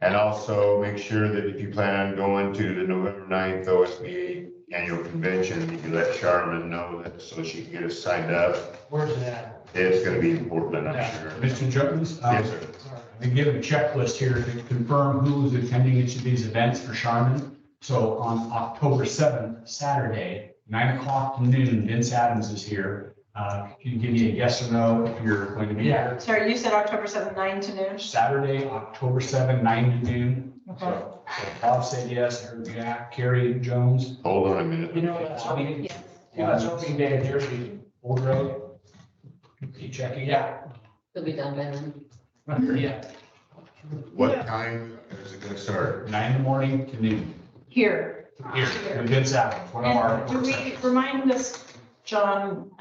And also make sure that if you plan on going to the November 9th OSBA annual convention, you can let Charmin know that so she can get us signed up. Where's it at? It's gonna be in Portland, I'm sure. Mr. Jones, Yes, sir. I've been given a checklist here to confirm who is attending each of these events for Charmin. So on October 7th, Saturday, 9 o'clock to noon, Vince Adams is here. Can you give me a yes or no if you're going to be Yeah. here? Sorry, you said October 7th, 9 to noon? Saturday, October 7th, 9 to noon. Okay. So Bob said yes, I heard Jack, Carrie, Jones, Hold on a minute. You know, that's opening, that's opening day of Deer Season. Old Road. Keep checking. Yeah. He'll be done by then. Yeah. What time is it gonna start? 9 in the morning to noon. Here. Here, with Vince Adams, one of our. And do we, remind us, John,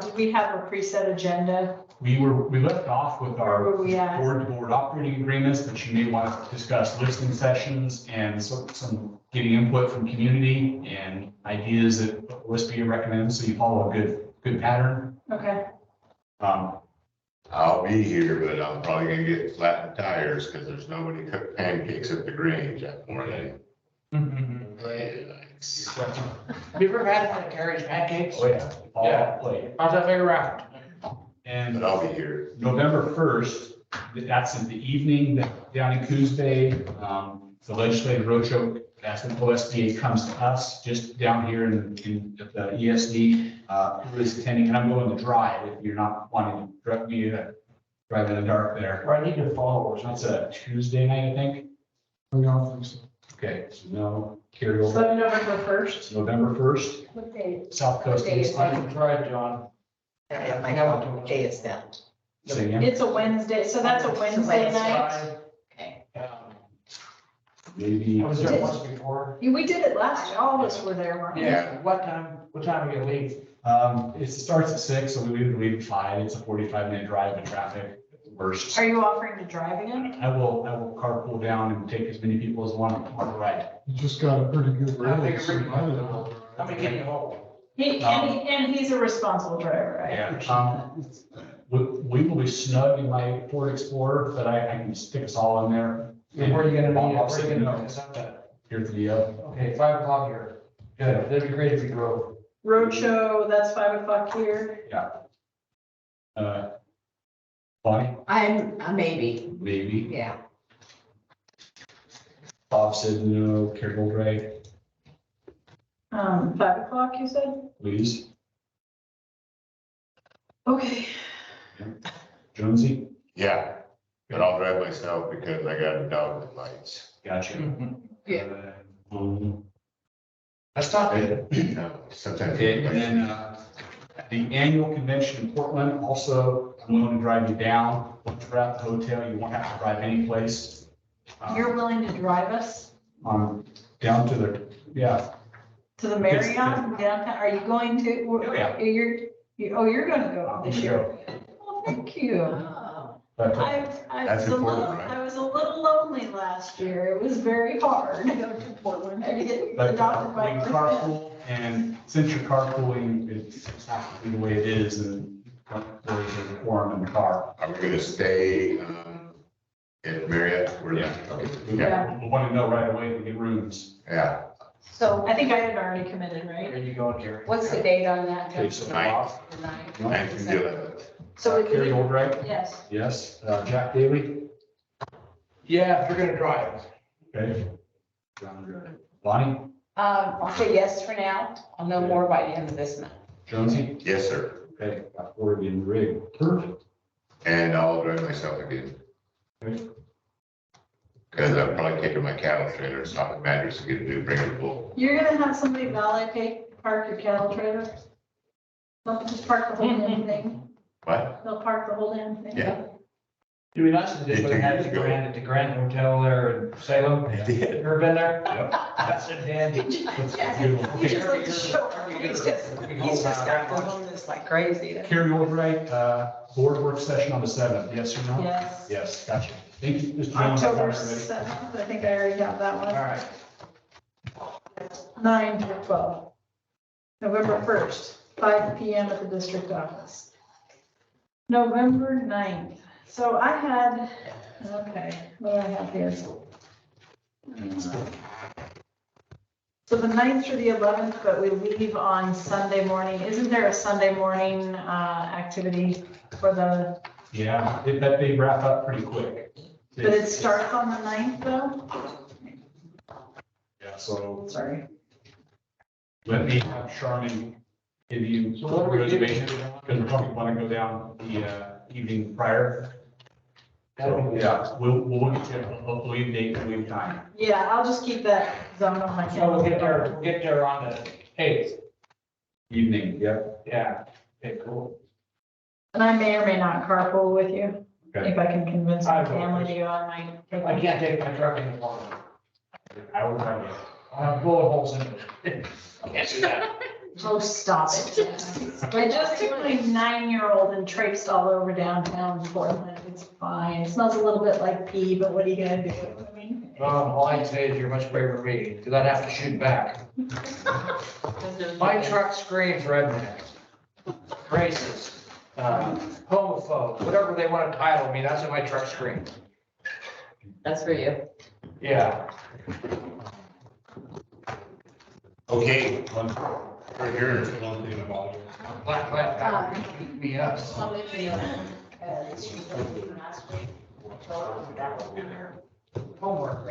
did we have a preset agenda? We left off with Where our were we at? board operating agreements, but you may want to discuss listening sessions and some getting input from community and ideas that OSBA recommends, so you follow a good pattern. Okay. I'll be here, but I'm probably gonna get flattened tires because there's nobody cook pancakes at the Grange that morning. Have you ever had one that carries pancakes? Oh, yeah. All Yeah. plate. How's that figure out? And But I'll be here. November 1st, that's in the evening down in Coos Bay. The legislative roadshow, that's when OSBA comes to us, just down here in the ESD. Who is attending, and I'm going to drive if you're not wanting to drive in the dark there. Or I need to follow or That's something. a Tuesday night, I think. I don't think so. Okay, so no carry So over. November 1st? It's November 1st, What day? South Coast. What day is East. I can try it, John. My phone, day is that? Say again? It's a Wednesday, so that's a Wednesday Wednesday. night? Okay. Maybe. I was there once before. We did it last year, all of us were there, weren't we? Yeah. What time are you gonna leave? It starts at 6, so we would leave at 5. It's a 45-minute drive in traffic at the worst. Are you offering to drive again? I will carpool down and take as many people as want on the ride. You just got a pretty good I think raise. it's pretty good. I'm gonna get you home. And he's a responsible driver, right? Yeah. We will be snug in my Ford Explorer, but I can stick us all in there. And where are you gonna I'll meet? Where are sit you in gonna there. meet us up at? Here at the, Okay, 5 o'clock here. Good. That'd be great if you drove. Roadshow, that's 5 o'clock here. Bonnie, I'm a maybe, maybe. yeah. Bob said no, Carol Gray. 5 o'clock, you said? please. Okay. Jonesy? Yeah, but I'll drive myself because I got a dog that bites. Gotcha. Yeah. That's not good. Sometimes. Okay, and then, the annual convention in Portland, also, I'm willing to drive you down. Once you're at the hotel, you won't have to drive any place. You're willing to drive us Down to the, yeah, to the Marriott downtown? Are you going to? Oh, yeah. You're gonna go this year? Well, thank you. but, I That's was a important, little, right? I was a little lonely last year. It was very hard to go to Portland. I had to get but adopted by we a friend. carpool, and since you're carpooling, it's has to be the way it is, and there's a quorum in the car. Are we gonna stay, in Marriott? Yeah. Yeah. We want to know right away if we get rooms. Yeah, So I think I had already committed, Where right? you going, Gary? what's the date on that? Okay, so Nine. Bob, and from the 11th. So we Carrie leave, Oldright, Yes. yes, Jack Daly, Yeah, if you're gonna drive. okay. Bonnie, I'll say yes for now. I'll know more by the end of this month. Jonesy, Yes, sir. okay, got Cory in the rig. Perfect. And I'll drive myself again. Because I'm probably taking my cattle trailer, stop at Madras to get a new bring it bull. You're gonna have somebody valet park your cattle trailer? They'll just park the whole damn thing. What? They'll park the whole damn thing. Yeah. Do we not just would have had it grand at the Grand Hotel there in Salem? did. Ever been there? That's a dandy. He just likes to show off. He's just got to own this like crazy. Carrie Oldright, board work session on the 7th, yes or no? Yes. Yes, gotcha. Thank you, Mr. Jones. October Everybody. 7th, I think I already got that All one. right. 9 to 12. November 1st, 5 PM at the district office. November 9th. So I had, okay, what do I have here? So the 9th through the 11th, but we leave on Sunday morning. Isn't there a Sunday morning activity for the, Yeah, that they wrap up pretty quick. but it starts on the 9th though? Yeah, so Sorry. let me have Charmin give you So what are we doing? reservation, because we probably want to go down the evening prior. So, yeah, we'll get you a leave date and leave time. Yeah, I'll just keep that zone on my So we'll calendar. get there on the 8th. Evening, yep. Yeah. Okay, cool. And I may or may not carpool with you, Okay. if I can convince my I will. family to go, I might take. I can't take my truck in the morning. I will have it. I have bullet holes in it. Can't do that. Oh, stop it. I just took my 9-year-old and traipsed all over downtown Portland. It's fine. It smells a little bit like pee, but what are you gonna do? I mean, All I can say is you're much braver than me, because I'd have to shoot back. My truck screams redneck, racist, homophobe, whatever they want to title me, that's what my truck screams. That's for you. Yeah. Okay, we're here. Black guy beat me up. Homework.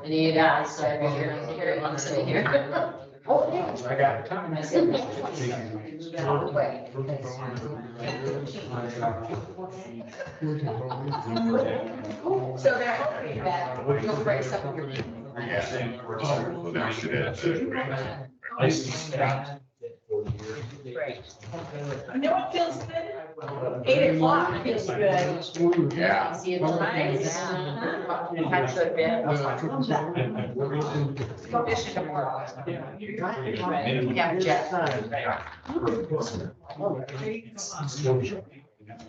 And you guys, so Carrie wants to be here. Oh, yeah. I got time. So they're hoping that you'll break some of your. Yeah. Well, that's it. Great. you know what feels good? 8 o'clock feels good. Yeah. See you tonight. Have to admit. Go fishing tomorrow. Yeah, Jeff.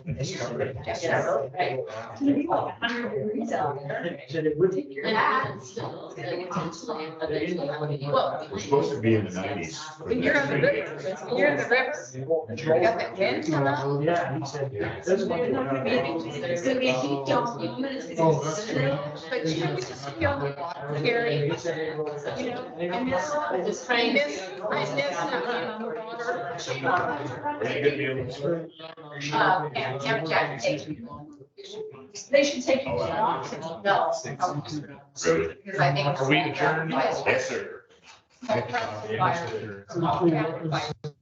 It's gonna be like 100 degrees out there. And still, it's gonna potentially eventually. We're supposed to be in the 90s. When you're on the river, when you're in the river, you got that wind coming up. Yeah, he said. There's not gonna be any- It's gonna be a heat dome, and it's gonna be snow, but you know, we just see on the water, Carrie. You know, I miss, I'm just I trying miss, to. I miss not being on the water. Are you gonna be able to? And Jack takes me. They should take you to the Oh, office. No. Really? Because I think. Are we adjourned? Yes, sir. No, press the fire. Nothing happens.